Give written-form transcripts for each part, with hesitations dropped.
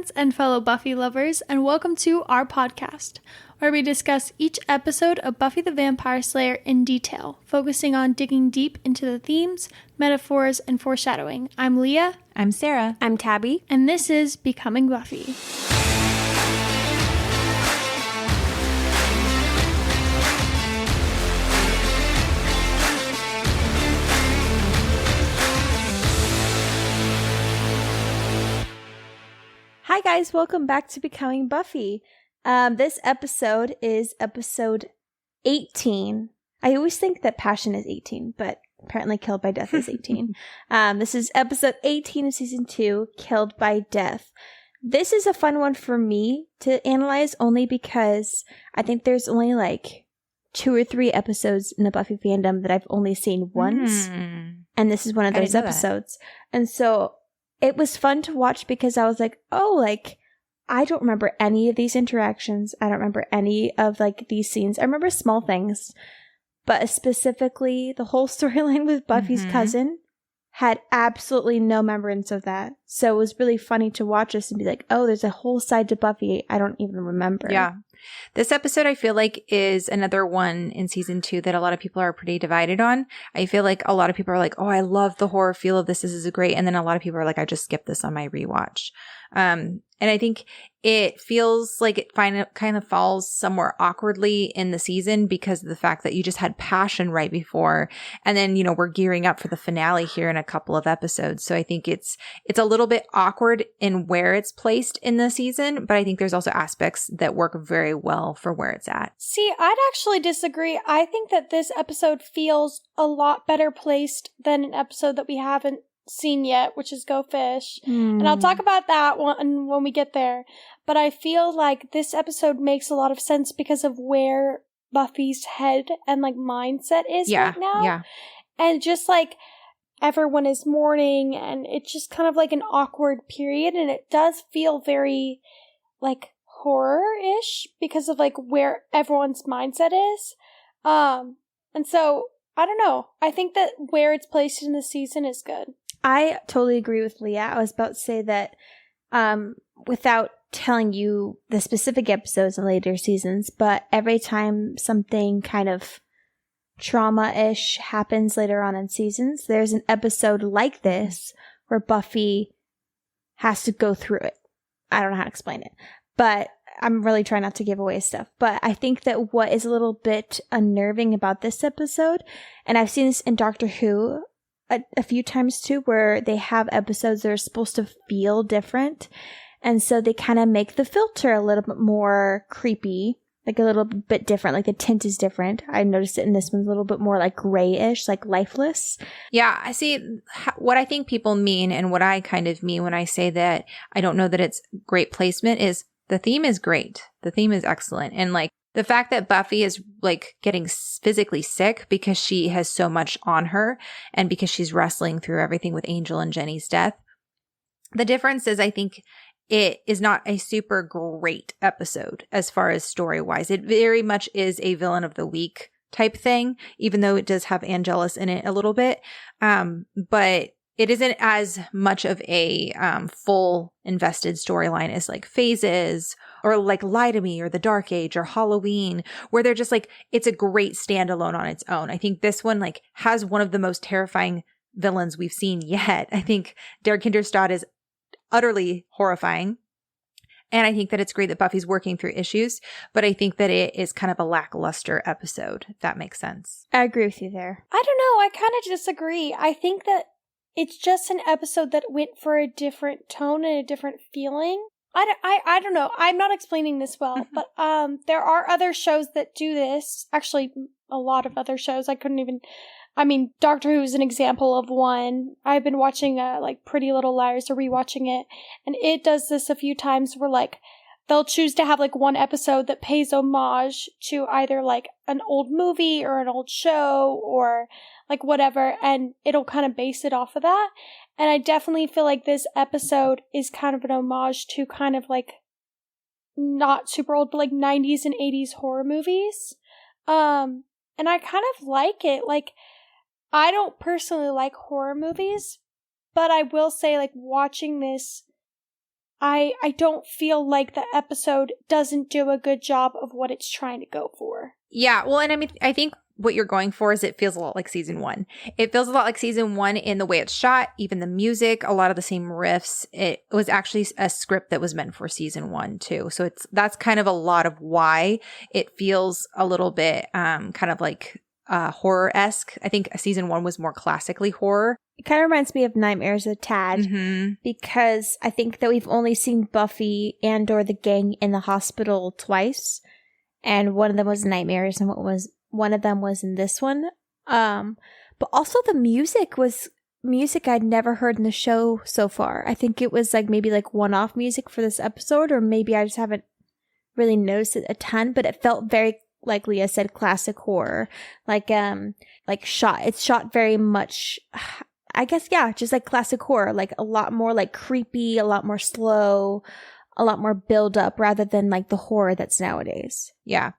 friends and fellow Buffy lovers, and welcome to our podcast, where we discuss each episode of Buffy the Vampire Slayer in detail, focusing on digging deep into the themes, metaphors, and foreshadowing. I'm Leah. I'm Sarah. I'm Tabby. And this is Becoming Buffy. Hi guys, welcome back to Becoming Buffy. This episode is episode 18. I always think that Passion is 18, but apparently Killed by Death is 18. This is episode 18 of season 2, Killed by Death. This is a fun one for me to analyze only because I think there's only like 2 or 3 episodes in the Buffy fandom that I've only seen once. And this is one of those episodes. And so it was fun to watch because I was like, oh, like, I don't remember any of these interactions. I don't remember any of, like, these scenes. I remember small things. But specifically, the whole storyline with Buffy's cousin had absolutely no remembrance of that. So it was really funny to watch this and be like, oh, there's a whole side to Buffy I don't even remember. Yeah. This episode, I feel like, is another one in season 2 that a lot of people are pretty divided on. I feel like a lot of people are like, oh, I love the horror feel of this. This is great. And then a lot of people are like, I just skipped this on my rewatch. And I think it feels like it kind of falls somewhere awkwardly in the season because of the fact that you just had Passion right before. And then, you know, we're gearing up for the finale here in a couple of episodes. So I think it's a little bit awkward in where it's placed in the season, but I think there's also aspects that work very well for where it's at. See, I'd actually disagree. I think that this episode feels a lot better placed than an episode that we haven't seen yet, which is Go Fish. And I'll talk about that one when we get there. But I feel like this episode makes a lot of sense because of where Buffy's head and like mindset is right now. Yeah. And just like everyone is mourning and it's just kind of like an awkward period, and it does feel very like horror-ish because of like where everyone's mindset is. And so I don't know. I think that where it's placed in the season is good. I totally agree with Leah. I was about to say that without telling you the specific episodes in later seasons, but every time something kind of trauma-ish happens later on in seasons, there's an episode like this where Buffy has to go through it. I don't know how to explain it, but I'm really trying not to give away stuff. But I think that what is a little bit unnerving about this episode, and I've seen this in Doctor Who a few times too, where they have episodes that are supposed to feel different. And so they kind of make the filter a little bit more creepy, like a little bit different, like the tint is different. I noticed it in this one a little bit more like grayish, like lifeless. Yeah, I see what I think people mean, and what I kind of mean when I say that I don't know that it's great placement is the theme is great. The theme is excellent. And like the fact that Buffy is like getting physically sick because she has so much on her and because she's wrestling through everything with Angel and Jenny's death. The difference is I think it is not a super great episode as far as story-wise. It very much is a villain of the week type thing, even though it does have Angelus in it a little bit. But it isn't as much of a full invested storyline as like Phases or like Lie to Me or The Dark Age or Halloween, where they're just like, it's a great standalone on its own. I think this one like has one of the most terrifying villains we've seen yet. I think Derek Kinderstad is utterly horrifying. And I think that it's great that Buffy's working through issues, but I think that it is kind of a lackluster episode, if that makes sense. I agree with you there. I don't know. I kind of disagree. I think that it's just an episode that went for a different tone and a different feeling. I don't know. I'm not explaining this well, but there are other shows that do this. Actually, a lot of other shows. Doctor Who is an example of one. I've been watching like Pretty Little Liars, or rewatching it, and it does this a few times where like they'll choose to have like one episode that pays homage to either like an old movie or an old show or like whatever, and it'll kind of base it off of that. And I definitely feel like this episode is kind of an homage to kind of like not super old, but like 90s and 80s horror movies. And I kind of like it. Like, I don't personally like horror movies, but I will say like watching this I don't feel like the episode doesn't do a good job of what it's trying to go for. Yeah, well, and I mean, I think what you're going for is it feels a lot like season 1. It feels a lot like season 1 in the way it's shot, even the music, a lot of the same riffs. It was actually a script that was meant for season 1 too. So that's kind of a lot of why it feels a little bit kind of like horror-esque. I think season 1 was more classically horror. It kind of reminds me of Nightmares a tad, because I think that we've only seen Buffy and or the gang in the hospital twice, and one of them was Nightmares, and one of them was in this one. But also the music was music I'd never heard in the show so far. I think it was like maybe like one-off music for this episode, or maybe I just haven't really noticed it a ton, but it felt very, like Leah said, classic horror. It's shot very much, I guess, yeah, just like classic horror, like a lot more like creepy, a lot more slow, a lot more build up rather than like the horror that's nowadays. Yeah.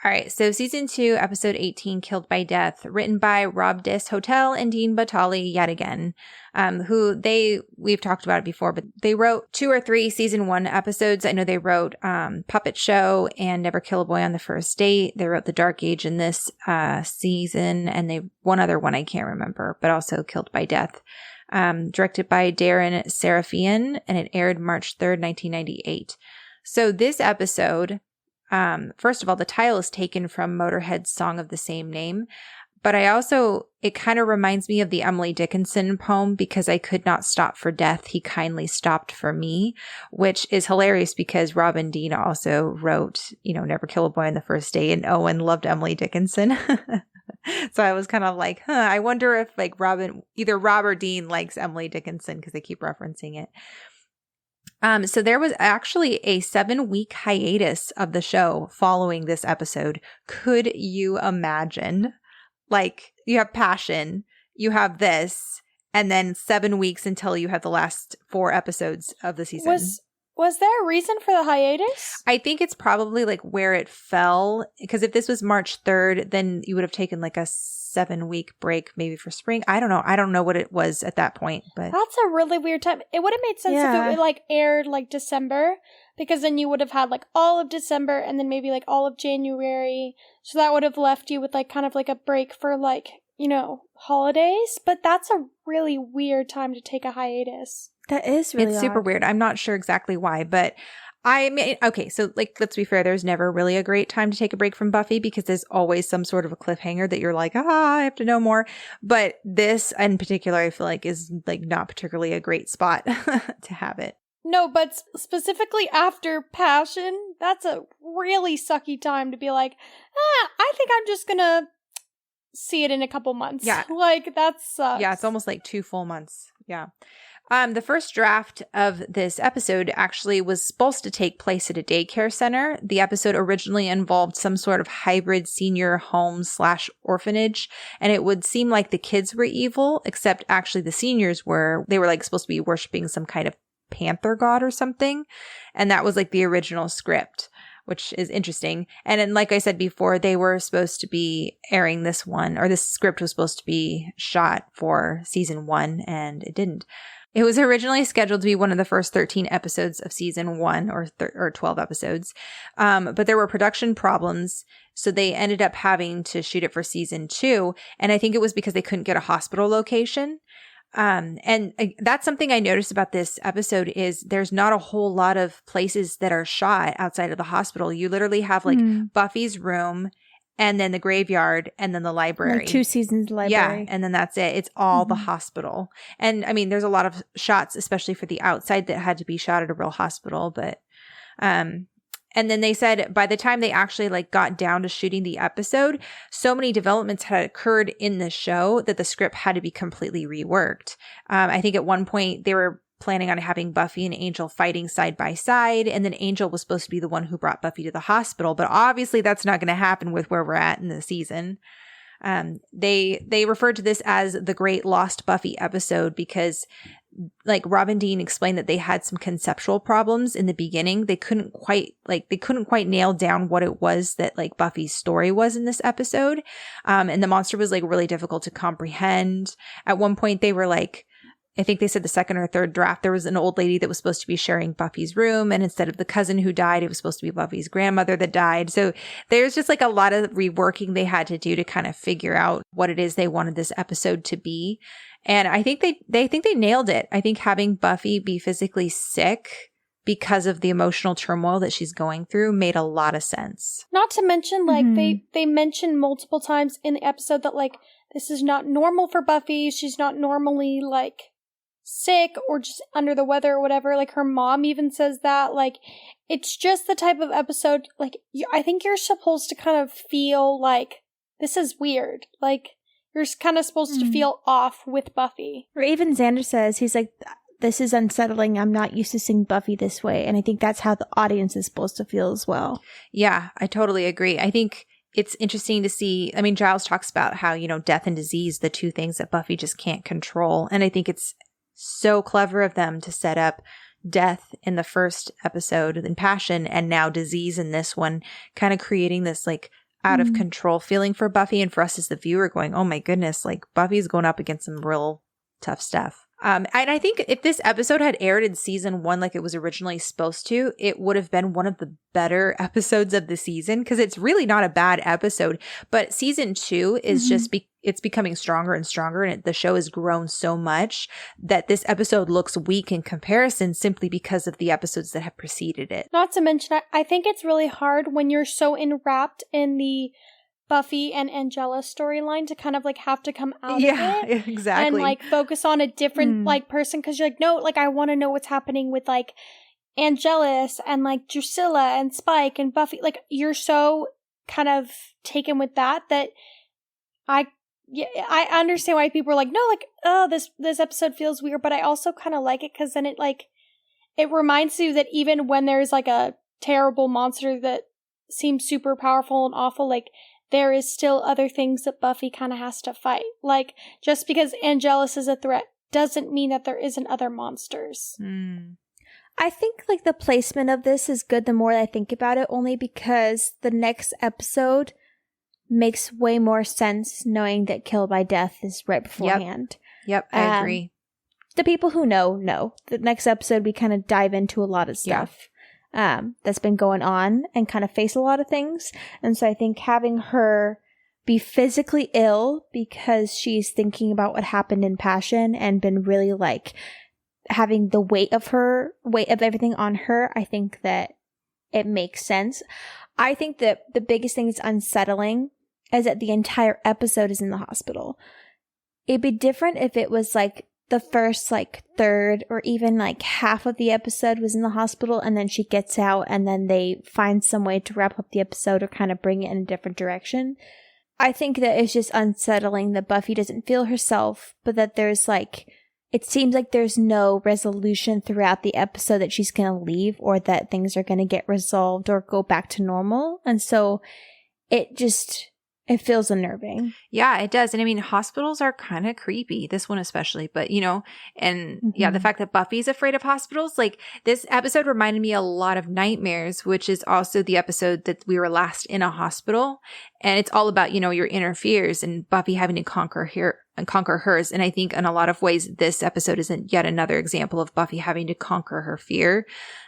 All right, so season 2, episode 18, Killed by Death, written by Rob Dis Hotel and Dean Batali yet again, we've talked about it before, but they wrote 2 or 3 season 1 episodes. I know they wrote Puppet Show and Never Kill a Boy on the First Date. They wrote The Dark Age in this season, and one other one I can't remember, but also Killed by Death. Directed by Darren Serafian, and it aired March 3rd, 1998. So this episode... first of all, the title is taken from Motorhead's song of the same name, but it kind of reminds me of the Emily Dickinson poem, Because I Could Not Stop for Death, He Kindly Stopped for Me, which is hilarious because Rob and Dean also wrote, Never Kill a Boy on the First Date, and Owen loved Emily Dickinson. So I was kind of like, I wonder if like either Rob or Dean likes Emily Dickinson because they keep referencing it. So there was actually a 7-week hiatus of the show following this episode. Could you imagine? Like, you have Passion, you have this, and then 7 weeks until you have the last 4 episodes of the season. Was there a reason for the hiatus? I think it's probably like where it fell, because if this was March 3rd, then you would have taken like a 7-week break maybe for spring. I don't know. I don't know what it was at that point, but that's a really weird time. It would have made sense if it like aired like December, because then you would have had like all of December and then maybe like all of January. So that would have left you with like kind of like a break for like, holidays. But that's a really weird time to take a hiatus. That is really It's super weird. I'm not sure exactly why, but I mean, okay, so like, let's be fair, there's never really a great time to take a break from Buffy because there's always some sort of a cliffhanger that you're like, I have to know more. But this in particular, I feel like is like not particularly a great spot to have it. No, but specifically after Passion, that's a really sucky time to be like, I think I'm just gonna see it in a couple months. Yeah. Like, that sucks. Yeah, it's almost like 2 full months. Yeah. The first draft of this episode actually was supposed to take place at a daycare center. The episode originally involved some sort of hybrid senior home / orphanage, and it would seem like the kids were evil, except actually the seniors they were like supposed to be worshiping some kind of panther god or something. And that was like the original script, which is interesting. And then, like I said before, they were supposed to be airing this one, or this script was supposed to be shot for season 1, and it didn't. It was originally scheduled to be one of the first 13 episodes of season 1 or 12 episodes. But there were production problems. So they ended up having to shoot it for season 2. And I think it was because they couldn't get a hospital location. And that's something I noticed about this episode is there's not a whole lot of places that are shot outside of the hospital. You literally have like Buffy's room, and then the graveyard, and then the library. Like 2 seasons library. Yeah, and then that's it. It's all the hospital. And I mean, there's a lot of shots, especially for the outside, that had to be shot at a real hospital. But, and then they said by the time they actually like got down to shooting the episode, so many developments had occurred in the show that the script had to be completely reworked. I think at one point they were planning on having Buffy and Angel fighting side by side, and then Angel was supposed to be the one who brought Buffy to the hospital, but obviously that's not going to happen with where we're at in the season. They referred to this as the Great Lost Buffy episode because like Rob and Dean explained that they had some conceptual problems in the beginning. They couldn't quite nail down what it was that like Buffy's story was in this episode. And the monster was like really difficult to comprehend. At one point they were like, I think they said the second or third draft, there was an old lady that was supposed to be sharing Buffy's room. And instead of the cousin who died, it was supposed to be Buffy's grandmother that died. So there's just like a lot of reworking they had to do to kind of figure out what it is they wanted this episode to be. And I think they think they nailed it. I think having Buffy be physically sick because of the emotional turmoil that she's going through made a lot of sense. Not to mention, like, they mentioned multiple times in the episode that, like, this is not normal for Buffy. She's not normally, like, sick or just under the weather or whatever. Like, her mom even says that. Like, it's just the type of episode, like, I think you're supposed to kind of feel like, this is weird. Like, you're kind of supposed to feel off with Buffy. Or even Xander says, he's like, this is unsettling. I'm not used to seeing Buffy this way. And I think that's how the audience is supposed to feel as well. Yeah, I totally agree. I think it's interesting to see. I mean, Giles talks about how, you know, death and disease, the two things that Buffy just can't control. And I think it's so clever of them to set up death in the first episode in Passion and now disease in this one, kind of creating this like out of control feeling for Buffy and for us as the viewer going, oh my goodness, like Buffy's going up against some real tough stuff. And I think if this episode had aired in season 1 like it was originally supposed to, it would have been one of the better episodes of the season because it's really not a bad episode. But season 2 is just it's becoming stronger and stronger, and the show has grown so much that this episode looks weak in comparison simply because of the episodes that have preceded it. Not to mention, I think it's really hard when you're so enwrapped in the Buffy and Angela storyline to kind of like have to come out of it. Exactly. And like focus on a different like person because you're like, no, like I want to know what's happening with like Angelus and like Drusilla and Spike and Buffy. Like you're so kind of taken with that I understand why people are like, no, like, oh, this episode feels weird, but I also kind of like it because then it reminds you that even when there's like a terrible monster that seems super powerful and awful, like there is still other things that Buffy kind of has to fight. Like, just because Angelus is a threat doesn't mean that there isn't other monsters. I think, like, the placement of this is good the more I think about it, only because the next episode makes way more sense knowing that Kill by Death is right beforehand. Yep, I agree. The people who know. The next episode, we kind of dive into a lot of stuff. That's been going on and kind of face a lot of things. And so I think having her be physically ill because she's thinking about what happened in Passion and been really like having the weight of everything on her, I think that it makes sense. I think that the biggest thing that's unsettling is that the entire episode is in the hospital. It'd be different if it was like the first like third or even like half of the episode was in the hospital and then she gets out and then they find some way to wrap up the episode or kind of bring it in a different direction. I think that it's just unsettling that Buffy doesn't feel herself, but that there's like, it seems like there's no resolution throughout the episode that she's going to leave or that things are going to get resolved or go back to normal. And so it feels unnerving. Yeah, it does. And I mean, hospitals are kind of creepy, this one especially, but you know, and yeah, the fact that Buffy's afraid of hospitals, like this episode reminded me a lot of Nightmares, which is also the episode that we were last in a hospital. And it's all about, you know, your inner fears and Buffy having to conquer hers. And I think in a lot of ways, this episode isn't yet another example of Buffy having to conquer her fear.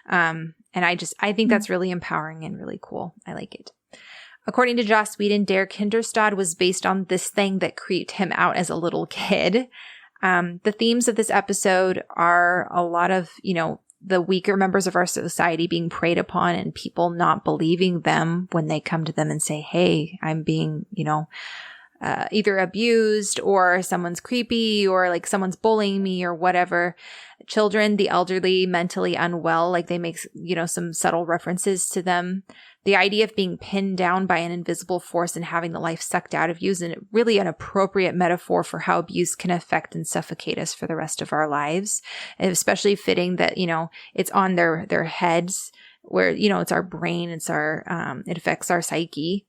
And I think that's really empowering and really cool. I like it. According to Joss Whedon, Der Kinderstad was based on this thing that creeped him out as a little kid. The themes of this episode are a lot of, you know, the weaker members of our society being preyed upon and people not believing them when they come to them and say, hey, I'm being, you know, either abused or someone's creepy or like someone's bullying me or whatever. Children, the elderly, mentally unwell, like they make, you know, some subtle references to them. The idea of being pinned down by an invisible force and having the life sucked out of you is really an appropriate metaphor for how abuse can affect and suffocate us for the rest of our lives. And especially fitting that, you know, it's on their heads where, you know, it's our brain, it's our, it affects our psyche.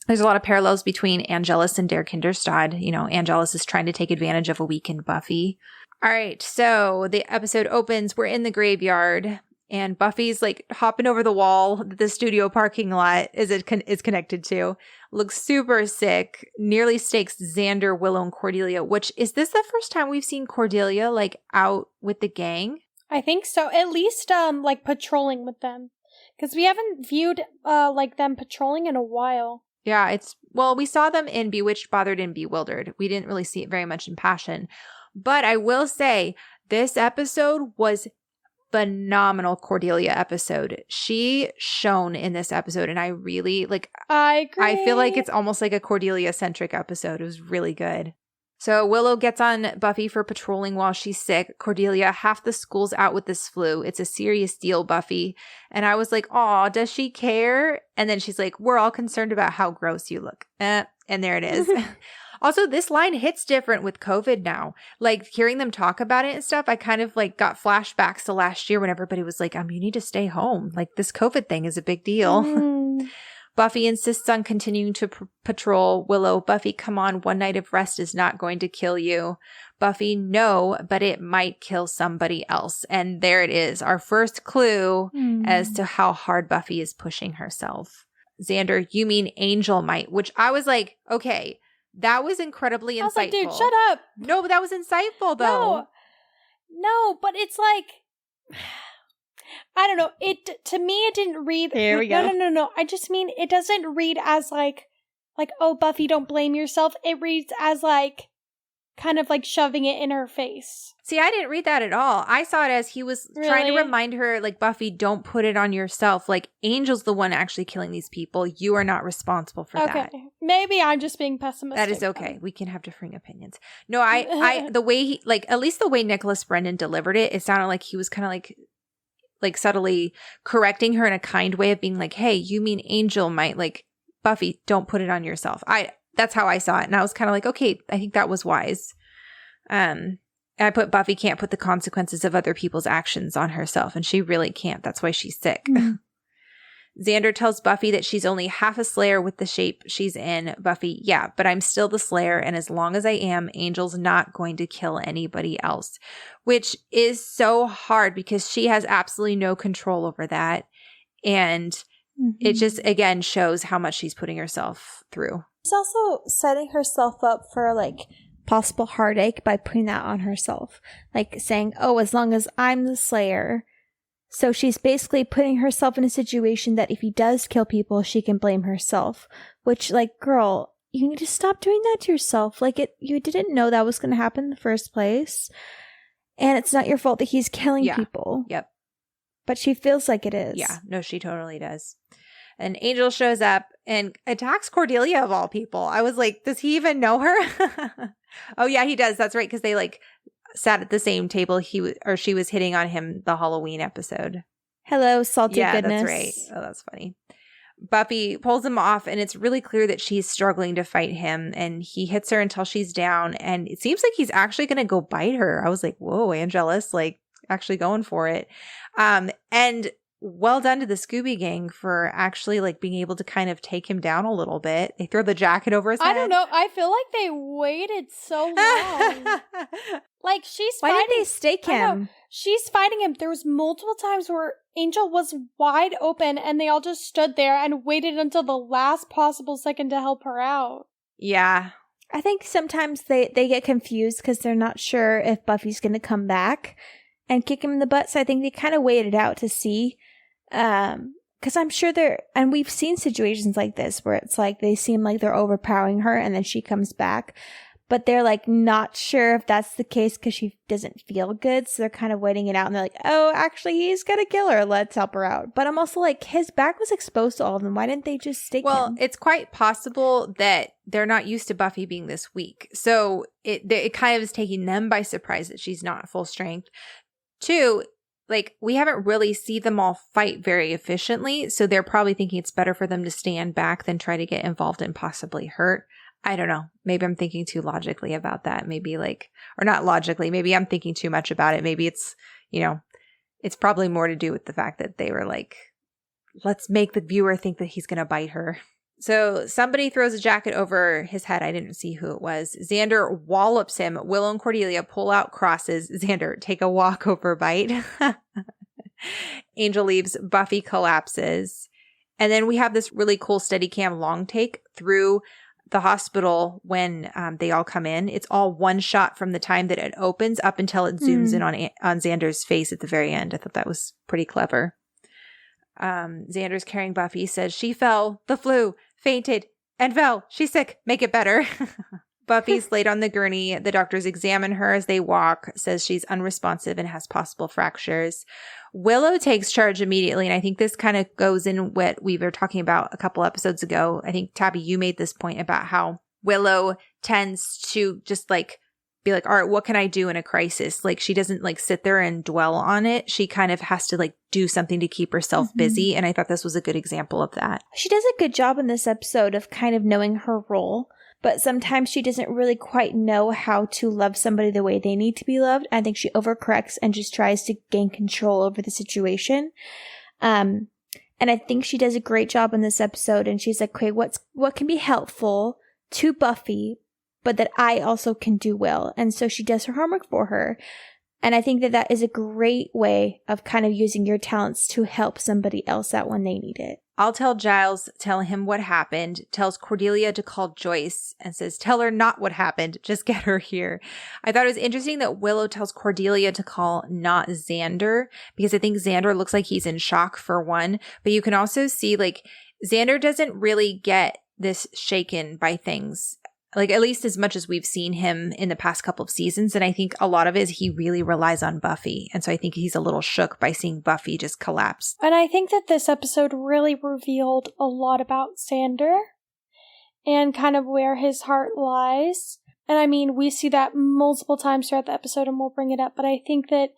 There's a lot of parallels between Angelus and Der Kinderstad. You know, Angelus is trying to take advantage of a weakened Buffy. All right, so the episode opens, we're in the graveyard. And Buffy's like hopping over the wall that the studio parking lot is connected to. Looks super sick. Nearly stakes Xander, Willow, and Cordelia, which is this the first time we've seen Cordelia like out with the gang? I think so. At least like patrolling with them. Because we haven't viewed like them patrolling in a while. Yeah, we saw them in Bewitched, Bothered, and Bewildered. We didn't really see it very much in Passion. But I will say, this episode was phenomenal Cordelia episode. She shone in this episode, and I really I agree. I feel like it's almost like a Cordelia-centric episode. It was really good. So Willow gets on Buffy for patrolling while she's sick. Cordelia, half the school's out with this flu. It's a serious deal, Buffy. And I was like, aw, does she care? And then she's like, we're all concerned about how gross you look. And there it is. Also, this line hits different with COVID now. Like, hearing them talk about it and stuff, I kind of like got flashbacks to last year when everybody was like, you need to stay home. Like, this COVID thing is a big deal. Buffy insists on continuing to patrol. Willow, Buffy, come on. One night of rest is not going to kill you. Buffy, no, but it might kill somebody else. And there it is. Our first clue as to how hard Buffy is pushing herself. Xander, you mean Angel might, which I was like, okay, that was incredibly insightful. I was like, dude, shut up. No, but that was insightful though. No, but it's like, I don't know. To me, it didn't read. Here we go. No. I just mean it doesn't read as like, oh, Buffy, don't blame yourself. It reads as like, kind of like shoving it in her face. See, I didn't read that at all. I saw it as he was trying to remind her, like, Buffy, don't put it on yourself. Like, Angel's the one actually killing these people. You are not responsible for that. Okay, maybe I'm just being pessimistic. That is okay. We can have differing opinions. No, I the way he, like, at least the way Nicholas Brendan delivered it, it sounded like he was kind of like subtly correcting her in a kind way of being like, hey, you mean Angel might, like, Buffy, don't put it on yourself. That's how I saw it. And I was kind of like, okay, I think that was wise. I put Buffy can't put the consequences of other people's actions on herself, and she really can't. That's why she's sick. Xander tells Buffy that she's only half a Slayer with the shape she's in. Buffy, yeah, but I'm still the Slayer, and as long as I am, Angel's not going to kill anybody else, which is so hard because she has absolutely no control over that. And it just, again, shows how much she's putting herself through. She's also setting herself up for, like, possible heartache by putting that on herself. Like, saying, oh, as long as I'm the Slayer. So she's basically putting herself in a situation that if he does kill people, she can blame herself. Which, like, girl, you need to stop doing that to yourself. Like, you didn't know that was going to happen in the first place. And it's not your fault that he's killing people. Yep. But she feels like it is. Yeah, no, she totally does. And Angel shows up and attacks Cordelia of all people. I was like, does he even know her? Oh, yeah, he does. That's right. Because they like sat at the same table she was hitting on him the Halloween episode. Hello, salty goodness. Yeah, that's right. Oh, that's funny. Buffy pulls him off, and it's really clear that she's struggling to fight him. And he hits her until she's down. And it seems like he's actually going to go bite her. I was like, whoa, Angelus, like actually going for it. And well done to the Scooby Gang for actually like being able to kind of take him down a little bit. They throw the jacket over his head. I don't know. I feel like they waited so long. Like she's Why fighting. did they stake him? She's fighting him. There was multiple times where Angel was wide open and they all just stood there and waited until the last possible second to help her out. Yeah. I think sometimes they get confused because they're not sure if Buffy's going to come back and kick him in the butt. So I think they kind of waited out to see. Because I'm sure and we've seen situations like this where it's like they seem like they're overpowering her and then she comes back, but they're like not sure if that's the case because she doesn't feel good. So they're kind of waiting it out and they're like, oh, actually he's gonna kill her. Let's help her out. But I'm also like, his back was exposed to all of them. Why didn't they just stake him? Well, it's quite possible that they're not used to Buffy being this weak. So it kind of is taking them by surprise that she's not full strength. Two, like, we haven't really seen them all fight very efficiently, so they're probably thinking it's better for them to stand back than try to get involved and possibly hurt. I don't know. Maybe I'm thinking too logically about that. Maybe or not logically, maybe I'm thinking too much about it. Maybe it's, it's probably more to do with the fact that they were like, let's make the viewer think that he's going to bite her. So somebody throws a jacket over his head. I didn't see who it was. Xander wallops him. Willow and Cordelia pull out crosses. Xander, take a walk over bite. Angel leaves, Buffy collapses. And then we have this really cool Steadicam long take through the hospital when they all come in. It's all one shot from the time that it opens up until it zooms in on Xander's face at the very end. I thought that was pretty clever. Xander's carrying Buffy, says she fell, the flu, fainted, and fell. She's sick. Make it better. Buffy's laid on the gurney. The doctors examine her as they walk, says she's unresponsive and has possible fractures. Willow takes charge immediately, and I think this kind of goes in what we were talking about a couple episodes ago. I think, Tabby, you made this point about how Willow tends to just like be like, all right, what can I do in a crisis? Like, she doesn't like sit there and dwell on it. She kind of has to like do something to keep herself busy, and I thought this was a good example of that. She does a good job in this episode of kind of knowing her role. But sometimes she doesn't really quite know how to love somebody the way they need to be loved. I think she overcorrects and just tries to gain control over the situation. And I think she does a great job in this episode. And she's like, okay, what can be helpful to Buffy, but that I also can do well? And so she does her homework for her. And I think that is a great way of kind of using your talents to help somebody else out when they need it. I'll tell Giles, tell him what happened, tells Cordelia to call Joyce and says, tell her not what happened, just get her here. I thought it was interesting that Willow tells Cordelia to call not Xander, because I think Xander looks like he's in shock for one, but you can also see like Xander doesn't really get this shaken by things, like at least as much as we've seen him in the past couple of seasons. And I think a lot of it is he really relies on Buffy. And so I think he's a little shook by seeing Buffy just collapse. And I think that this episode really revealed a lot about Xander and kind of where his heart lies. And I mean, we see that multiple times throughout the episode and we'll bring it up. But I think that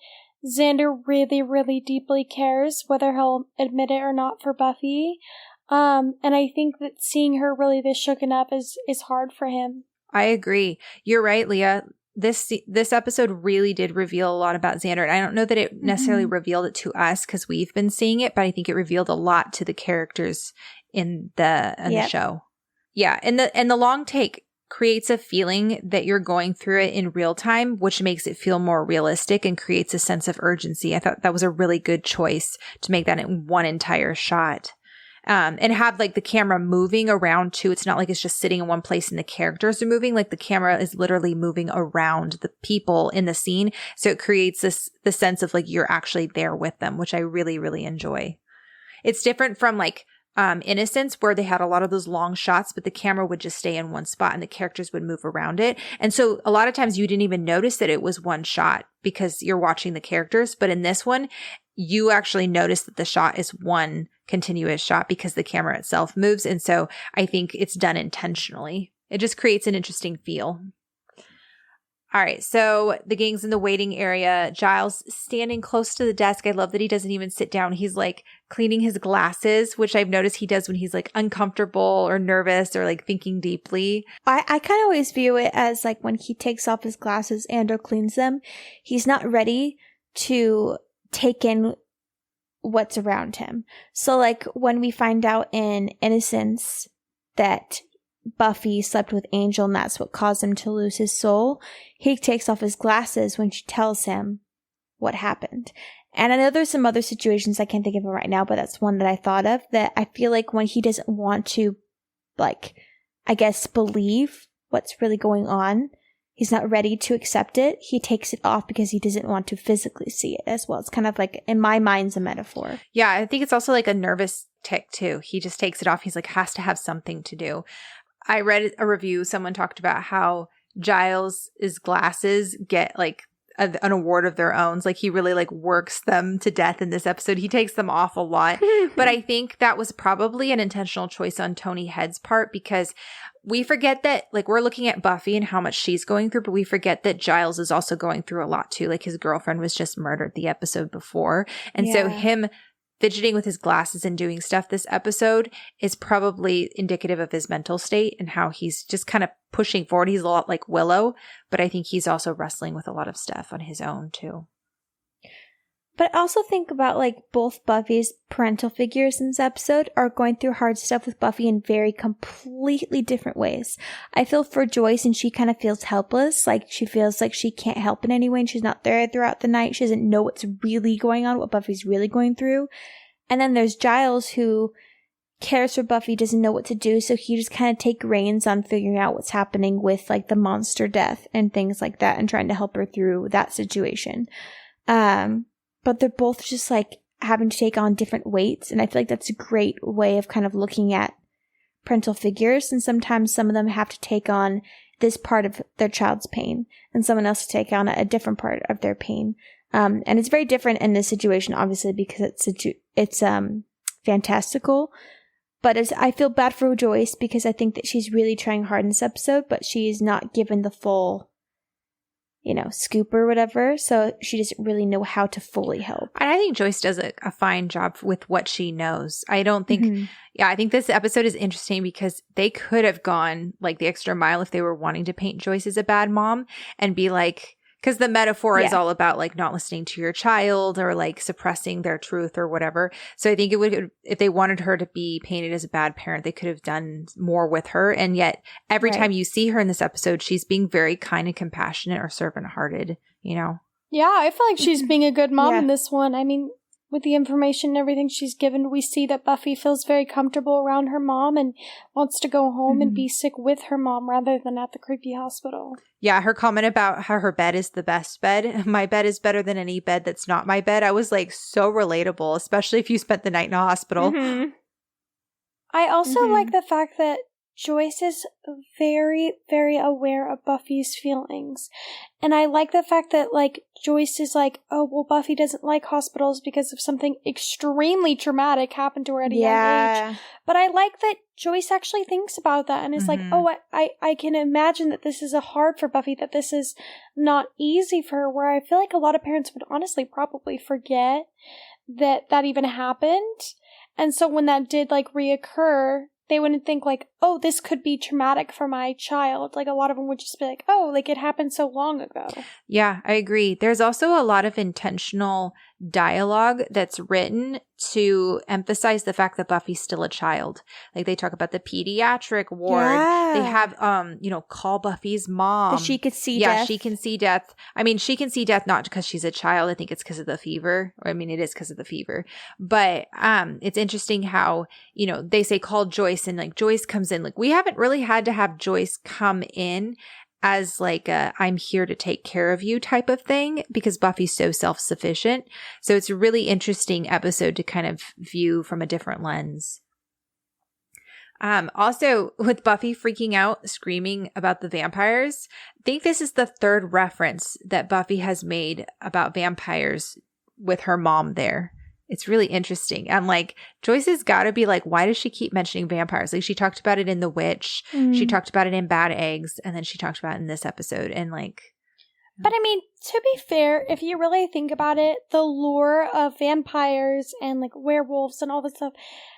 Xander really, really deeply cares, whether he'll admit it or not, for Buffy. And I think that seeing her really this shooken up is hard for him. I agree. You're right, Leah. This episode really did reveal a lot about Xander. And I don't know that it necessarily revealed it to us because we've been seeing it, but I think it revealed a lot to the characters in the show. Yeah. And the long take creates a feeling that you're going through it in real time, which makes it feel more realistic and creates a sense of urgency. I thought that was a really good choice to make that in one entire shot. And have like the camera moving around too. It's not like it's just sitting in one place and the characters are moving. Like the camera is literally moving around the people in the scene. So it creates the sense of like you're actually there with them, which I really, really enjoy. It's different from like Innocence, where they had a lot of those long shots, but the camera would just stay in one spot and the characters would move around it. And so a lot of times you didn't even notice that it was one shot because you're watching the characters. But in this one, you actually notice that the shot is one continuous shot because the camera itself moves. And so I think it's done intentionally. It just creates an interesting feel. All right. So the gang's in the waiting area. Giles standing close to the desk. I love that he doesn't even sit down. He's like cleaning his glasses, which I've noticed he does when he's like uncomfortable or nervous or like thinking deeply. I kind of always view it as like when he takes off his glasses and or cleans them, he's not ready to take in what's around him. So like when we find out in Innocence that Buffy slept with Angel and that's what caused him to lose his soul, he takes off his glasses when she tells him what happened. And I know there's some other situations I can't think of it right now, but that's one that I thought of, that I feel like when he doesn't want to, like, I guess, believe what's really going on, he's not ready to accept it, he takes it off because he doesn't want to physically see it as well. It's kind of like, in my mind's a metaphor. Yeah, I think it's also like a nervous tick too. He just takes it off. He's like, has to have something to do. I read a review. Someone talked about how Giles' glasses get like an award of their own. Like he really like works them to death in this episode. He takes them off a lot. But I think that was probably an intentional choice on Tony Head's part, because we forget that like we're looking at Buffy and how much she's going through, but we forget that Giles is also going through a lot too. Like his girlfriend was just murdered the episode before. And so him fidgeting with his glasses and doing stuff this episode is probably indicative of his mental state and how he's just kind of pushing forward. He's a lot like Willow, but I think he's also wrestling with a lot of stuff on his own too. But I also think about like both Buffy's parental figures in this episode are going through hard stuff with Buffy in very completely different ways. I feel for Joyce, and she kind of feels helpless. Like she feels like she can't help in any way, and she's not there throughout the night. She doesn't know what's really going on, what Buffy's really going through. And then there's Giles, who cares for Buffy, doesn't know what to do, so he just kind of take reins on figuring out what's happening with like the monster death and things like that, and trying to help her through that situation. But they're both just like having to take on different weights, and I feel like that's a great way of kind of looking at parental figures. And sometimes some of them have to take on this part of their child's pain, and someone else to take on a different part of their pain. And it's very different in this situation, obviously, because it's fantastical. But I feel bad for Joyce, because I think that she's really trying hard in this episode, but she's not given the full, scoop or whatever. So she doesn't really know how to fully help. And I think Joyce does a fine job with what she knows. I don't think, I think this episode is interesting because they could have gone like the extra mile if they were wanting to paint Joyce as a bad mom and be like, because the metaphor is all about like not listening to your child or like suppressing their truth or whatever. So I think it would, if they wanted her to be painted as a bad parent, they could have done more with her. And yet every time you see her in this episode, she's being very kind and compassionate or servant-hearted, Yeah, I feel like she's being a good mom in this one. I mean, with the information and everything she's given, we see that Buffy feels very comfortable around her mom and wants to go home and be sick with her mom rather than at the creepy hospital. Yeah, her comment about how her bed is the best bed. My bed is better than any bed that's not my bed. I was like so relatable, especially if you spent the night in a hospital. I also like the fact that Joyce is very, very aware of Buffy's feelings. And I like the fact that, like, Joyce is like, oh, well, Buffy doesn't like hospitals because of something extremely traumatic happened to her at a young age. But I like that Joyce actually thinks about that and is like, oh, I can imagine that this is hard for Buffy, that this is not easy for her, where I feel like a lot of parents would honestly probably forget that even happened. And so when that did, like, reoccur, they wouldn't think like, oh, this could be traumatic for my child. Like a lot of them would just be like, oh, like it happened so long ago. Yeah, I agree. There's also a lot of intentional dialogue that's written to emphasize the fact that Buffy's still a child. Like they talk about the pediatric ward. Yeah. They have, call Buffy's mom. That she could see death. death. She can see death. I mean, she can see death not because she's a child. I think it's because of the fever. I mean, it is because of the fever. But it's interesting how, they say call Joyce and like Joyce comes in. Like we haven't really had to have Joyce come in as like a I'm here to take care of you type of thing because Buffy's so self-sufficient. So it's a really interesting episode to kind of view from a different lens. Also, with Buffy freaking out, screaming about the vampires, I think this is the third reference that Buffy has made about vampires with her mom there. It's really interesting. And like Joyce has got to be like, why does she keep mentioning vampires? Like she talked about it in The Witch. She talked about it in Bad Eggs. And then she talked about it in this episode. And like. But I mean, to be fair, if you really think about it, the lure of vampires and like werewolves and all this stuff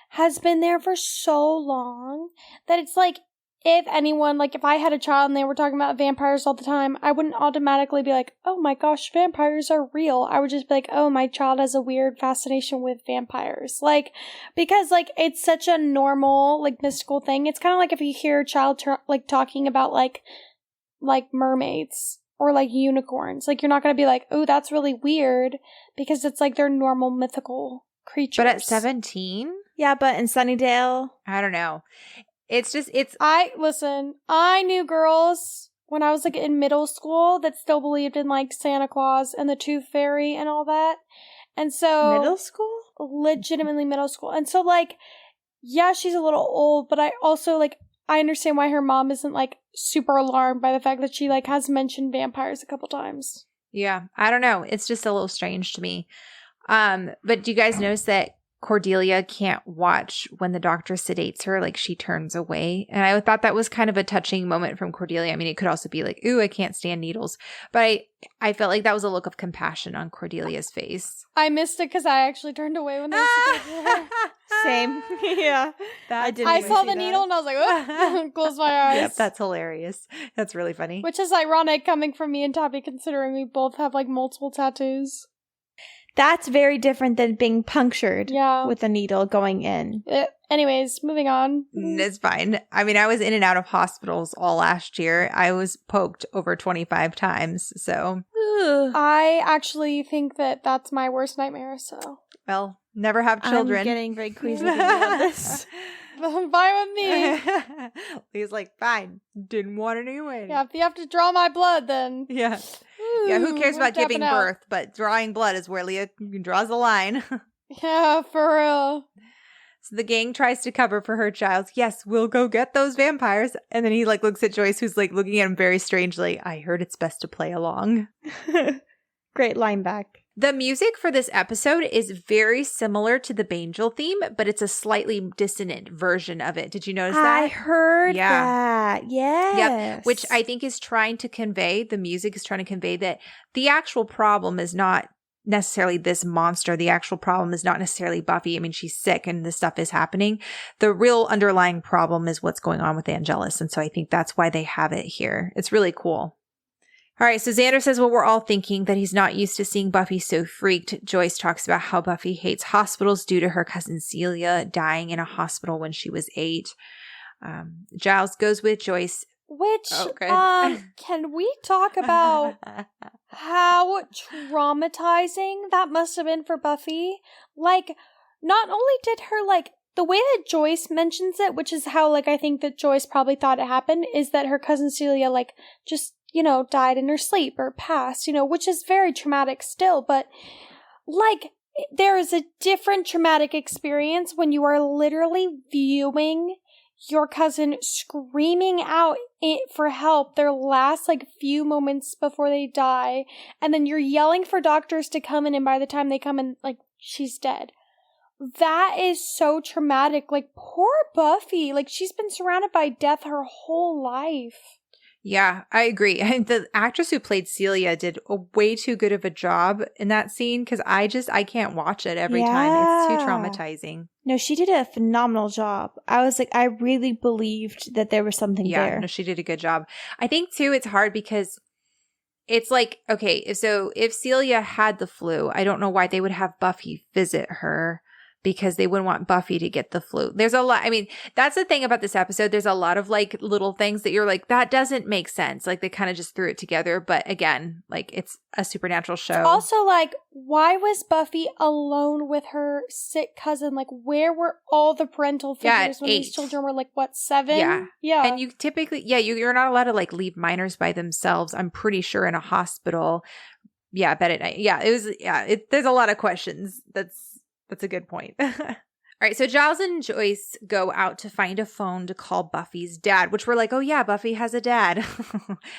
has been there for so long that it's like, if anyone, like if I had a child and they were talking about vampires all the time, I wouldn't automatically be like, oh my gosh, vampires are real. I would just be like, oh, my child has a weird fascination with vampires. Like, because like it's such a normal, like mystical thing. It's kind of like if you hear a child talking about like mermaids or like unicorns. Like you're not going to be like, oh, that's really weird because it's like they're normal mythical creatures. But at 17? Yeah, but in Sunnydale. I don't know. I knew girls when I was like in middle school that still believed in like Santa Claus and the Tooth Fairy and all that. And so middle school? Legitimately middle school. And so like, yeah, she's a little old, but I also like, I understand why her mom isn't like super alarmed by the fact that she like has mentioned vampires a couple times. Yeah, I don't know. It's just a little strange to me. But do you guys notice that Cordelia can't watch when the doctor sedates her, like she turns away? And I thought that was kind of a touching moment from Cordelia. I mean, it could also be like, ooh, I can't stand needles. But I felt like that was a look of compassion on Cordelia's face. I missed it because I actually turned away when they sedated her. Same. Yeah. I saw the needle and I was like, oh, close my eyes. Yep, that's hilarious. That's really funny. Which is ironic coming from me and Tabby, considering we both have like multiple tattoos. That's very different than being punctured Yeah. with a needle going in. Anyways, moving on. It's fine. I mean, I was in and out of hospitals all last year. I was poked over 25 times. So, I actually think that that's my worst nightmare, so. well, never have children. I'm getting very queasy thinking about this. Fine with me. He's like, fine. Didn't want it anyway. Yeah, if you have to draw my blood, then. Yeah. Yeah, who cares I'm about giving tapping out. birth? But drawing blood is where Leah draws the line. Yeah, for real. So the gang tries to cover for her child. Yes, we'll go get those vampires. And then he like looks at Joyce, who's like looking at him very strangely. I heard it's best to play along. Great line back. The music for this episode is very similar to the Bangel theme, but it's a slightly dissonant version of it. Did you notice that? I heard that. Yes. Yep. Which I think is trying to convey, the music is trying to convey that the actual problem is not necessarily this monster. The actual problem is not necessarily Buffy. I mean, she's sick and this stuff is happening. The real underlying problem is what's going on with Angelus. And so I think that's why they have it here. It's really cool. All right, so Xander says, well, we're all thinking that he's not used to seeing Buffy so freaked. Joyce talks about how Buffy hates hospitals due to her cousin Celia dying in a hospital when she was 8. Giles goes with Joyce. Which, Okay. can we talk about how traumatizing that must have been for Buffy? Like, not only did her, like, the way that Joyce mentions it, which is how, like, I think that Joyce probably thought it happened, is that her cousin Celia, like, just, you know, died in her sleep or passed, you know, which is very traumatic still, but, like, there is a different traumatic experience when you are literally viewing your cousin screaming out for help their last, like, few moments before they die, and then you're yelling for doctors to come in, and by the time they come in, like, she's dead. That is so traumatic. Like, poor Buffy. Like, she's been surrounded by death her whole life. Yeah, I agree. And the actress who played Celia did a way too good of a job in that scene because I can't watch it every time. It's too traumatizing. No, she did a phenomenal job. I was like, I really believed that there was something there. No, she did a good job. I think, too, it's hard because it's like, okay, so if Celia had the flu, I don't know why they would have Buffy visit her. Because they wouldn't want Buffy to get the flu. There's a lot. I mean, that's the thing about this episode. There's a lot of like little things that you're like, that doesn't make sense. Like they kind of just threw it together. But again, like it's a supernatural show. Also, like, why was Buffy alone with her sick cousin? Like, where were all the parental figures when these children were like, what, 7? Yeah. Yeah. And you typically, you're not allowed to like leave minors by themselves. I'm pretty sure in a hospital. Yeah, bed at night. Yeah, it was, there's a lot of questions. That's a good point. All right, so Giles and Joyce go out to find a phone to call Buffy's dad, which we're like, oh yeah, Buffy has a dad.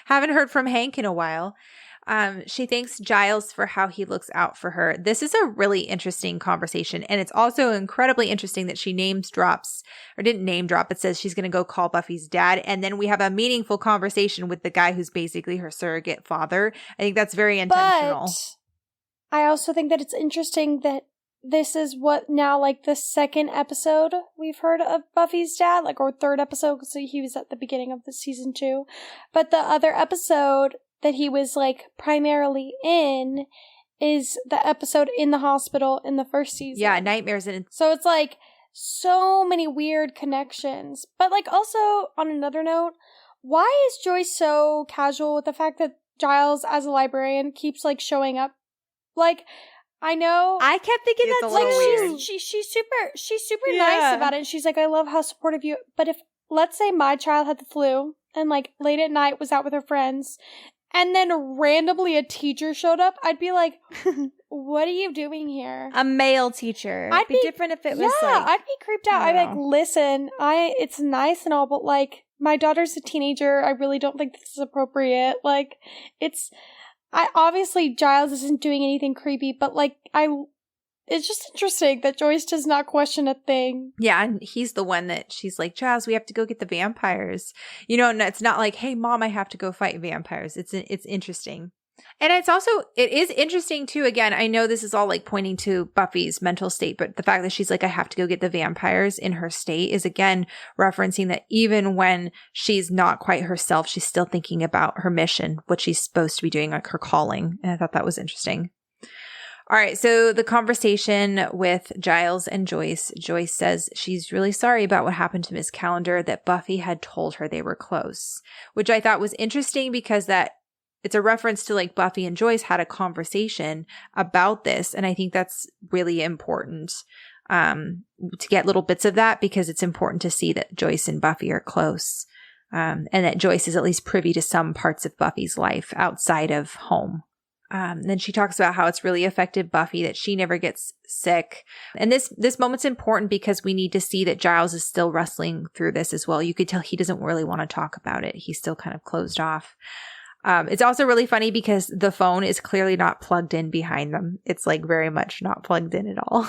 Haven't heard from Hank in a while. She thanks Giles for how he looks out for her. This is a really interesting conversation, and it's also incredibly interesting that she didn't name drop, but says she's going to go call Buffy's dad, and then we have a meaningful conversation with the guy who's basically her surrogate father. I think that's very intentional. But I also think that it's interesting that this is what now, like, the second episode we've heard of Buffy's dad, like, or third episode, because he was at the beginning of the season 2. But the other episode that he was, like, primarily in is the episode in the hospital in the first season. Yeah, Nightmares. So it's, like, so many weird connections. But, like, also, on another note, why is Joyce so casual with the fact that Giles, as a librarian, keeps, like, showing up? Like, I know. I kept thinking it's that's a little like weird. She's super nice about it. And she's like, I love how supportive you. But if, let's say my child had the flu and like late at night was out with her friends and then randomly a teacher showed up, I'd be like, what are you doing here? a male teacher. I'd It'd be different if it was like, I'd be creeped out. I I'd be don't like, listen, it's nice and all, but like my daughter's a teenager. I really don't think this is appropriate. Like obviously Giles isn't doing anything creepy, but like it's just interesting that Joyce does not question a thing. Yeah, and he's the one that she's like, Giles, we have to go get the vampires. You know, and it's not like, hey, Mom, I have to go fight vampires. It's interesting. And it is interesting too, again, I know this is all like pointing to Buffy's mental state, but the fact that she's like, I have to go get the vampires in her state is again referencing that even when she's not quite herself, she's still thinking about her mission, what she's supposed to be doing, like her calling. And I thought that was interesting. All right, so the conversation with Giles and Joyce. Joyce says she's really sorry about what happened to Miss Calendar, that Buffy had told her they were close, which I thought was interesting because it's a reference to like Buffy and Joyce had a conversation about this. And I think that's really important to get little bits of that, because it's important to see that Joyce and Buffy are close, and that Joyce is at least privy to some parts of Buffy's life outside of home. Then she talks about how it's really affected Buffy, that she never gets sick. And this moment's important because we need to see that Giles is still wrestling through this as well. You could tell he doesn't really want to talk about it. He's still kind of closed off. It's also really funny because the phone is clearly not plugged in behind them. It's like very much not plugged in at all.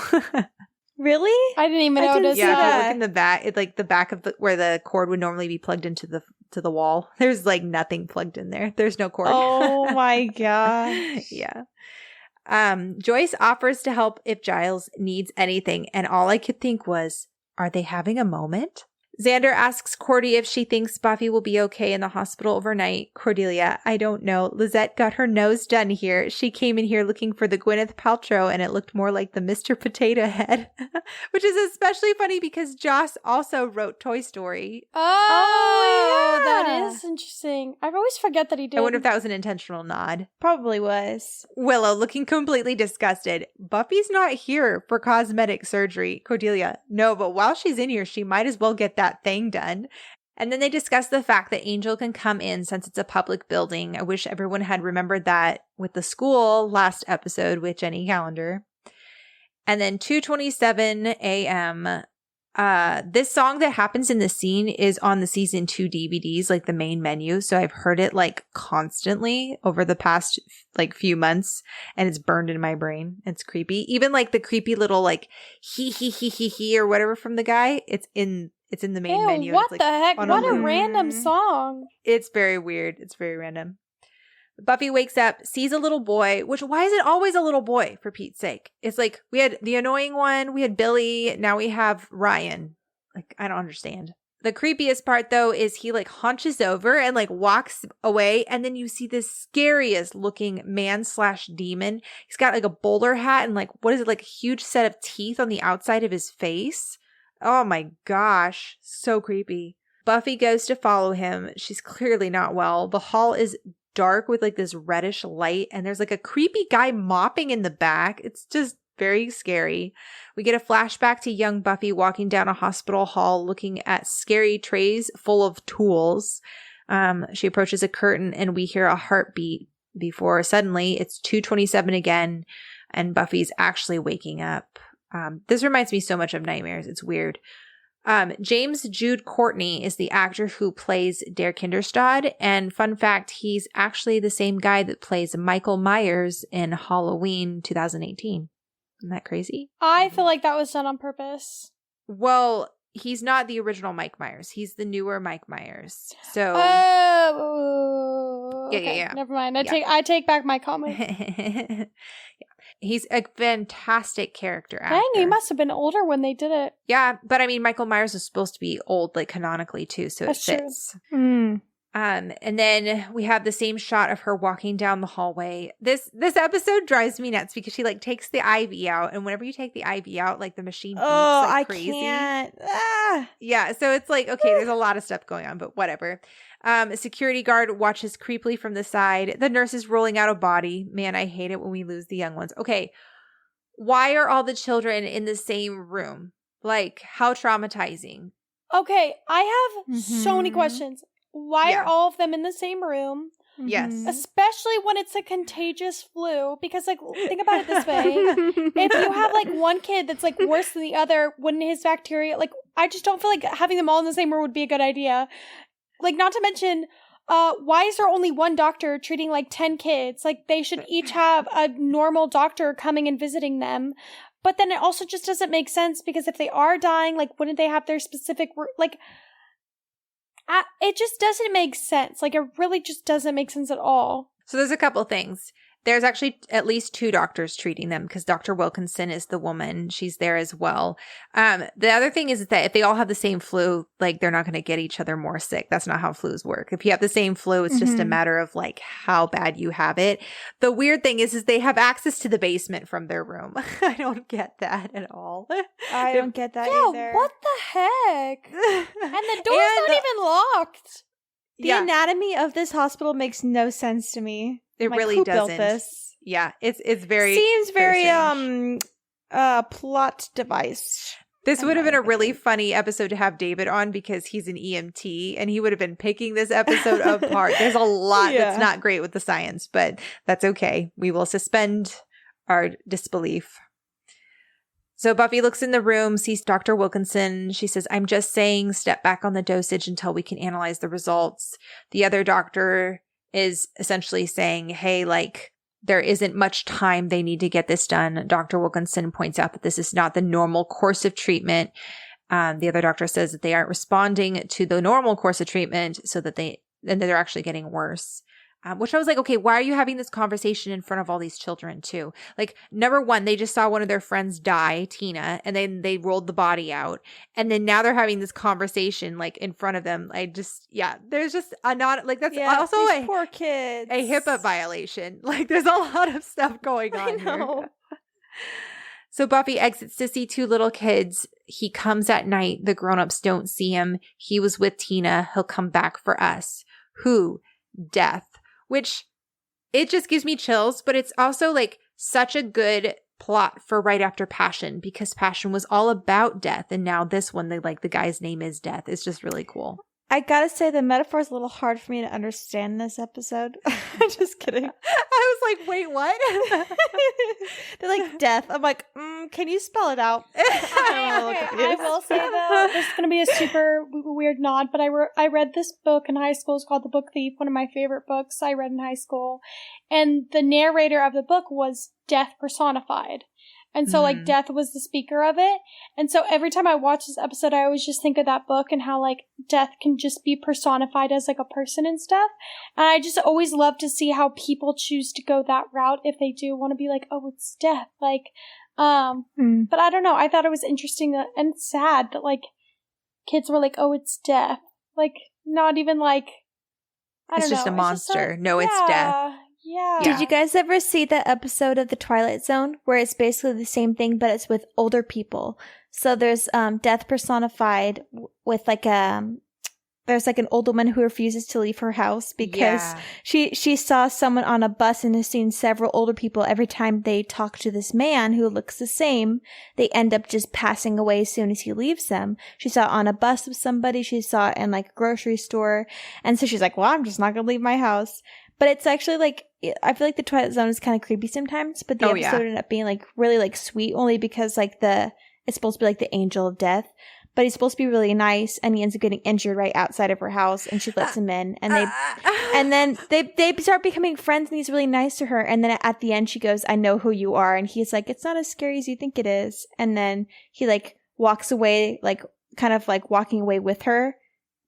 Really? I didn't even notice Yeah, if that. you look in the back, it's like the back of where the cord would normally be plugged into the wall. There's like nothing plugged in there. There's no cord. Oh my gosh. Yeah. Joyce offers to help if Giles needs anything, and all I could think was, are they having a moment? Xander asks Cordy if she thinks Buffy will be okay in the hospital overnight. Cordelia, I don't know. Lizette got her nose done here. She came in here looking for the Gwyneth Paltrow, and it looked more like the Mr. Potato Head, which is especially funny because Joss also wrote Toy Story. Oh, yeah. that is interesting. I always forget that he did. I wonder if that was an intentional nod. Probably was. Willow looking completely disgusted. Buffy's not here for cosmetic surgery. Cordelia, no, but while she's in here, she might as well get that thing done. And then they discuss the fact that Angel can come in since it's a public building. I wish everyone had remembered that with the school last episode with Jenny Calendar. And then 2:27 a.m. This song that happens in the scene is on the season 2 DVDs, like the main menu. So I've heard it like constantly over the past like few months, and it's burned in my brain. It's creepy. Even like the creepy little like he or whatever from the guy. It's in the main menu. What it's, the like, heck? on What a loop. random song. It's very weird. It's very random. Buffy wakes up, sees a little boy, which why is it always a little boy, for Pete's sake? It's like we had the annoying one, we had Billy, now we have Ryan. Like, I don't understand. The creepiest part, though, is he like hunches over and like walks away, and then you see this scariest looking man/demon. He's got like a bowler hat and like, what is it, like a huge set of teeth on the outside of his face. Oh my gosh, so creepy. Buffy goes to follow him. She's clearly not well. The hall is dark with like this reddish light, and there's like a creepy guy mopping in the back. It's just very scary. We get a flashback to young Buffy walking down a hospital hall looking at scary trays full of tools. She approaches a curtain and we hear a heartbeat before suddenly it's 2:27 again, and Buffy's actually waking up. This reminds me so much of nightmares. It's weird. James Jude Courtney is the actor who plays Der Kinderstad, and fun fact, he's actually the same guy that plays Michael Myers in Halloween 2018. Isn't that crazy? I feel like that was done on purpose. Well, he's not the original Mike Myers. He's the newer Mike Myers. So Oh, okay. yeah. Never mind. I take back my comment. Yeah. He's a fantastic character actor. Dang, he must have been older when they did it. Yeah, but I mean, Michael Myers is supposed to be old, like canonically too, so That's it fits. Mm. And then we have the same shot of her walking down the hallway. This episode drives me nuts because she like takes the IV out, and whenever you take the IV out, like the machine beeps like crazy. Can't. Ah. Yeah, so it's like, okay, there's a lot of stuff going on, but whatever. A security guard watches creepily from the side. The nurse is rolling out a body. Man, I hate it when we lose the young ones. Okay, why are all the children in the same room? Like, how traumatizing. Okay, I have so many Mhm. questions. Why Yeah. are all of them in the same room? Yes. Mhm. Especially when it's a contagious flu. Because, like, think about it this way. If you have, like, one kid that's, like, worse than the other, wouldn't his bacteria, like, I just don't feel like having them all in the same room would be a good idea. Like, not to mention, why is there only one doctor treating, like, 10 kids? Like, they should each have a normal doctor coming and visiting them. But then it also just doesn't make sense, because if they are dying, like, wouldn't they have their specific, like, it just doesn't make sense. Like, it really just doesn't make sense at all. So there's a couple things. There's actually at least 2 doctors treating them because Dr. Wilkinson is the woman. She's there as well. The other thing is that if they all have the same flu, like they're not going to get each other more sick. That's not how flus work. If you have the same flu, it's just a matter of like how bad you have it. The weird thing is they have access to the basement from their room. I don't get that at all. I don't get that either. What the heck? And the door's not even locked. The anatomy of this hospital makes no sense to me. It like, really who doesn't. Built this? Yeah, it's very seems very strange. Plot device. This would have been a really funny episode to have David on because he's an EMT and he would have been picking this episode apart. There's a lot that's not great with the science, but that's okay. We will suspend our disbelief. So Buffy looks in the room, sees Dr. Wilkinson. She says, I'm just saying, step back on the dosage until we can analyze the results. The other doctor is essentially saying, hey, like, there isn't much time. They need to get this done. Dr. Wilkinson points out that this is not the normal course of treatment. The other doctor says that they aren't responding to the normal course of treatment so that they're actually getting worse. Which I was like, okay, why are you having this conversation in front of all these children too? Like, number one, they just saw one of their friends die, Tina, and then they rolled the body out. And then now they're having this conversation like in front of them. There's just a not like that's also these poor kids. A HIPAA violation. Like there's a lot of stuff going on here. So Buffy exits to see 2 little kids. He comes at night. The grown-ups don't see him. He was with Tina. He'll come back for us. Who? Death. Which it just gives me chills, but it's also like such a good plot for right after Passion because Passion was all about death. And now this one, the guy's name is Death. It's just really cool. I gotta say, the metaphor is a little hard for me to understand in this episode. I'm just kidding. I was like, wait, what? They're like, death. I'm like, can you spell it out? I will say, though, this is going to be a super weird nod, but I read this book in high school. It's called The Book Thief, one of my favorite books I read in high school. And the narrator of the book was death personified. And so, like, death was the speaker of it. And so every time I watch this episode, I always just think of that book and how, like, death can just be personified as, like, a person and stuff. And I just always love to see how people choose to go that route if they do want to be like, oh, it's death. Like, but I don't know. I thought it was interesting and sad that, like, kids were like, oh, it's death. Like, not even, like, I don't know. It's just a monster. It's death. Yeah. Did you guys ever see that episode of The Twilight Zone where it's basically the same thing, but it's with older people? So there's death personified with like there's like an old woman who refuses to leave her house because she saw someone on a bus and has seen several older people. Every time they talk to this man who looks the same, they end up just passing away as soon as he leaves them. She saw it on a bus with somebody. She saw it in like a grocery store. And so she's like, well, I'm just not going to leave my house. But it's actually like, I feel like The Twilight Zone is kind of creepy sometimes, but the episode ended up being like really like sweet only because like it's supposed to be like the angel of death, but he's supposed to be really nice and he ends up getting injured right outside of her house and she lets him in and then they start becoming friends and he's really nice to her. And then at the end she goes, I know who you are. And he's like, it's not as scary as you think it is. And then he like walks away, like kind of like walking away with her,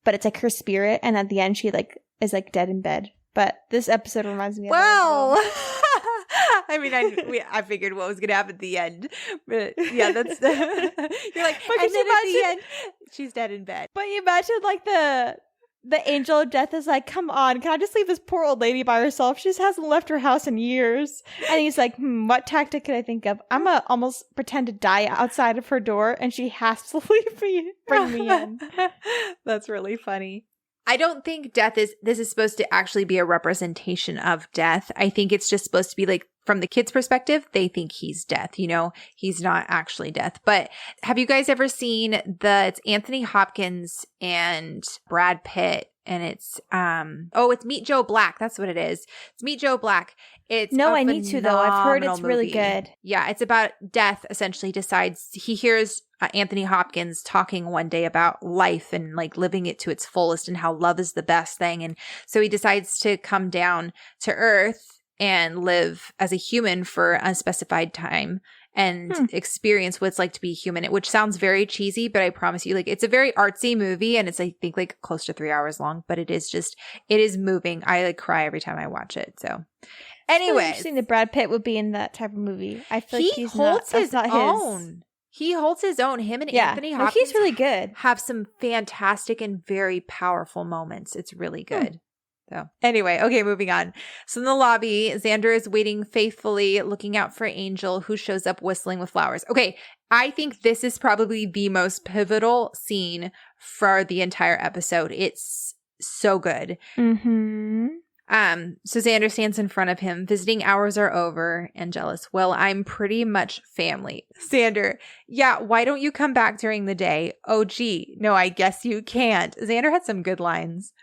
but it's like her spirit. And at the end she like is like dead in bed. But this episode reminds me of well, I mean, I figured what was going to happen at the end. But yeah, that's you're like, and then at the end, she's dead in bed. But you imagine like the angel of death is like, come on, can I just leave this poor old lady by herself? She just hasn't left her house in years. And he's like, what tactic could I think of? I'm going to almost pretend to die outside of her door and she has to leave me, bring me in. That's really funny. I don't think this is supposed to actually be a representation of death. I think it's just supposed to be like, from the kid's perspective, they think he's death, he's not actually death. But have you guys ever seen it's Anthony Hopkins and Brad Pitt and it's Meet Joe Black. That's what it is. It's Meet Joe Black. I need to though. I've heard it's really good. Yeah, it's about death. Essentially, he hears Anthony Hopkins talking one day about life and like living it to its fullest and how love is the best thing, and so he decides to come down to Earth and live as a human for an unspecified time and experience what it's like to be human, which sounds very cheesy, but I promise you, like, it's a very artsy movie and it's, I think, like close to 3 hours long, but it is moving. I like cry every time I watch it. So Anyways, interesting that Brad Pitt would be in that type of movie. I feel like he he's holds not, his that's not own. He holds his own. Him and Anthony No, Hopkins he's really good. have some fantastic and very powerful moments. It's really good. So anyway, okay, moving on. So in the lobby, Xander is waiting faithfully, looking out for Angel, who shows up whistling with flowers. Okay, I think this is probably the most pivotal scene for the entire episode. It's so good. Mm-hmm. So Xander stands in front of him. Visiting hours are over. And jealous. Well, I'm pretty much family. Xander, yeah, why don't you come back during the day? Oh, gee, no, I guess you can't. Xander had some good lines.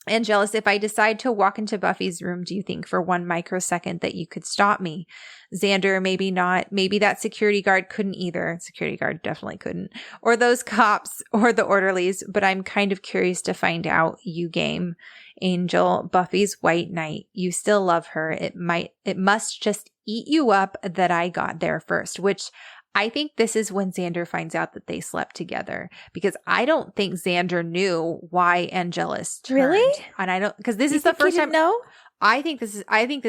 And jealous, if I decide to walk into Buffy's room, do you think for 1 microsecond that you could stop me? Xander, maybe not. Maybe that security guard couldn't either. Security guard definitely couldn't. Or those cops or the orderlies. But I'm kind of curious to find out. You game. Angel, Buffy's white knight. You still love her. It must just eat you up that I got there first, which I think this is when Xander finds out that they slept together, because I don't think Xander knew why Angelus turned. Really? And I don't, because this is the first time. No, I think this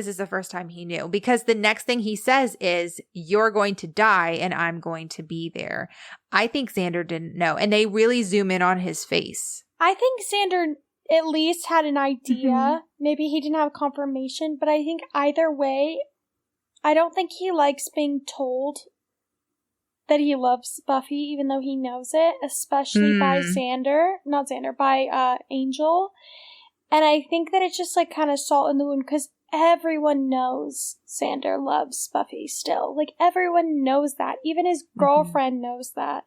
is the first time he knew, because the next thing he says is, "You're going to die and I'm going to be there." I think Xander didn't know, and they really zoom in on his face. I think Xander at least had an idea. Maybe he didn't have confirmation, but I think either way, I don't think he likes being told that he loves Buffy, even though he knows it, especially by Angel. And I think that it's just like kind of salt in the wound, because everyone knows Xander loves Buffy still. Like, everyone knows that. Even his girlfriend knows that.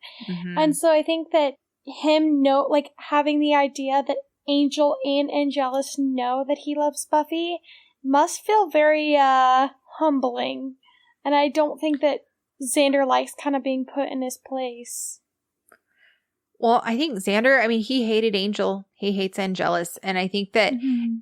And so I think that having the idea that Angel and Angelus know that he loves Buffy must feel very humbling. And I don't think that Xander likes kind of being put in his place. Well, I think Xander, he hated Angel. He hates Angelus. And I think that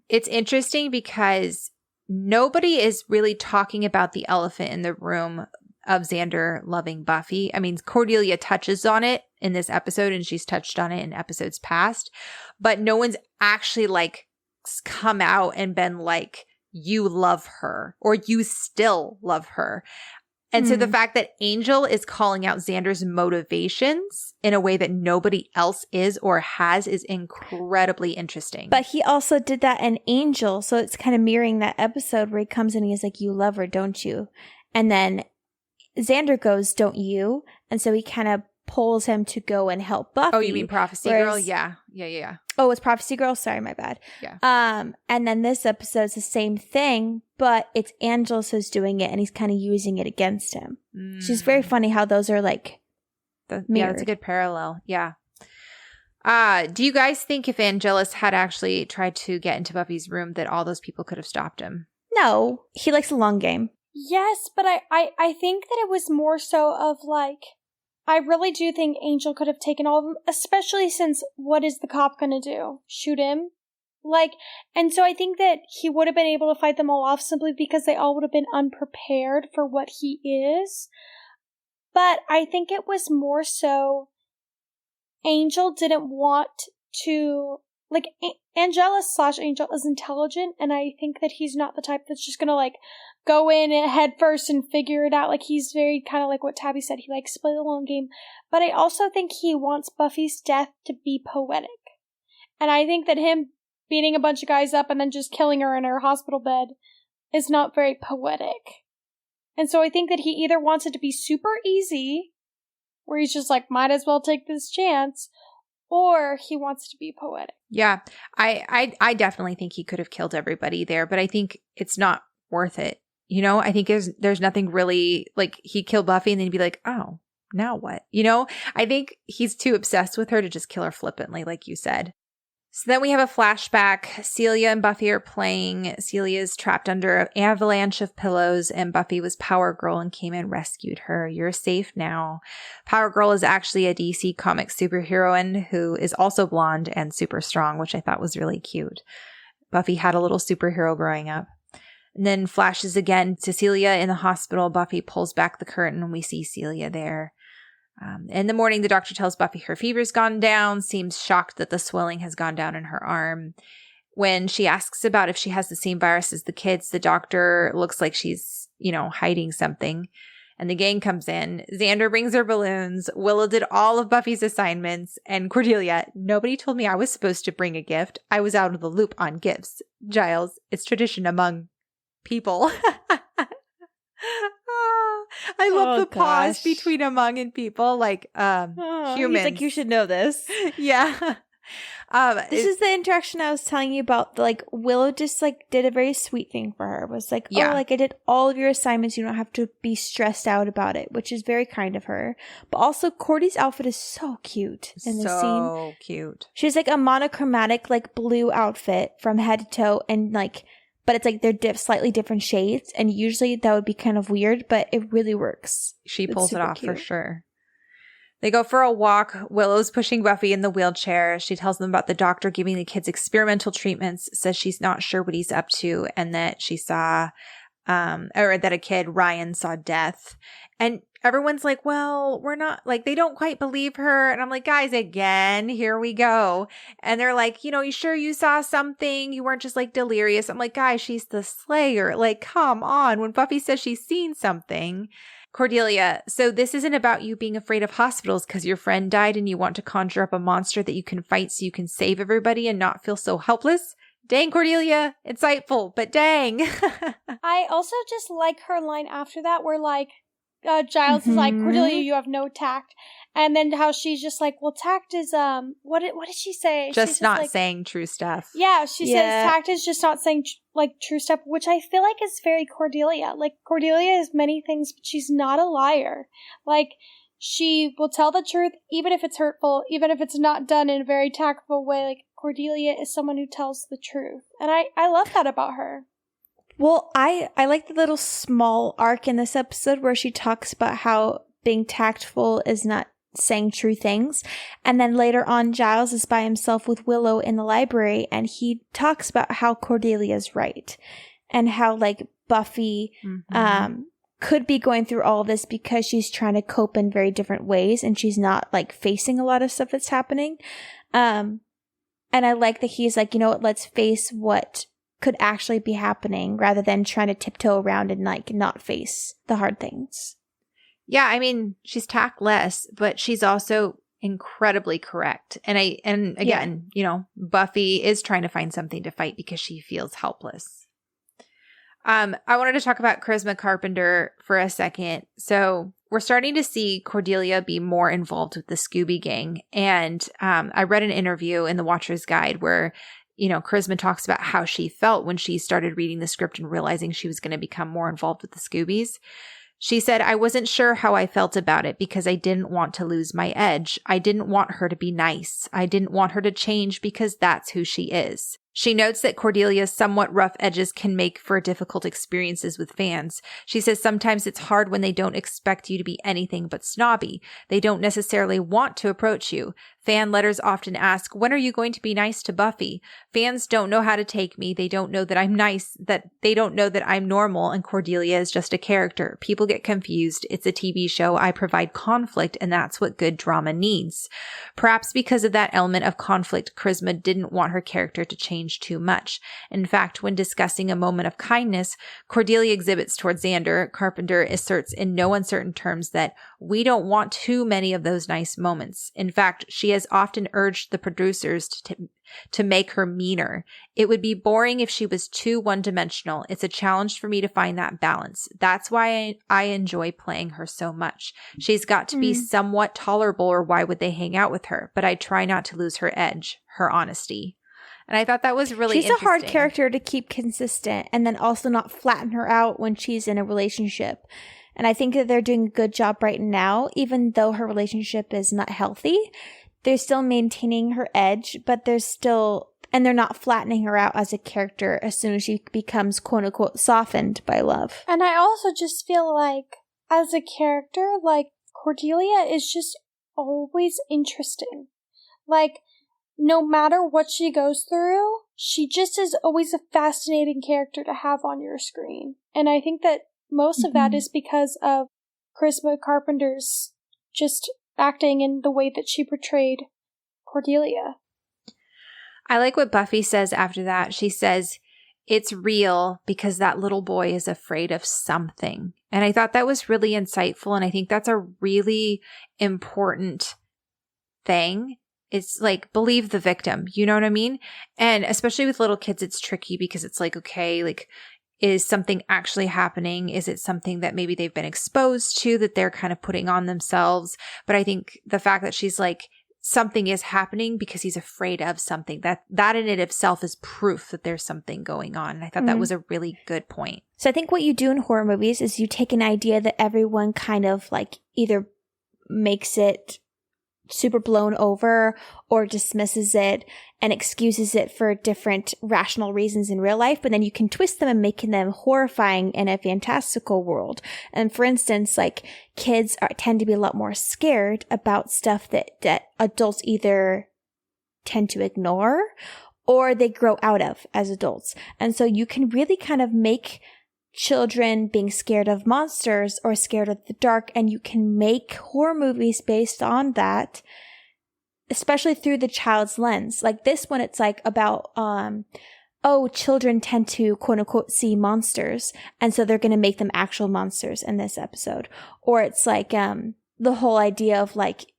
it's interesting because nobody is really talking about the elephant in the room of Xander loving Buffy. Cordelia touches on it in this episode, and she's touched on it in episodes past, but no one's actually come out and been like, you love her, or you still love her. And so the fact that Angel is calling out Xander's motivations in a way that nobody else is or has is incredibly interesting. But he also did that in Angel, so it's kind of mirroring that episode where he comes in and he's like, you love her, don't you? And then Xander goes, don't you? And so he kind of pulls him to go and help Buffy. Oh, you mean Prophecy Girl? Yeah. Oh, it's Prophecy Girl? Sorry, my bad. Yeah. And then this episode's the same thing, but it's Angelus who's doing it, and he's kind of using it against him. Which is very funny how those are mirrored. Yeah, that's a good parallel. Yeah. Do you guys think if Angelus had actually tried to get into Buffy's room that all those people could have stopped him? No. He likes the long game. Yes, but I think that it was more so of I really do think Angel could have taken all of them, especially since what is the cop gonna do? Shoot him? And so I think that he would have been able to fight them all off simply because they all would have been unprepared for what he is. But I think it was more so Angel didn't want to, Angelus / Angel is intelligent, and I think that he's not the type that's just gonna go in head first and figure it out. He's very kind of like what Tabby said. He likes to play the long game. But I also think he wants Buffy's death to be poetic. And I think that him beating a bunch of guys up and then just killing her in her hospital bed is not very poetic. And so I think that he either wants it to be super easy, where he's just might as well take this chance, or he wants it to be poetic. Yeah, I definitely think he could have killed everybody there, but I think it's not worth it. I think there's nothing really, he'd kill Buffy and then he'd be like, oh, now what? I think he's too obsessed with her to just kill her flippantly, like you said. So then we have a flashback. Celia and Buffy are playing. Celia's trapped under an avalanche of pillows, and Buffy was Power Girl and came and rescued her. You're safe now. Power Girl is actually a DC comic superheroine who is also blonde and super strong, which I thought was really cute. Buffy had a little superhero growing up. And then flashes again to Celia in the hospital. Buffy pulls back the curtain and we see Celia there. In the morning, the doctor tells Buffy her fever's gone down, seems shocked that the swelling has gone down in her arm. when she asks about if she has the same virus as the kids, the doctor looks like she's, hiding something. And the gang comes in. Xander brings her balloons. Willow did all of Buffy's assignments. And Cordelia, nobody told me I was supposed to bring a gift. I was out of the loop on gifts. Giles, it's tradition among people. I love the pause between among and people, like humans. He's like, you should know this. Yeah. This is the interaction I was telling you about. Like, Willow just like did a very sweet thing for her. It was like, yeah. I did all of your assignments. You don't have to be stressed out about it, which is very kind of her. But also, Cordy's outfit is so cute in this scene. So cute. She has like a monochromatic like blue outfit from head to toe, and like, but it's like they're slightly different shades. And usually that would be kind of weird, but it really works. She pulls it off for sure. They go for a walk. Willow's pushing Buffy in the wheelchair. She tells them about the doctor giving the kids experimental treatments, says she's not sure what he's up to, and that she saw, or that a kid, Ryan, saw death. And everyone's like, well, we're not, like, they don't quite believe her. And I'm like, guys, again, here we go. And they're like, you sure you saw something? You weren't just like delirious. I'm like, guys, she's the Slayer. Like, come on. When Buffy says she's seen something. Cordelia, so this isn't about you being afraid of hospitals because your friend died and you want to conjure up a monster that you can fight so you can save everybody and not feel so helpless? Dang, Cordelia, insightful, but dang. I also just like her line after that where like Giles is like, Cordelia, you have no tact. And then how she's just like, well, tact is, what did she say? Just not like, saying true stuff. Yeah, she says tact is just not saying true stuff, which I feel like is very Cordelia. Like, Cordelia is many things, but she's not a liar. Like, she will tell the truth, even if it's hurtful, even if it's not done in a very tactful way. Like, Cordelia is someone who tells the truth. And I love that about her. Well, I like the little small arc in this episode where she talks about how being tactful is not saying true things. And then later on, Giles is by himself with Willow in the library, and he talks about how Cordelia's right and how like Buffy could be going through all this because she's trying to cope in very different ways and she's not like facing a lot of stuff that's happening. And I like that he's like, let's face what could actually be happening rather than trying to tiptoe around and like not face the hard things. Yeah, I mean, she's tactless, but she's also incredibly correct. And again, Buffy is trying to find something to fight because she feels helpless. I wanted to talk about Charisma Carpenter for a second. So we're starting to see Cordelia be more involved with the Scooby Gang. And I read an interview in the Watcher's Guide where Charisma talks about how she felt when she started reading the script and realizing she was going to become more involved with the Scoobies. She said, I wasn't sure how I felt about it because I didn't want to lose my edge. I didn't want her to be nice. I didn't want her to change because that's who she is. She notes that Cordelia's somewhat rough edges can make for difficult experiences with fans. She says sometimes it's hard when they don't expect you to be anything but snobby. They don't necessarily want to approach you. Fan letters often ask, when are you going to be nice to Buffy? Fans don't know how to take me. They don't know that I'm nice, that they don't know that I'm normal and Cordelia is just a character. People get confused. It's a TV show. I provide conflict and that's what good drama needs. Perhaps because of that element of conflict, Charisma didn't want her character to change too much. In fact, when discussing a moment of kindness, Cordelia exhibits towards Xander. Carpenter asserts in no uncertain terms that we don't want too many of those nice moments. In fact, she has often urged the producers to make her meaner. It would be boring if she was too one-dimensional. It's a challenge for me to find that balance. That's why I enjoy playing her so much. She's got to be somewhat tolerable or why would they hang out with her? But I try not to lose her edge, her honesty. And I thought that was really interesting. She's a hard character to keep consistent and then also not flatten her out when she's in a relationship. And I think that they're doing a good job right now, even though her relationship is not healthy. They're still maintaining her edge, but they're not flattening her out as a character as soon as she becomes quote unquote softened by love. And I also just feel like as a character, like Cordelia is just always interesting. Like, no matter what she goes through, she just is always a fascinating character to have on your screen. And I think that most of that is because of Charisma Carpenter's just acting in the way that she portrayed Cordelia. I like what Buffy says after that. She says, it's real because that little boy is afraid of something. And I thought that was really insightful. And I think that's a really important thing. It's like, believe the victim. You know what I mean? And especially with little kids, it's tricky because it's like, okay, like, is something actually happening? Is it something that maybe they've been exposed to that they're kind of putting on themselves? But I think the fact that she's like, something is happening because he's afraid of something, that in it itself is proof that there's something going on. And I thought that was a really good point. So I think what you do in horror movies is you take an idea that everyone kind of like either makes it super blown over or dismisses it and excuses it for different rational reasons in real life, but then you can twist them and make them horrifying in a fantastical world. And for instance, like kids tend to be a lot more scared about stuff that adults either tend to ignore or they grow out of as adults. And so you can really kind of make children being scared of monsters or scared of the dark, and you can make horror movies based on that, especially through the child's lens. Like this one, it's like about children tend to quote unquote see monsters, and so they're going to make them actual monsters in this episode. Or it's like the whole idea of like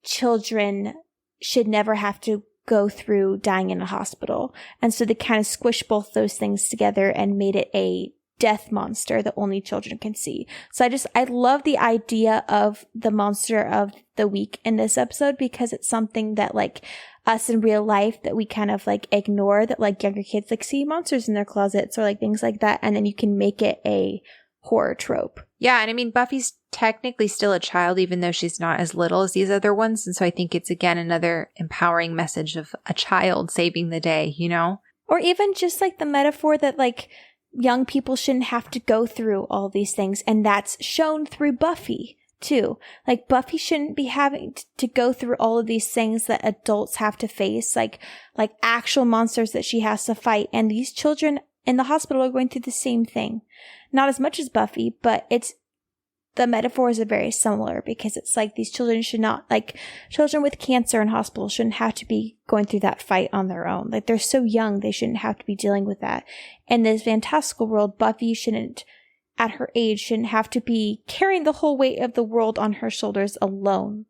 children should never have to go through dying in a hospital, and so they kind of squish both those things together and made it a death monster that only children can see. So I love the idea of the monster of the week in this episode, because it's something that like us in real life that we kind of like ignore, that like younger kids like see monsters in their closets or like things like that. And then you can make it a horror trope. Yeah. And I mean, Buffy's technically still a child, even though she's not as little as these other ones. And so I think it's again another empowering message of a child saving the day, you know? Or even just like the metaphor that like young people shouldn't have to go through all these things. And that's shown through Buffy too. Like Buffy shouldn't be having to go through all of these things that adults have to face, like actual monsters that she has to fight. And these children in the hospital are going through the same thing. Not as much as Buffy, but the metaphors are very similar, because it's like these children should not, like children with cancer in hospital shouldn't have to be going through that fight on their own. Like they're so young, they shouldn't have to be dealing with that. In this fantastical world, Buffy at her age, shouldn't have to be carrying the whole weight of the world on her shoulders alone.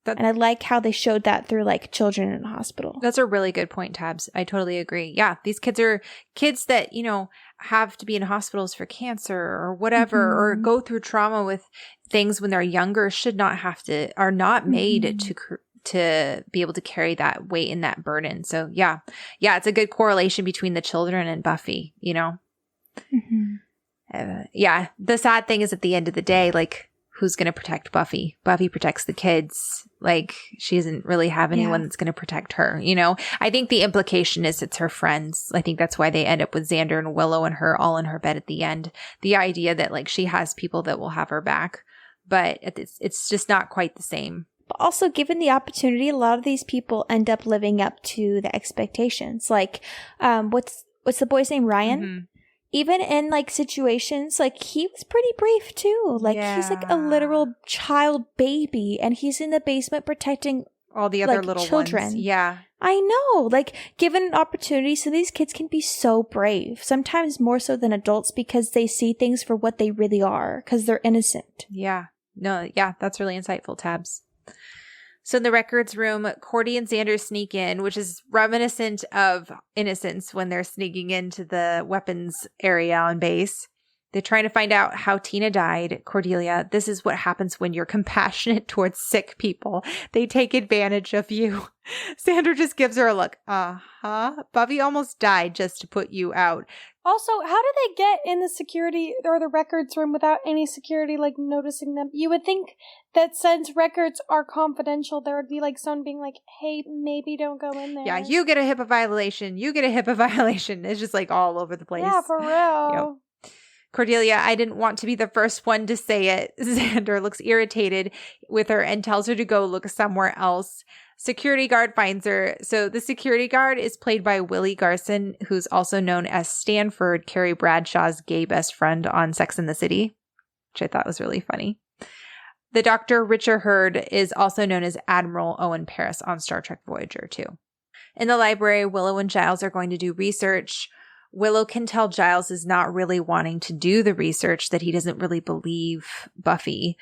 And I like how they showed that through like children in a hospital. That's a really good point, Tabs. I totally agree. Yeah, these kids are kids that, you know, have to be in hospitals for cancer or whatever, or go through trauma with things when they're younger, are not made to be able to carry that weight and that burden. So yeah, it's a good correlation between the children and Buffy, you know? Yeah. The sad thing is at the end of the day, like, who's going to protect Buffy? Buffy protects the kids. Like, she doesn't really have anyone that's going to protect her, you know? I think the implication is it's her friends. I think that's why they end up with Xander and Willow and her all in her bed at the end. The idea that, like, she has people that will have her back. But it's just not quite the same. But also, given the opportunity, a lot of these people end up living up to the expectations. Like, what's the boy's name? Ryan? Even in like situations, like he was pretty brave too. Like he's like a literal child baby, and he's in the basement protecting all the other like, little children. Ones. Yeah. I know. Like given an opportunity, so these kids can be so brave, sometimes more so than adults, because they see things for what they really are, because they're innocent. Yeah. No, yeah, that's really insightful, Tabs. So in the records room, Cordy and Xander sneak in, which is reminiscent of Innocence when they're sneaking into the weapons area on base. They're trying to find out how Tina died. Cordelia, this is what happens when you're compassionate towards sick people. They take advantage of you. Xander just gives her a look. Buffy almost died just to put you out. Also, how did they get in the security or the records room without any security, like, noticing them? You would think that since records are confidential, there would be, like, someone being like, hey, maybe don't go in there. Yeah, you get a HIPAA violation. You get a HIPAA violation. It's just, like, all over the place. Yeah, for real. Yep. Cordelia, I didn't want to be the first one to say it. Xander looks irritated with her and tells her to go look somewhere else. Security guard finds her. So the security guard is played by Willie Garson, who's also known as Stanford, Carrie Bradshaw's gay best friend on Sex and the City, which I thought was really funny. The Dr. Richard Hurd is also known as Admiral Owen Paris on Star Trek Voyager, too. In the library, Willow and Giles are going to do research. Willow can tell Giles is not really wanting to do the research, that he doesn't really believe Buffy.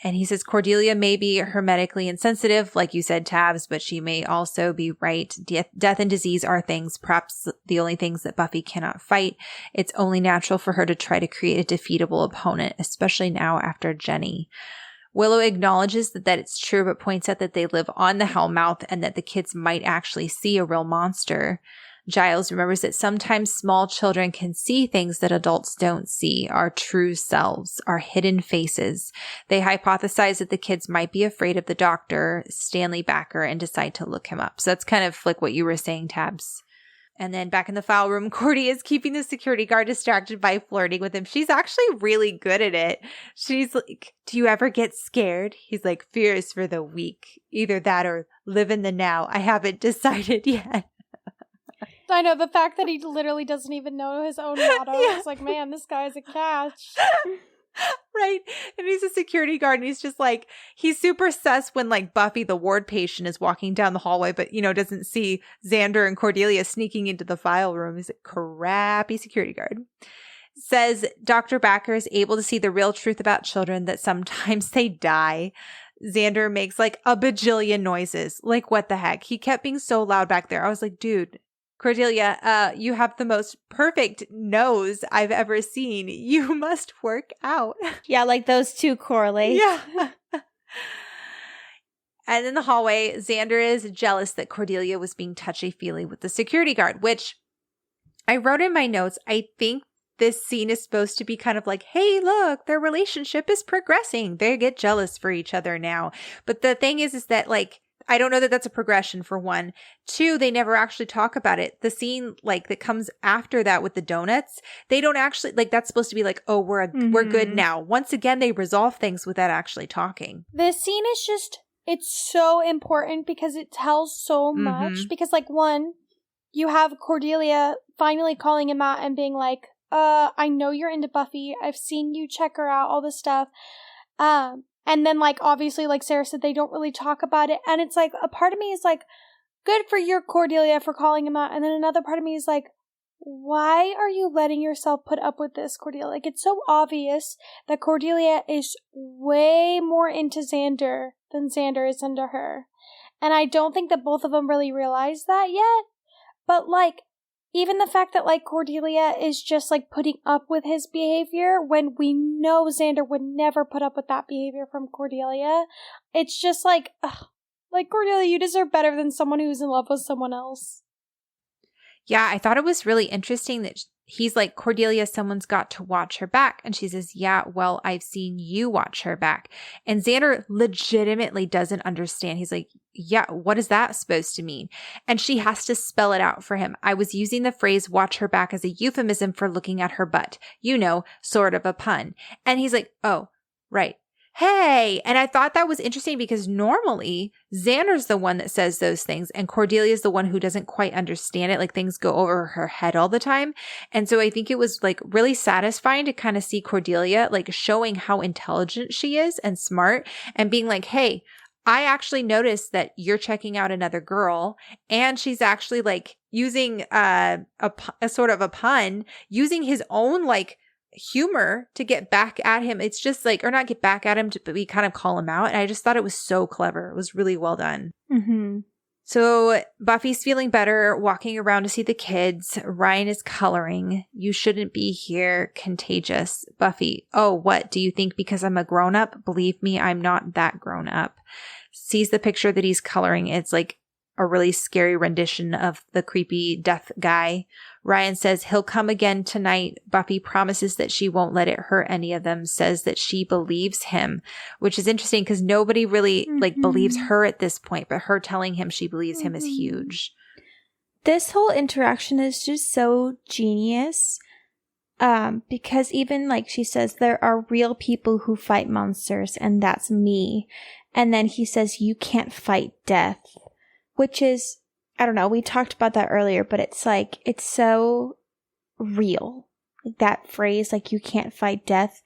And he says Cordelia may be hermetically insensitive, like you said, Tabs, but she may also be right. Death and disease are things, perhaps the only things that Buffy cannot fight. It's only natural for her to try to create a defeatable opponent, especially now after Jenny. Willow acknowledges that it's true, but points out that they live on the Hellmouth and that the kids might actually see a real monster. Giles remembers that sometimes small children can see things that adults don't see, our true selves, our hidden faces. They hypothesize that the kids might be afraid of the doctor, Stanley Backer, and decide to look him up. So that's kind of like what you were saying, Tabs. And then back in the file room, Cordy is keeping the security guard distracted by flirting with him. She's actually really good at it. She's like, do you ever get scared? He's like, fear is for the weak. Either that or live in the now. I haven't decided yet. I know, the fact that he literally doesn't even know his own motto. Yeah. It's like, man, this guy's a catch. Right. And he's a security guard and he's just like, he's super sus when like Buffy, the ward patient, is walking down the hallway, but, doesn't see Xander and Cordelia sneaking into the file room. He's a crappy security guard. Says Dr. Backer is able to see the real truth about children, that sometimes they die. Xander makes like a bajillion noises. Like, what the heck? He kept being so loud back there. I was like, dude, Cordelia, you have the most perfect nose I've ever seen. You must work out. Yeah, like those two correlate. Yeah. And in the hallway, Xander is jealous that Cordelia was being touchy-feely with the security guard, which I wrote in my notes. I think this scene is supposed to be kind of like, hey, look, their relationship is progressing. They get jealous for each other now. But the thing is that like, I don't know that that's a progression, for one. Two, they never actually talk about it. The scene like that comes after that with the donuts, they don't actually like, that's supposed to be like, oh, we're good now. Once again, they resolve things without actually talking. This scene is just, it's so important because it tells so much. Because like, one, you have Cordelia finally calling him out and being like, I know you're into Buffy. I've seen you check her out, all this stuff. And then, like, obviously, like Sarah said, they don't really talk about it. And it's like, a part of me is like, good for your Cordelia for calling him out. And then another part of me is like, why are you letting yourself put up with this, Cordelia? Like, it's so obvious that Cordelia is way more into Xander than Xander is into her. And I don't think that both of them really realize that yet. But, like, even the fact that, like, Cordelia is just, like, putting up with his behavior when we know Xander would never put up with that behavior from Cordelia. It's just like, ugh, like, Cordelia, you deserve better than someone who's in love with someone else. Yeah, I thought it was really interesting that he's like, Cordelia, someone's got to watch her back. And she says, yeah, well, I've seen you watch her back. And Xander legitimately doesn't understand. He's like, yeah, what is that supposed to mean? And she has to spell it out for him. I was using the phrase watch her back as a euphemism for looking at her butt. Sort of a pun. And he's like, oh, right. Hey, and I thought that was interesting because normally Xander's the one that says those things and Cordelia's the one who doesn't quite understand it. Like things go over her head all the time. And so I think it was like really satisfying to kind of see Cordelia like showing how intelligent she is and smart and being like, hey, I actually noticed that you're checking out another girl and she's actually like using a sort of a pun, using his own like humor to get back at him. It's just like, or not get back at him, but we kind of call him out. And I just thought it was so clever. It was really well done. So Buffy's feeling better, walking around to see the kids. Ryan is coloring. You shouldn't be here. Contagious. Buffy, oh, what? Do you think because I'm a grown up? Believe me, I'm not that grown up. Sees the picture that he's coloring. It's like a really scary rendition of the creepy death guy. Ryan says he'll come again tonight. Buffy promises that she won't let it hurt any of them, says that she believes him, which is interesting because nobody really believes her at this point, but her telling him she believes him is huge. This whole interaction is just so genius. Because even like she says, there are real people who fight monsters and that's me. And then he says, you can't fight death. Which is, I don't know, we talked about that earlier, but it's like, it's so real. Like that phrase, like, you can't fight death,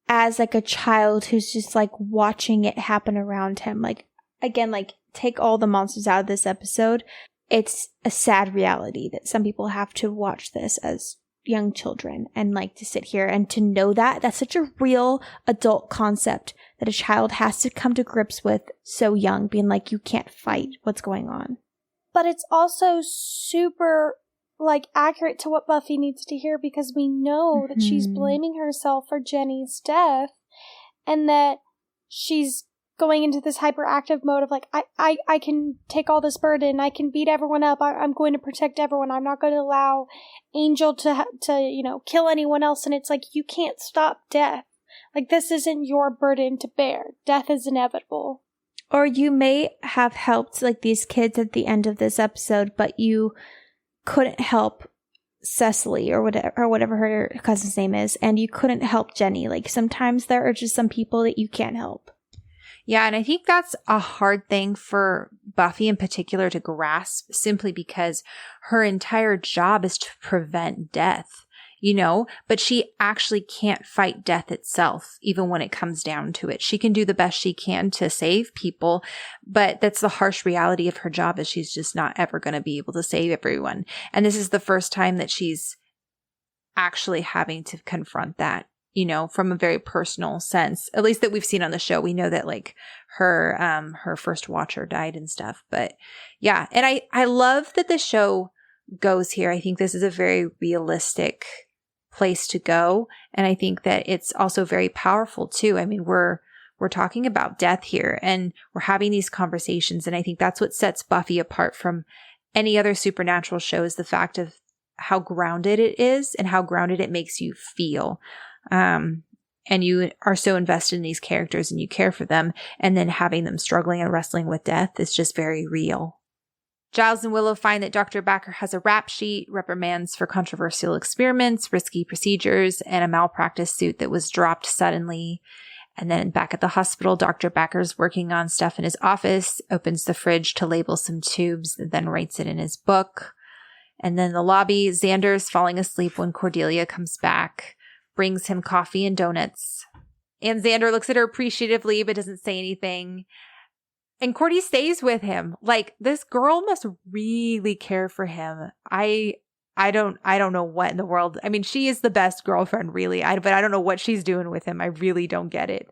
as like a child who's just like watching it happen around him. Like, again, like take all the monsters out of this episode, it's a sad reality that some people have to watch this as young children and like to sit here and to know that that's such a real adult concept that a child has to come to grips with so young, being like, you can't fight what's going on. But it's also super like accurate to what Buffy needs to hear, because we know that she's blaming herself for Jenny's death and that she's going into this hyperactive mode of like, I can take all this burden, I can beat everyone up, I'm going to protect everyone, I'm not going to allow Angel to kill anyone else. And it's like, you can't stop death. Like, this isn't your burden to bear. Death is inevitable. Or you may have helped like these kids at the end of this episode, but you couldn't help Cecily or whatever her cousin's name is, and you couldn't help Jenny. Like, sometimes there are just some people that you can't help. Yeah, and I think that's a hard thing for Buffy in particular to grasp, simply because her entire job is to prevent death, but she actually can't fight death itself, even when it comes down to it. She can do the best she can to save people, but that's the harsh reality of her job, is she's just not ever going to be able to save everyone. And this is the first time that she's actually having to confront that. From a very personal sense, at least that we've seen on the show. We know that like her first watcher died and stuff, but yeah. And I love that the show goes here. I think this is a very realistic place to go. And I think that it's also very powerful too. I mean, we're talking about death here and we're having these conversations. And I think that's what sets Buffy apart from any other supernatural show, is the fact of how grounded it is and how grounded it makes you feel. And you are so invested in these characters and you care for them, and then having them struggling and wrestling with death is just very real. Giles and Willow find that Dr. Backer has a rap sheet, reprimands for controversial experiments, risky procedures, and a malpractice suit that was dropped suddenly. And then back at the hospital, Dr. Backer's working on stuff in his office, opens the fridge to label some tubes, and then writes it in his book. And then in the lobby, Xander's falling asleep when Cordelia comes back, brings him coffee and donuts. And Xander looks at her appreciatively but doesn't say anything. And Cordy stays with him. Like, this girl must really care for him. I don't know what in the world. I mean, she is the best girlfriend, really. But I don't know what she's doing with him. I really don't get it.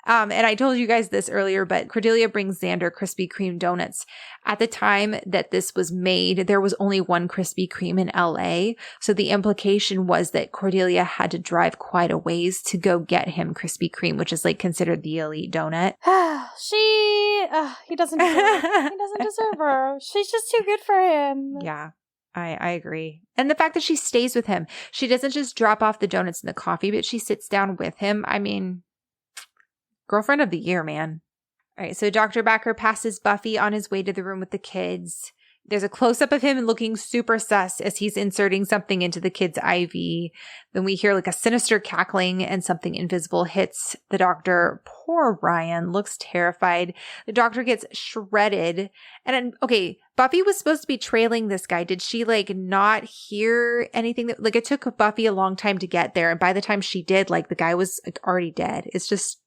And I told you guys this earlier, but Cordelia brings Xander Krispy Kreme donuts. At the time that this was made, there was only one Krispy Kreme in LA. So the implication was that Cordelia had to drive quite a ways to go get him Krispy Kreme, which is like considered the elite donut. He doesn't deserve her. He doesn't deserve her. She's just too good for him. Yeah. I agree. And the fact that she stays with him, she doesn't just drop off the donuts and the coffee, but she sits down with him. I mean, girlfriend of the year, man. All right, so Dr. Backer passes Buffy on his way to the room with the kids. There's a close-up of him looking super sus as he's inserting something into the kid's IV. Then we hear like a sinister cackling and something invisible hits the doctor. Poor Ryan looks terrified. The doctor gets shredded. And okay, Buffy was supposed to be trailing this guy. Did she like not hear anything? Like, it took Buffy a long time to get there. And by the time she did, like, the guy was like already dead. It's just,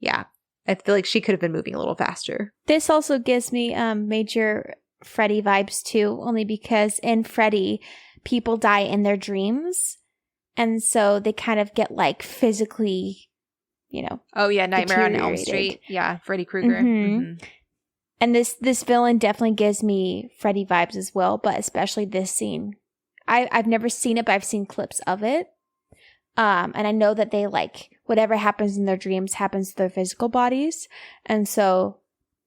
yeah, I feel like she could have been moving a little faster. This also gives me major Freddy vibes too, only because in Freddy, people die in their dreams. And so they kind of get like physically, Oh yeah, Nightmare on Elm Street. Yeah, Freddy Krueger. Mm-hmm. And this villain definitely gives me Freddy vibes as well, but especially this scene. I've never seen it, but I've seen clips of it. And I know that they like whatever happens in their dreams happens to their physical bodies. And so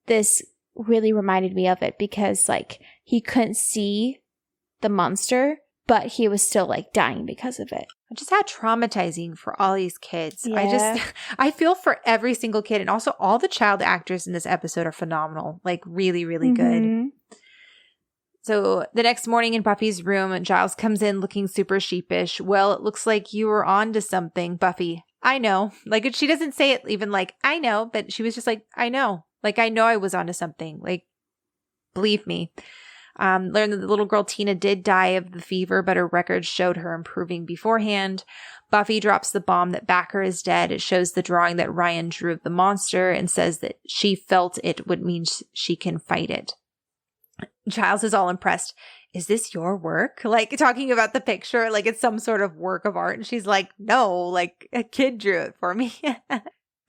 this really reminded me of it because like he couldn't see the monster, but he was still like dying because of it. Just how traumatizing for all these kids. Yeah. I feel for every single kid. And also all the child actors in this episode are phenomenal. Like really, really good. So the next morning in Buffy's room, Giles comes in looking super sheepish. Well, it looks like you were on to something, Buffy. I know. Like, she doesn't say it even like, I know, but she was just like, I know. Like, I know I was onto something. Like, believe me. Learned that the little girl Tina did die of the fever, but her records showed her improving beforehand. Buffy drops the bomb that Backer is dead. It shows the drawing that Ryan drew of the monster and says that she felt it would mean she can fight it. Giles is all impressed. Is this your work? Like, talking about the picture, like it's some sort of work of art. And she's like, no, like a kid drew it for me.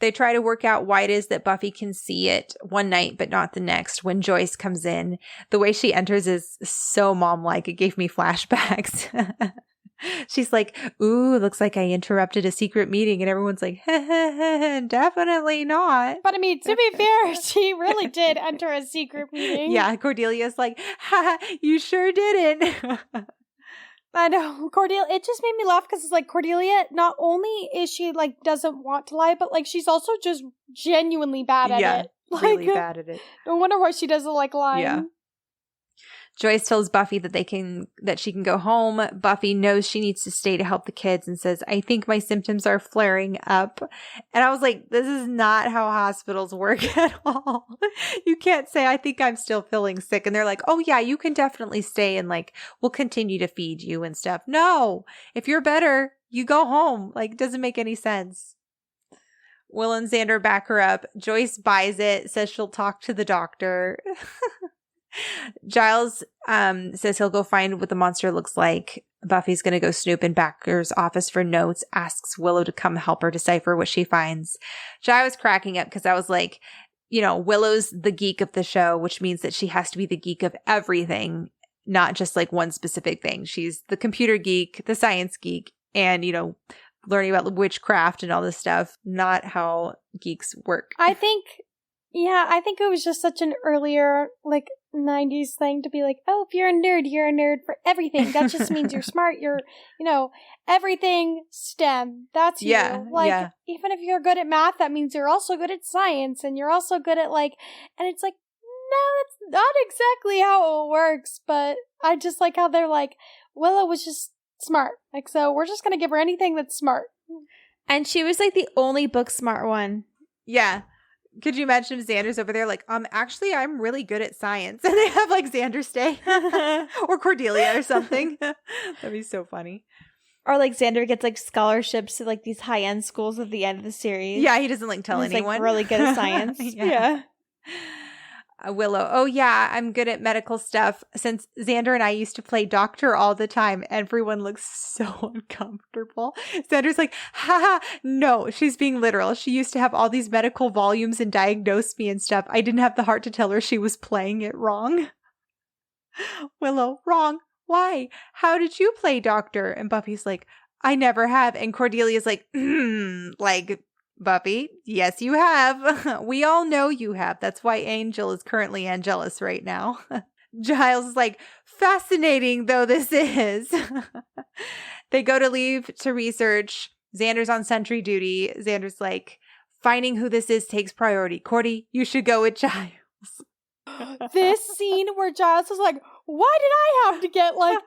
They try to work out why it is that Buffy can see it one night, but not the next. When Joyce comes in, the way she enters is so mom-like. It gave me flashbacks. She's like, ooh, looks like I interrupted a secret meeting. And everyone's like, definitely not. But I mean, to be fair, she really did enter a secret meeting. Yeah, Cordelia's like, ha, you sure didn't. I know, Cordelia, it just made me laugh because it's like Cordelia, not only is she like doesn't want to lie, but like she's also just genuinely bad at it. Like, really bad at it. No wonder why she doesn't like lying. Yeah. Joyce tells Buffy that she can go home. Buffy knows she needs to stay to help the kids and says, I think my symptoms are flaring up. And I was like, this is not how hospitals work at all. You can't say, I think I'm still feeling sick. And they're like, oh yeah, you can definitely stay and like, we'll continue to feed you and stuff. No, if you're better, you go home. Like, it doesn't make any sense. Will and Xander back her up. Joyce buys it, says she'll talk to the doctor. Giles says he'll go find what the monster looks like. Buffy's going to go snoop in Backer's office for notes, asks Willow to come help her decipher what she finds. I was cracking up because I was like, you know, Willow's the geek of the show, which means that she has to be the geek of everything, not just like one specific thing. She's the computer geek, the science geek, and, you know, learning about witchcraft and all this stuff, not how geeks work. I think it was just such an earlier, like, 90s thing to be like, oh, if you're a nerd for everything. That just means you're smart. You're, you know, everything STEM. That's you. Like, even if you're good at math, that means you're also good at science and you're also good at like, and it's like, no, that's not exactly how it works. But I just like how they're like, Willow was just smart. Like, so we're just going to give her anything that's smart. And she was like the only book smart one. Yeah. Could you imagine if Xander's over there like, actually, I'm really good at science. And they have like Xander stay or Cordelia or something. That'd be so funny. Or like Xander gets like scholarships to like these high-end schools at the end of the series. Yeah, he doesn't like tell anyone. Like really good at science. Yeah. Willow, oh yeah, I'm good at medical stuff. Since Xander and I used to play doctor all the time, everyone looks so uncomfortable. Xander's like, haha, no, she's being literal. She used to have all these medical volumes and diagnose me and stuff. I didn't have the heart to tell her she was playing it wrong. Willow, wrong. Why? How did you play doctor? And Buffy's like, I never have. And Cordelia's like, like, Buffy, yes, you have. We all know you have. That's why Angel is currently Angelus right now. Giles is like, fascinating though this is. They go to leave to research. Xander's on sentry duty. Xander's like, finding who this is takes priority. Cordy, you should go with Giles. This scene where Giles is like, why did I have to get like,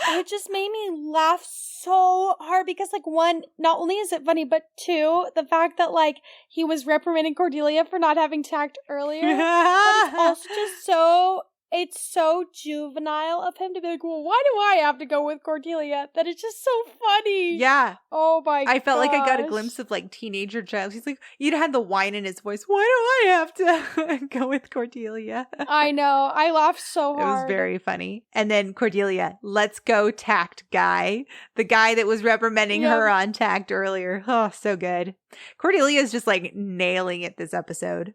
it just made me laugh so hard because like one, not only is it funny, but two, the fact that like he was reprimanding Cordelia for not having tact earlier, but it's also just it's so juvenile of him to be like, well, why do I have to go with Cordelia? That it's just so funny. Yeah. Oh my god. I felt like I got a glimpse of like teenager Giles. He's like, he had the whine in his voice. Why do I have to go with Cordelia? I know. I laughed so hard. It was very funny. And then Cordelia, let's go tact guy. The guy that was reprimanding her on tact earlier. Oh, so good. Cordelia is just like nailing it this episode.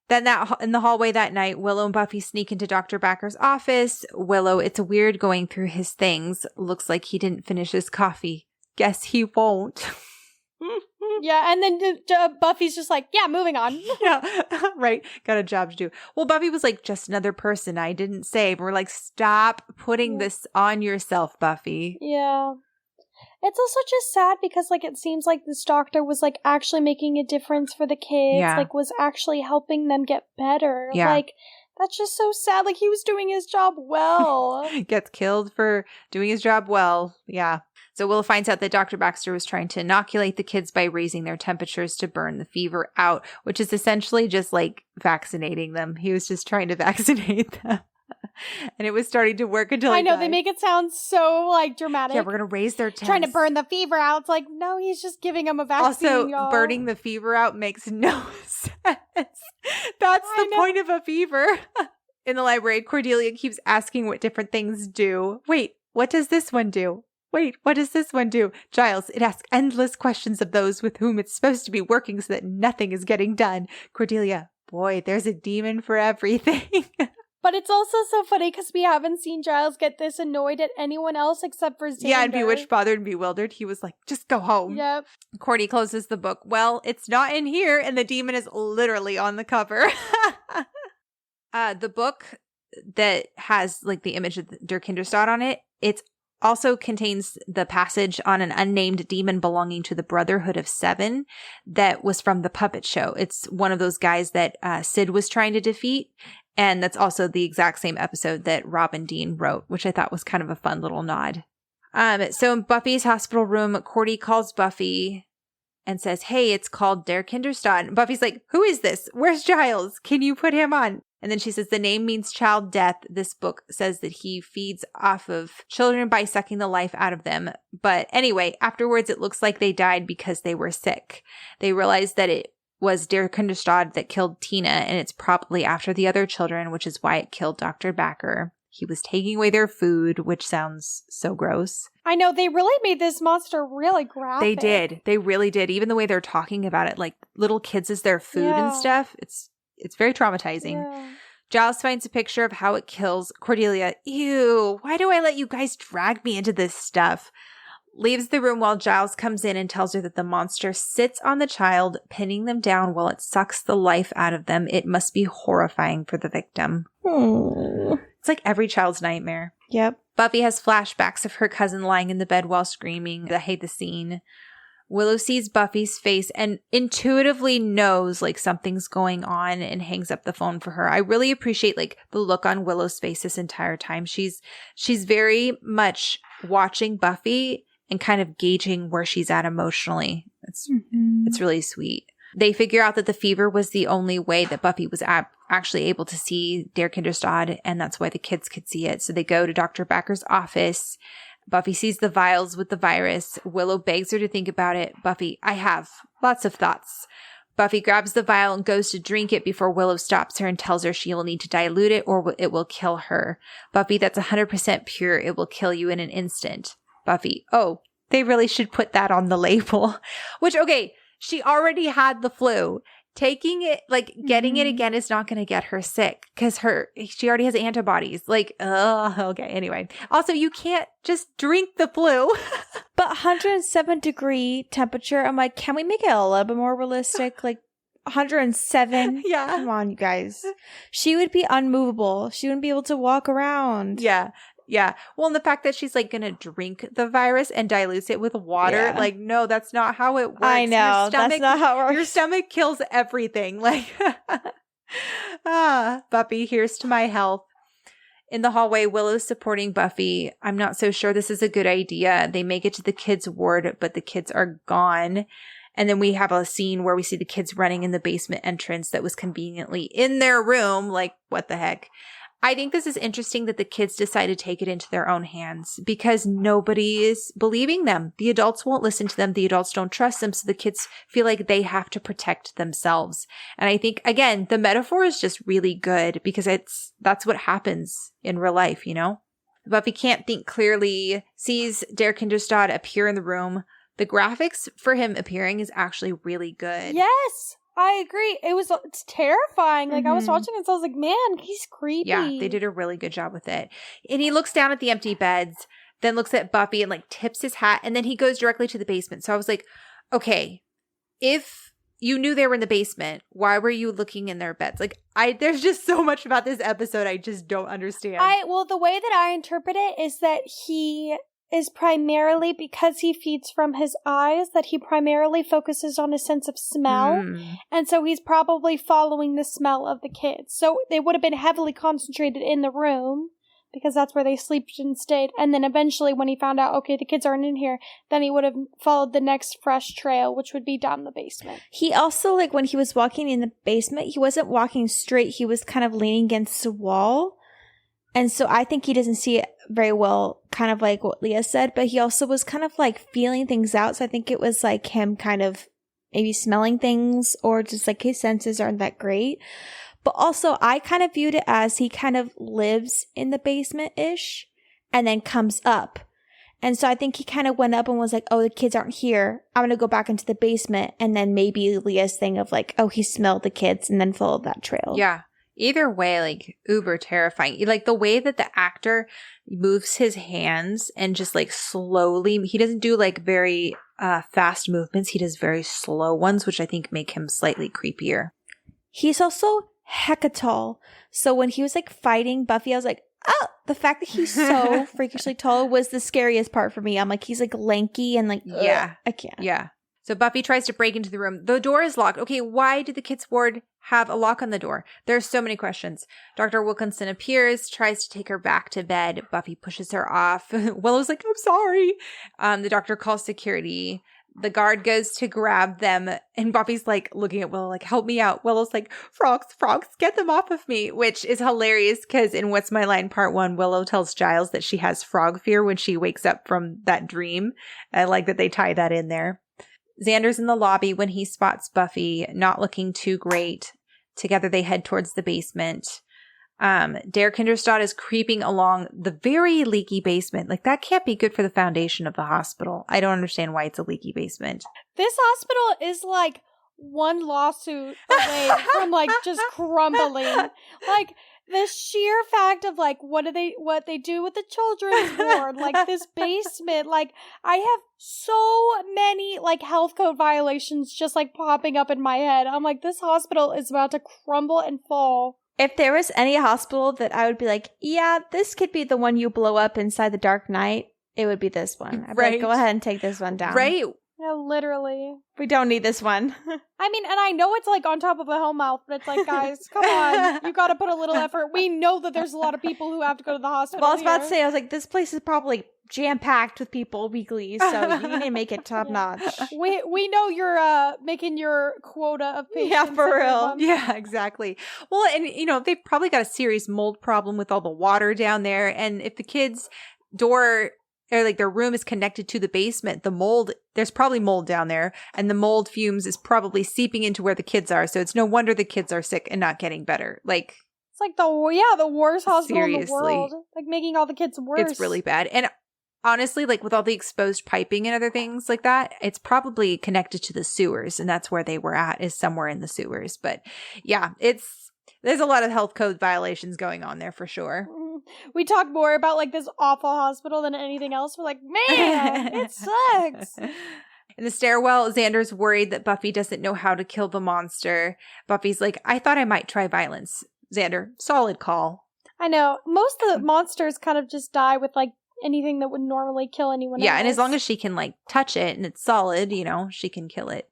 Then in the hallway that night, Willow and Buffy sneak into Dr. Backer's office. Willow, it's weird going through his things. Looks like he didn't finish his coffee. Guess he won't. Yeah, and then Buffy's just like, yeah, moving on. Yeah, right. Got a job to do. Well, Buffy was like, just another person I didn't save. We're like, stop putting this on yourself, Buffy. Yeah. It's also just sad because, like, it seems like this doctor was, like, actually making a difference for the kids. Yeah. Like, was actually helping them get better. Yeah. Like, that's just so sad. Like, he was doing his job well. Gets killed for doing his job well. Yeah. So Willow finds out that Dr. Baxter was trying to inoculate the kids by raising their temperatures to burn the fever out, which is essentially just, like, vaccinating them. He was just trying to vaccinate them. And it was starting to work until I know, died. they make it sound so, like, dramatic. Yeah, we're going to raise their temps. Trying to burn the fever out. It's like, no, he's just giving him a vaccine, Also, y'all. burning the fever out makes no sense. That's the point of a fever. In the library, Cordelia keeps asking what different things do. Wait, what does this one do? Wait, what does this one do? Giles, it asks endless questions of those with whom it's supposed to be working so that nothing is getting done. Cordelia, boy, there's a demon for everything. But it's also so funny because we haven't seen Giles get this annoyed at anyone else except for Xander. Yeah, and bewitched, bothered, and bewildered. He was like, just go home. Yep. Cordy closes the book. Well, it's not in here, and the demon is literally on the cover. The book that has like the image of Der Kinderstadt on it, it also contains the passage on an unnamed demon belonging to the Brotherhood of Seven that was from the puppet show. It's one of those guys that Sid was trying to defeat. And that's also the exact same episode that Robin Dean wrote, which I thought was kind of a fun little nod. So in Buffy's hospital room, Cordy calls Buffy and says, hey, it's called Der Kinderstadt. And Buffy's like, who is this? Where's Giles? Can you put him on? And then she says, the name means child death. This book says that he feeds off of children by sucking the life out of them. But anyway, afterwards, it looks like they died because they were sick. They realized that it was Der Kinderstadt that killed Tina, and it's probably after the other children, which is why it killed Dr. Backer. He was taking away their food, which sounds so gross. I know, they really made this monster really graphic. They did. They really did. Even the way they're talking about it, like little kids as their food and stuff. It's very traumatizing. Yeah. Giles finds a picture of how it kills Cordelia. Ew, why do I let you guys drag me into this stuff? Leaves the room while Giles comes in and tells her that the monster sits on the child, pinning them down while it sucks the life out of them. It must be horrifying for the victim. It's like every child's nightmare. Yep. Buffy has flashbacks of her cousin lying in the bed while screaming. I hate the scene. Willow sees Buffy's face and intuitively knows like something's going on and hangs up the phone for her. I really appreciate like the look on Willow's face this entire time. She's very much watching Buffy and kind of gauging where she's at emotionally. It's really sweet. They figure out that the fever was the only way that Buffy was actually able to see Der Kinderstadt, and that's why the kids could see it. So they go to Dr. Backer's office. Buffy sees the vials with the virus. Willow begs her to think about it. Buffy, I have lots of thoughts. Buffy grabs the vial and goes to drink it before Willow stops her and tells her she will need to dilute it or it will kill her. Buffy, that's 100% pure. It will kill you in an instant. Buffy, oh, they really should put that on the label. Which, okay, she already had the flu. Taking it, like getting it again is not going to get her sick because she already has antibodies. Like, okay, anyway. Also, you can't just drink the flu. But 107-degree temperature, I'm like, can we make it a little bit more realistic? Like 107? Yeah. Come on, you guys. She would be unmovable. She wouldn't be able to walk around. Yeah. Yeah. Well, and the fact that she's like going to drink the virus and dilutes it with water. Yeah. Like, no, that's not how it works. I know. That's not how it works. Your stomach kills everything. Like, Buffy, here's to my health. In the hallway, Willow's supporting Buffy. I'm not so sure this is a good idea. They make it to the kids' ward, but the kids are gone. And then we have a scene where we see the kids running in the basement entrance that was conveniently in their room. Like, what the heck? I think this is interesting that the kids decide to take it into their own hands because nobody is believing them. The adults won't listen to them. The adults don't trust them. So the kids feel like they have to protect themselves. And I think, again, the metaphor is just really good because that's what happens in real life, you know? Buffy can't think clearly, sees Der Kinderstadt appear in the room. The graphics for him appearing is actually really good. Yes. I agree. It's terrifying. Like, I was watching it, so I was like, man, he's creepy. Yeah, they did a really good job with it. And he looks down at the empty beds, then looks at Buffy and, like, tips his hat, and then he goes directly to the basement. So I was like, okay, if you knew they were in the basement, why were you looking in their beds? Like, there's just so much about this episode I just don't understand. Well, the way that I interpret it is that he is primarily, because he feeds from his eyes, that he primarily focuses on a sense of smell. And so he's probably following the smell of the kids. So they would have been heavily concentrated in the room because that's where they slept and stayed. And then eventually when he found out, okay, the kids aren't in here, then he would have followed the next fresh trail, which would be down the basement. He also, like, when he was walking in the basement, he wasn't walking straight. He was kind of leaning against the wall. And so I think he doesn't see it very well, kind of like what Leah said, but he also was kind of like feeling things out. So I think it was like him kind of maybe smelling things, or just like his senses aren't that great. But also I kind of viewed it as he kind of lives in the basement-ish and then comes up. And so I think he kind of went up and was like, oh, the kids aren't here. I'm going to go back into the basement. And then maybe Leah's thing of like, oh, he smelled the kids and then followed that trail. Yeah. Either way, like, uber terrifying. Like, the way that the actor moves his hands and just, like, slowly, he doesn't do, like, very fast movements. He does very slow ones, which I think make him slightly creepier. He's also hecka tall. So when he was, like, fighting Buffy, I was like, oh, the fact that he's so freakishly tall was the scariest part for me. I'm like, he's, like, lanky and, like, yeah, I can't. Yeah. So Buffy tries to break into the room. The door is locked. Okay, why did the kids' ward have a lock on the door? There's so many questions. Dr. Wilkinson appears, tries to take her back to bed. Buffy pushes her off. Willow's like, I'm sorry. The doctor calls security. The guard goes to grab them, and Buffy's like looking at Willow like, help me out. Willow's like, frogs, get them off of me, which is hilarious because in What's My Line Part 1, Willow tells Giles that she has frog fear when she wakes up from that dream. I like that they tie that in there. Xander's in the lobby when he spots Buffy, not looking too great. Together they head towards the basement. Der Kinderstadt is creeping along the very leaky basement. Like, that can't be good for the foundation of the hospital. I don't understand why it's a leaky basement. This hospital is like one lawsuit away from like just crumbling. Like, the sheer fact of like what they do with the children's ward, like this basement, like I have so many like health code violations just like popping up in my head. I'm like, this hospital is about to crumble and fall. If there was any hospital that I would be like, yeah, this could be the one you blow up inside the Dark Knight, it would be this one. I'd be like, go ahead and take this one down. Right. Yeah, literally. We don't need this one. I mean, and I know it's like on top of a Hellmouth, but it's like, guys, come on. You got to put a little effort. We know that there's a lot of people who have to go to the hospital. Well, I was about to say, I was like, this place is probably jam-packed with people weekly, so you need to make it top-notch. We know you're making your quota of patients. Yeah, for real. Yeah, exactly. Well, and, you know, they've probably got a serious mold problem with all the water down there, and if the kids' door... or like their room is connected to the basement, the mold, there's probably mold down there, and the mold fumes is probably seeping into where the kids are. So it's no wonder the kids are sick and not getting better. Like, it's like the worst hospital in the world. Like, making all the kids worse. It's really bad. And honestly, like with all the exposed piping and other things like that, it's probably connected to the sewers, and that's where they were at, is somewhere in the sewers. But yeah, there's a lot of health code violations going on there for sure. We talk more about like this awful hospital than anything else. We're like, man, it sucks. In the stairwell, Xander's worried that Buffy doesn't know how to kill the monster. Buffy's like, I thought I might try violence. Xander, solid call. I know. Most of the monsters kind of just die with like anything that would normally kill anyone else. Yeah, and as long as she can like touch it and it's solid, you know, she can kill it.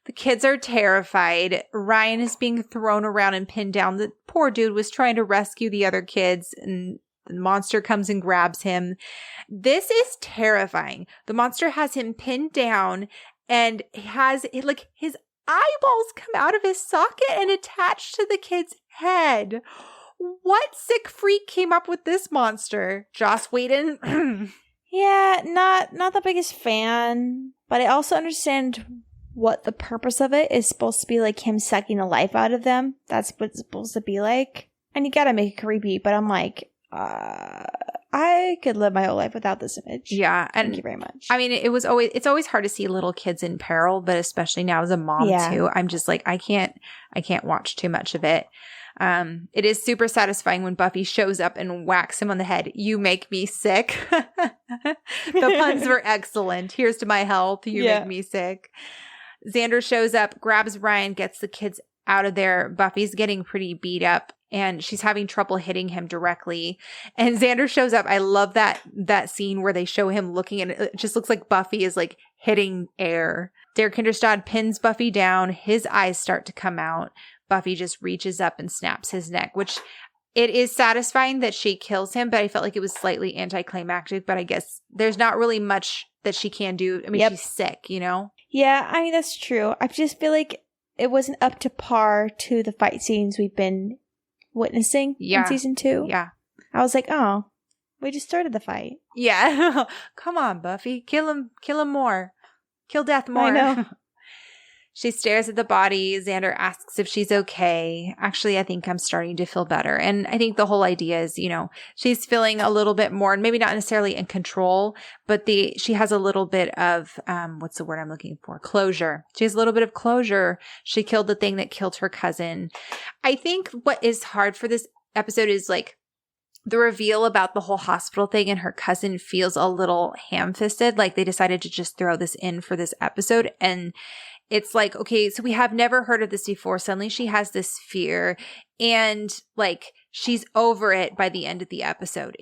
The kids are terrified. Ryan is being thrown around and pinned down. The poor dude was trying to rescue the other kids, and the monster comes and grabs him. This is terrifying. The monster has him pinned down and has like his eyeballs come out of his socket and attached to the kid's head. What sick freak came up with this monster? Joss Whedon? Yeah, not the biggest fan, but I also understand what the purpose of it is supposed to be, like him sucking the life out of them. That's what it's supposed to be like. And you gotta make it creepy, but I'm like, I could live my whole life without this image. Yeah. And thank you very much. I mean, it's always hard to see little kids in peril, but especially now as a mom too. I'm just like, I can't watch too much of it. It is super satisfying when Buffy shows up and whacks him on the head. You make me sick. The puns were excellent. Here's to my health. You make me sick. Xander shows up, grabs Ryan, gets the kids out of there. Buffy's getting pretty beat up and she's having trouble hitting him directly. And Xander shows up. I love that scene where they show him looking, and it just looks like Buffy is like hitting air. Der Kinderstadt pins Buffy down. His eyes start to come out. Buffy just reaches up and snaps his neck, which it is satisfying that she kills him, but I felt like it was slightly anticlimactic. But I guess there's not really much that she can do. I mean, she's sick, you know? Yeah, I mean, that's true. I just feel like it wasn't up to par to the fight scenes we've been witnessing in season 2. Yeah. I was like, oh, we just started the fight. Yeah. Come on, Buffy. Kill him more. Kill Death more. I know. She stares at the body. Xander asks if she's okay. Actually, I think I'm starting to feel better. And I think the whole idea is, she's feeling a little bit more, and maybe not necessarily in control, but she has a little bit of, what's the word I'm looking for? Closure. She has a little bit of closure. She killed the thing that killed her cousin. I think what is hard for this episode is like, the reveal about the whole hospital thing and her cousin feels a little ham-fisted. Like they decided to just throw this in for this episode. And it's like, okay, so we have never heard of this before. Suddenly she has this fear and like she's over it by the end of the episode.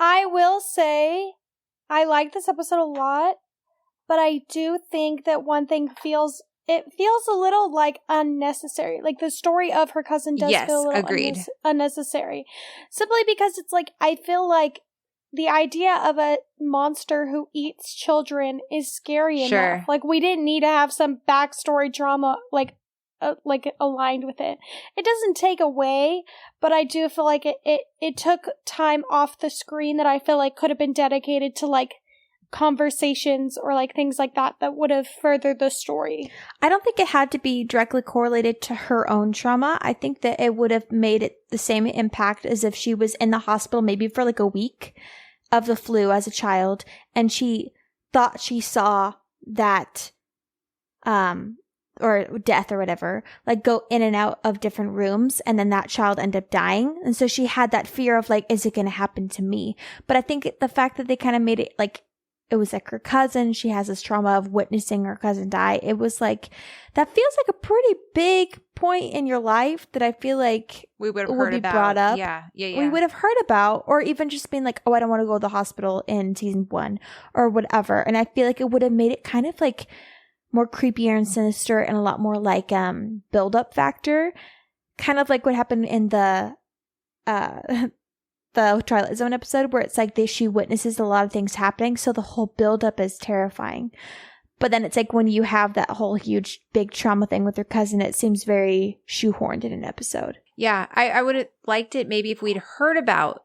I will say I like this episode a lot, but I do think that one thing feels a little like unnecessary. Like the story of her cousin does feel a little unnecessary. Simply because it's like, I feel like the idea of a monster who eats children is scary enough. Like we didn't need to have some backstory drama like aligned with it. It doesn't take away, but I do feel like it took time off the screen that I feel like could have been dedicated to like conversations or like things like that would have furthered the story. I don't think it had to be directly correlated to her own trauma. I think that it would have made it the same impact as if she was in the hospital maybe for like a week of the flu as a child, and she thought she saw that or death or whatever, like go in and out of different rooms, and then that child ended up dying. And so she had that fear of like, is it going to happen to me? But I think the fact that they kind of made it like it was like her cousin, she has this trauma of witnessing her cousin die. It was like, that feels like a pretty big point in your life that I feel like we would have heard about. Brought up. Yeah. We would have heard about, or even just being like, oh, I don't want to go to the hospital in season 1 or whatever. And I feel like it would have made it kind of like more creepier and sinister and a lot more like build-up factor. Kind of like what happened in the Twilight Zone episode, where it's like she witnesses a lot of things happening, so the whole buildup is terrifying. But then it's like when you have that whole huge big trauma thing with her cousin, it seems very shoehorned in an episode. Yeah, I would have liked it maybe if we'd heard about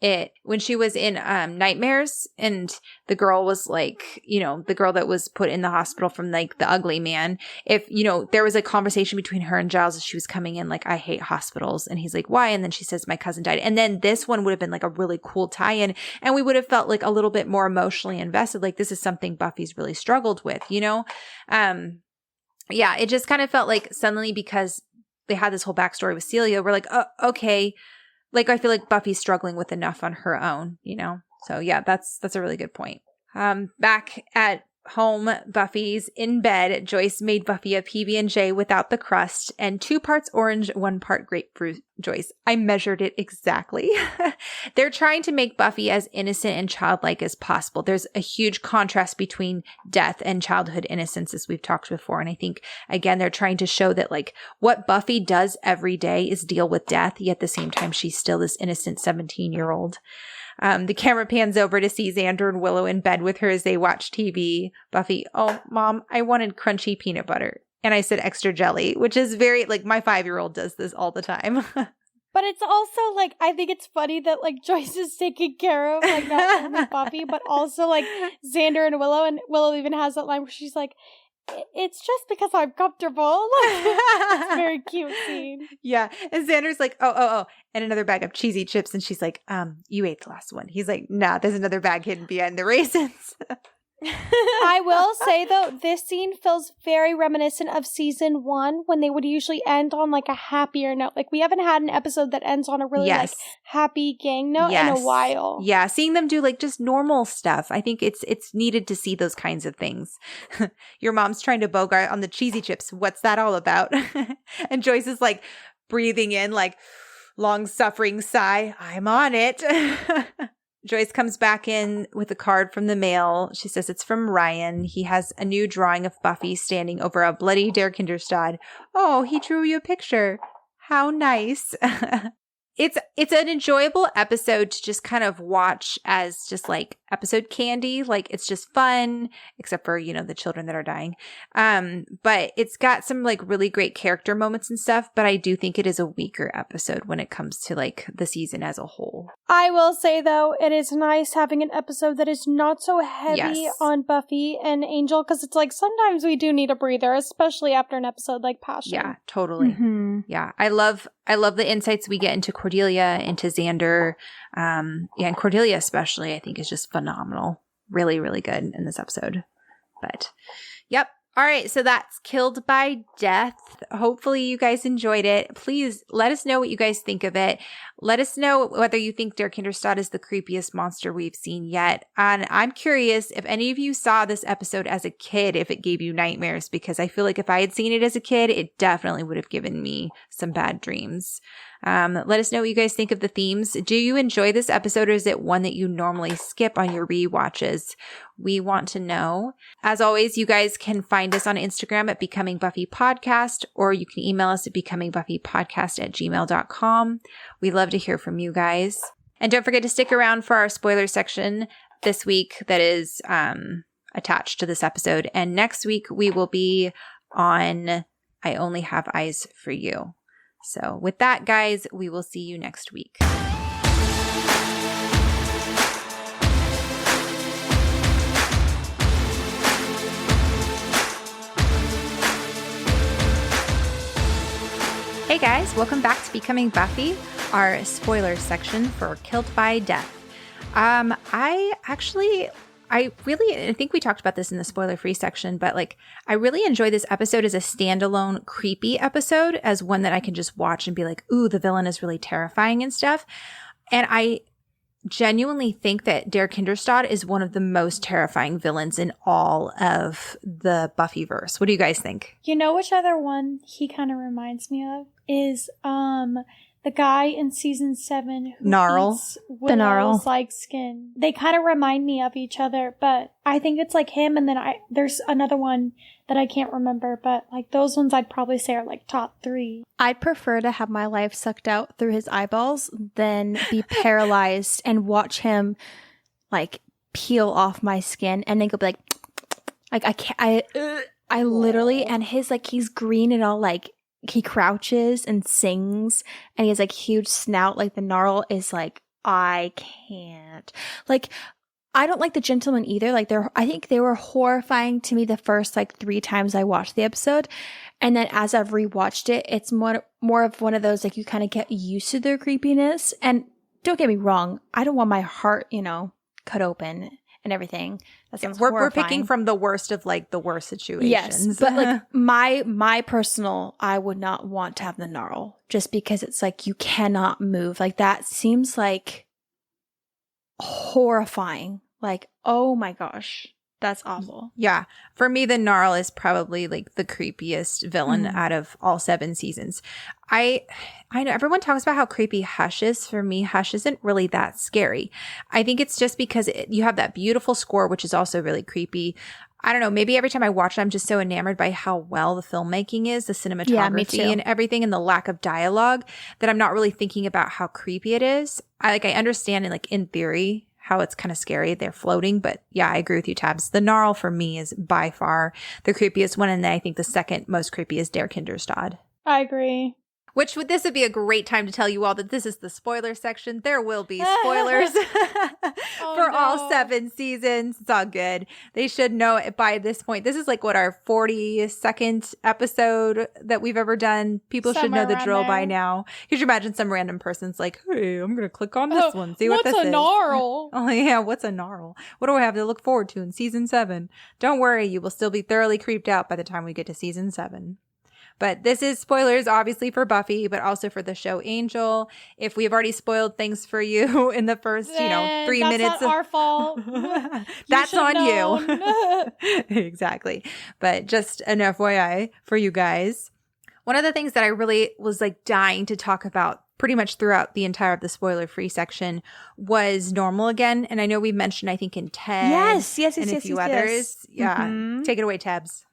it when she was in Nightmares, and the girl was like, the girl that was put in the hospital from like the ugly man. If, there was a conversation between her and Giles as she was coming in, like, I hate hospitals. And he's like, why? And then she says, my cousin died. And then this one would have been like a really cool tie-in. And we would have felt like a little bit more emotionally invested. Like this is something Buffy's really struggled with, Yeah, it just kind of felt like suddenly, because they had this whole backstory with Celia, we're like, oh, okay. Like, I feel like Buffy's struggling with enough on her own, So, yeah, that's a really good point. Back at home, Buffy's in bed. Joyce made Buffy a PB&J without the crust and 2 parts orange, 1 part grapefruit. Joyce, I measured it exactly. They're trying to make Buffy as innocent and childlike as possible. There's a huge contrast between death and childhood innocence, as we've talked before. And I think, again, they're trying to show that like what Buffy does every day is deal with death, yet at the same time, she's still this innocent 17-year-old. The camera pans over to see Xander and Willow in bed with her as they watch TV. Buffy, oh, Mom, I wanted crunchy peanut butter. And I said extra jelly, which is very, like, my 5-year-old does this all the time. But it's also, like, I think it's funny that, like, Joyce is taking care of, like, not only Buffy, but also, like, Xander and Willow. And Willow even has that line where she's like, it's just because I'm comfortable. It's a very cute scene. Yeah. And Xander's like, oh. And another bag of cheesy chips. And she's like, you ate the last one. He's like, nah, there's another bag hidden behind the raisins. I will say, though, this scene feels very reminiscent of season 1 when they would usually end on like a happier note. Like we haven't had an episode that ends on a really like happy gang note in a while. Yeah, seeing them do like just normal stuff. I think it's needed to see those kinds of things. Your mom's trying to bogart on the cheesy chips. What's that all about? And Joyce is like breathing in like long-suffering sigh. I'm on it. Joyce comes back in with a card from the mail. She says it's from Ryan. He has a new drawing of Buffy standing over a bloody Der Kinderstad. Oh, he drew you a picture. How nice. It's an enjoyable episode to just kind of watch as just like episode candy. Like, it's just fun, except for, the children that are dying. But it's got some like really great character moments and stuff. But I do think it is a weaker episode when it comes to like the season as a whole. I will say, though, it is nice having an episode that is not so heavy on Buffy and Angel, because it's like sometimes we do need a breather, especially after an episode like Passion. Yeah, totally. Yeah, I love the insights we get into Cordelia, into Xander, and Cordelia especially, I think, is just phenomenal. Really, really good in this episode. But, yep. All right, so that's Killed by Death. Hopefully you guys enjoyed it. Please let us know what you guys think of it. Let us know whether you think Der Kinderstadt is the creepiest monster we've seen yet. And I'm curious if any of you saw this episode as a kid, if it gave you nightmares, because I feel like if I had seen it as a kid, it definitely would have given me some bad dreams. Let us know what you guys think of the themes. Do you enjoy this episode, or is it one that you normally skip on your rewatches? We want to know. As always, you guys can find us on Instagram at Becoming Buffy Podcast, or you can email us at becomingbuffypodcast@gmail.com. We love to hear from you guys. And don't forget to stick around for our spoiler section this week that is attached to this episode. And next week we will be on I Only Have Eyes for You. So with that, guys, we will see you next week. Hey guys, welcome back to Becoming Buffy, our spoiler section for Killed by Death. I think we talked about this in the spoiler-free section, but like, I really enjoy this episode as a standalone creepy episode, as one that I can just watch and be like, ooh, the villain is really terrifying and stuff. And I genuinely think that Der Kinderstadt is one of the most terrifying villains in all of the Buffyverse. What do you guys think? You know which other one he kind of reminds me of is the guy in season 7 who Gnarl. eats Willow's like skin. They kind of remind me of each other, but I think it's like him, and then there's another one that I can't remember, but like those ones I'd probably say are like top 3. I'd prefer to have my life sucked out through his eyeballs than be paralyzed and watch him like peel off my skin and then go be like I can't, I literally, and his like, he's green and all like, he crouches and sings, and he has like huge snout. Like the Gnarl is like, I can't. Like, I don't like the Gentleman either. Like I think they were horrifying to me the first like 3 times I watched the episode. And then as I've rewatched it, it's more of one of those, like, you kind of get used to their creepiness. And don't get me wrong, I don't want my heart, cut open and everything. That sounds we're picking from the worst of like the worst situations. Yes, but like my personal, I would not want to have the Gnarl, just because it's like you cannot move. Like that seems like horrifying. Like, oh my gosh, that's awful. Yeah, for me, the Gnarl is probably like the creepiest villain out of all 7 seasons. I know everyone talks about how creepy Hush is. For me, Hush isn't really that scary. I think it's just because you have that beautiful score, which is also really creepy. I don't know, maybe every time I watch it, I'm just so enamored by how well the filmmaking is, the cinematography and everything, and the lack of dialogue, that I'm not really thinking about how creepy it is. I understand in theory how it's kind of scary. They're floating, but yeah, I agree with you, Tabs. The Gnarl for me is by far the creepiest one, and then I think the second most creepy is Der Kinderstadt. I agree. This would be a great time to tell you all that this is the spoiler section. There will be spoilers for all 7 seasons. It's all good. They should know it by this point. This is like our 42nd episode that we've ever done. People should know the drill by now. Could you imagine some random person's like, hey, I'm going to click on this one, see what this is. What's a Gnarl? Oh yeah, what's a Gnarl? What do I have to look forward to in season 7? Don't worry, you will still be thoroughly creeped out by the time we get to season 7. But this is spoilers, obviously, for Buffy, but also for the show Angel. If we have already spoiled things for you in the first, 3 minutes. That's not our fault. That's on you. Exactly. But just an FYI for you guys. One of the things that I really was dying to talk about pretty much throughout the entire of the spoiler-free section was Normal again. And I know we mentioned, I think, in Ted. Yes. And a few others. Yeah. Mm-hmm. Take it away, Tabs.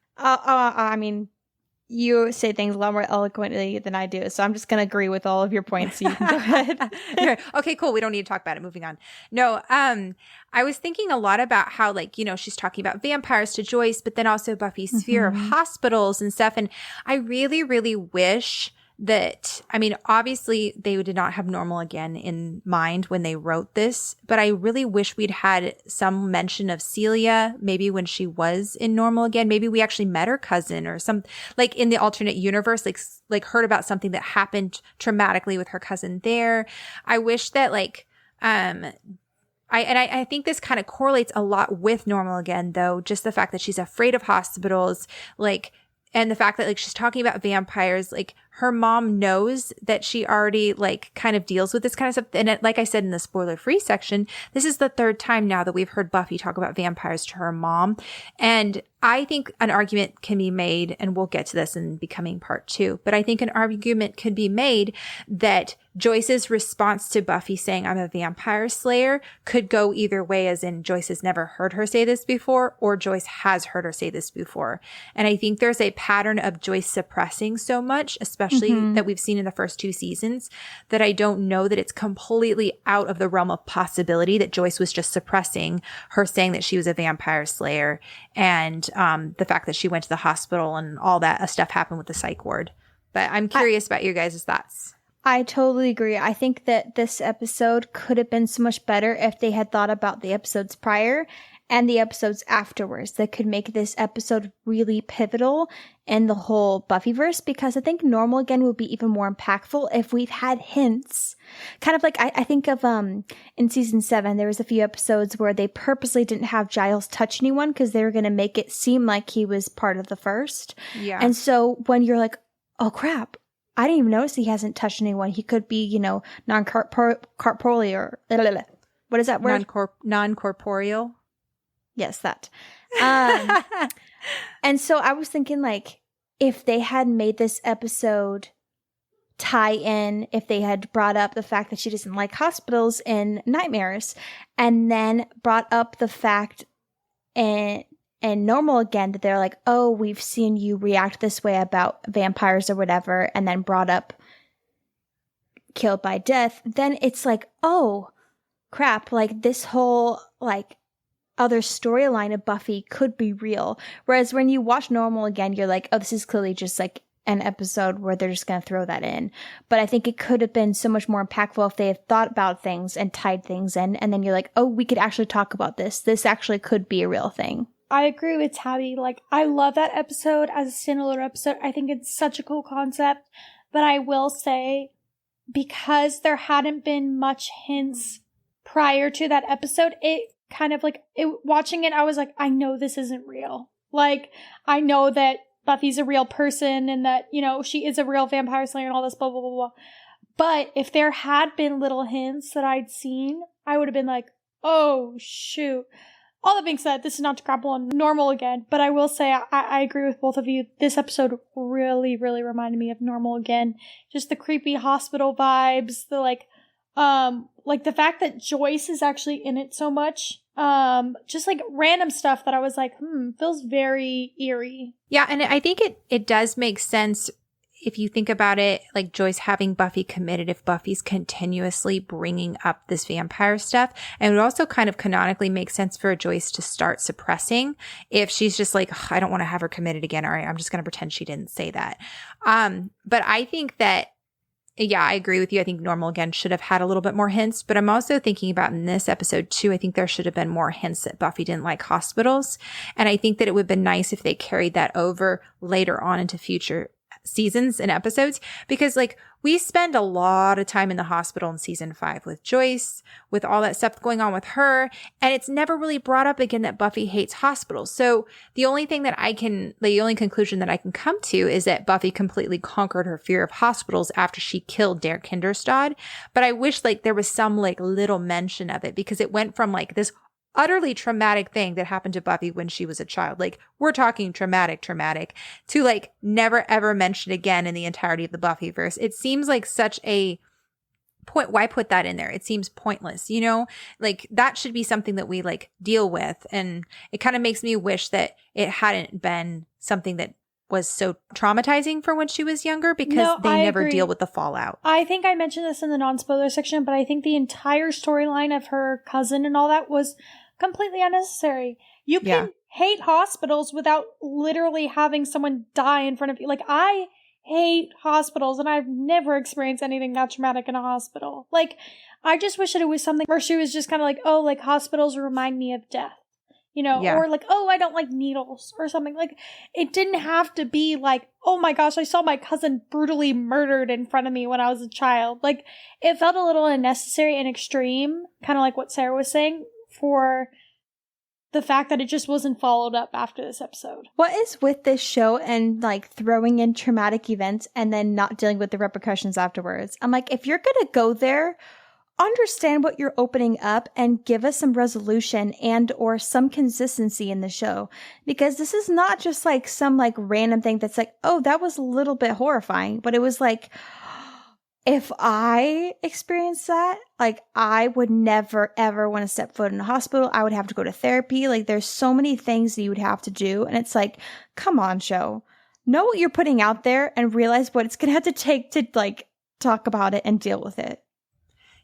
You say things a lot more eloquently than I do, so I'm just going to agree with all of your points. So you can go ahead. Okay, cool. We don't need to talk about it. Moving on. No, I was thinking a lot about how, like, you know, she's talking about vampires to Joyce, but then also Buffy's fear of hospitals and stuff. And I really, really wish that, I mean, obviously they did not have Normal Again in mind when they wrote this, but I really wish we'd had some mention of Celia, maybe when she was in Normal Again. Maybe we actually met her cousin or some, like in the alternate universe, like heard about something that happened traumatically with her cousin there. I wish that like, I think this kind of correlates a lot with Normal Again, though, just the fact that she's afraid of hospitals, like, and the fact that like she's talking about vampires, like her mom knows that she already like kind of deals with this kind of stuff. And like I said in the spoiler free section, this is the third time now that we've heard Buffy talk about vampires to her mom. And I think an argument can be made, and we'll get to this in Becoming Part 2, but I think an argument could be made that Joyce's response to Buffy saying, I'm a vampire slayer, could go either way, as in Joyce has never heard her say this before, or Joyce has heard her say this before. And I think there's a pattern of Joyce suppressing so much, especially that we've seen in the first 2 seasons, that I don't know that it's completely out of the realm of possibility that Joyce was just suppressing her saying that she was a vampire slayer, and the fact that she went to the hospital and all that stuff happened with the psych ward. But I'm curious about your guys' thoughts. I totally agree. I think that this episode could have been so much better if they had thought about the episodes prior and the episodes afterwards that could make this episode really pivotal in the whole Buffyverse, because I think Normal Again would be even more impactful if we'd had hints. Kind of like I think of in season 7, there was a few episodes where they purposely didn't have Giles touch anyone because they were going to make it seem like he was part of the first. Yeah. And so when you're like, oh crap, I didn't even notice he hasn't touched anyone. He could be, you know, non-corporeal or what is that word? Non-corporeal. Yes, that. And so I was thinking, like, if they had made this episode tie in, if they had brought up the fact that she doesn't like hospitals in Nightmares, and then brought up the fact in Normal Again that they're like, oh, we've seen you react this way about vampires or whatever, and then brought up killed by death, then it's like, oh, crap, like this whole, like, other storyline of Buffy could be real. Whereas when you watch Normal Again, you're like, oh, this is clearly just like an episode where they're just going to throw that in. But I think it could have been so much more impactful if they had thought about things and tied things in. And then you're like, oh, we could actually talk about this. This actually could be a real thing. I agree with Tabby. Like, I love that episode as a standalone episode. I think it's such a cool concept. But I will say, because there hadn't been much hints prior to that episode, it kind of like, watching it, I was like, I know this isn't real. Like, I know that Buffy's a real person and that, you know, she is a real vampire slayer and all this, blah, blah, blah, blah. But if there had been little hints that I'd seen, I would have been like, oh, shoot. All that being said, this is not to grapple on Normal Again, but I will say I agree with both of you. This episode really, really reminded me of Normal Again. Just the creepy hospital vibes, the like the fact that Joyce is actually in it so much. Just like random stuff that I was like, feels very eerie. Yeah, and I think it does make sense if you think about it, like Joyce having Buffy committed, if Buffy's continuously bringing up this vampire stuff. And it would also kind of canonically make sense for Joyce to start suppressing if she's just like, I don't want to have her committed again. All right, I'm just going to pretend she didn't say that. But I think that, yeah, I agree with you. I think Normal Again should have had a little bit more hints, but I'm also thinking about in this episode too, I think there should have been more hints that Buffy didn't like hospitals. And I think that it would have been nice if they carried that over later on into future seasons and episodes, because like we spend a lot of time in the hospital in season 5 with Joyce, with all that stuff going on with her, and it's never really brought up again that Buffy hates hospitals. So the only conclusion that I can come to is that Buffy completely conquered her fear of hospitals after she killed Derek Hinderstad. But I wish like there was some like little mention of it, because it went from like this utterly traumatic thing that happened to Buffy when she was a child. Like, we're talking traumatic, to like never ever mentioned again in the entirety of the Buffyverse. It seems like such a point. Why put that in there? It seems pointless, you know? Like, that should be something that we like deal with. And it kind of makes me wish that it hadn't been something that was so traumatizing for when she was younger because No, they I never agree. deal with the fallout. I think I mentioned this in the non-spoiler section, but I think the entire storyline of her cousin and all that was completely unnecessary. You can hate hospitals without literally having someone die in front of you. Like, I hate hospitals, and I've never experienced anything that traumatic in a hospital. Like, I just wish that it was something where she was just kind of like, oh, like, hospitals remind me of death. You know, or like, oh, I don't like needles or something. Like, it didn't have to be like, oh my gosh, I saw my cousin brutally murdered in front of me when I was a child. Like, it felt a little unnecessary and extreme, kind of like what Sarah was saying, for the fact that it just wasn't followed up after this episode. What is with this show and like throwing in traumatic events and then not dealing with the repercussions afterwards? I'm like, if you're going to go there, understand what you're opening up and give us some resolution and or some consistency in the show, because this is not just like some like random thing that's like, oh, that was a little bit horrifying, but it was like, if I experienced that, like, I would never ever want to step foot in a hospital. I would have to go to therapy. Like, there's so many things that you would have to do, and it's like, come on, show, know what you're putting out there and realize what it's gonna have to take to like talk about it and deal with it.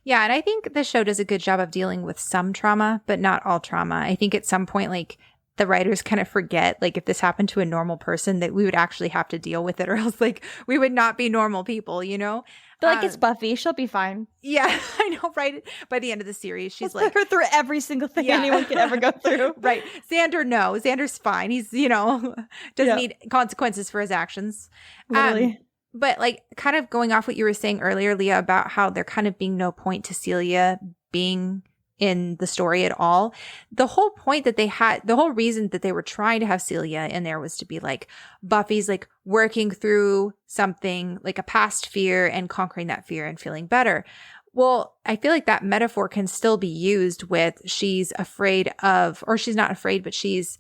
Yeah, and I think the show does a good job of dealing with some trauma, but not all trauma. I think at some point, like, the writers kind of forget, like, if this happened to a normal person, that we would actually have to deal with it, or else, like, we would not be normal people, you know? But like, it's Buffy. She'll be fine. Yeah, I know, right? By the end of the series, she's Let's put her through every single thing anyone can ever go through. Right. Xander, no. Xander's fine. He's, you know, doesn't need consequences for his actions. Literally. But like, kind of going off what you were saying earlier, Leah, about how there kind of being no point to Celia being in the story at all. The whole point that they had, the whole reason that they were trying to have Celia in there was to be like, Buffy's like working through something like a past fear and conquering that fear and feeling better. Well, I feel like that metaphor can still be used with she's afraid of, or she's not afraid, but she's,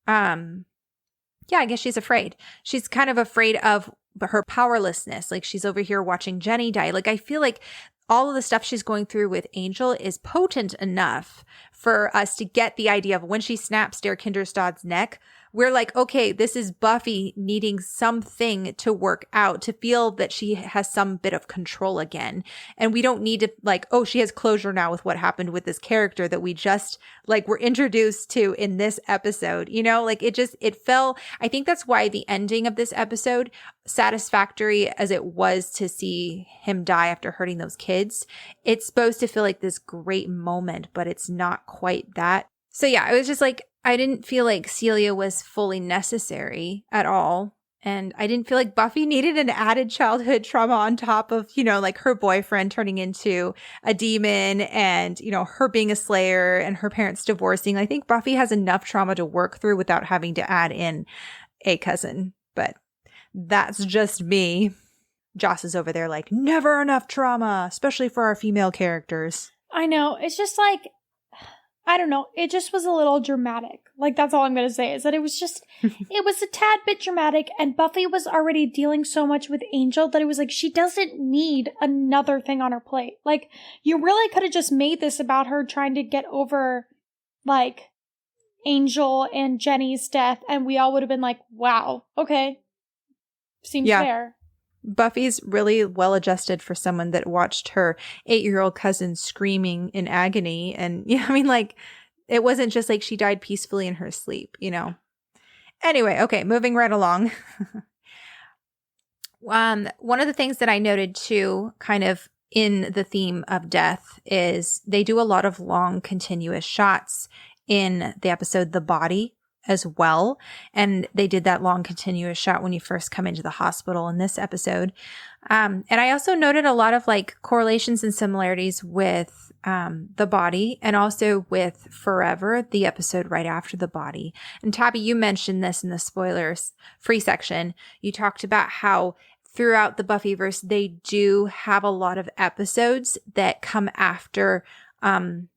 I guess she's afraid. She's kind of afraid of her powerlessness. Like, she's over here watching Jenny die. Like, I feel like all of the stuff she's going through with Angel is potent enough for us to get the idea of when she snaps Der Kinderstad's neck, we're like, okay, this is Buffy needing something to work out, to feel that she has some bit of control again. And we don't need to like, oh, she has closure now with what happened with this character that we just like were introduced to in this episode, you know, like it fell. I think that's why the ending of this episode, satisfactory as it was to see him die after hurting those kids, it's supposed to feel like this great moment, but it's not quite that. So yeah, it was just like, I didn't feel like Celia was fully necessary at all. And I didn't feel like Buffy needed an added childhood trauma on top of, you know, like her boyfriend turning into a demon and, you know, her being a slayer and her parents divorcing. I think Buffy has enough trauma to work through without having to add in a cousin. But that's just me. Joss is over there like, never enough trauma, especially for our female characters. I know. It's just like, I don't know. It just was a little dramatic. Like, that's all I'm going to say is that it was just, it was a tad bit dramatic, and Buffy was already dealing so much with Angel that it was like, she doesn't need another thing on her plate. Like, you really could have just made this about her trying to get over, like, Angel and Jenny's death, and we all would have been like, wow, okay. Seems fair. Buffy's really well adjusted for someone that watched her 8-year-old cousin screaming in agony. And yeah, I mean, like, it wasn't just like she died peacefully in her sleep, you know? Anyway, okay, moving right along. One of the things that I noted too, kind of in the theme of death, is they do a lot of long continuous shots in the episode The Body as well. And they did that long continuous shot when you first come into the hospital in this episode. And I also noted a lot of like correlations and similarities with The Body and also with Forever, the episode right after The Body. And Tabby, you mentioned this in the spoilers free section. You talked about how throughout the Buffyverse, they do have a lot of episodes that come after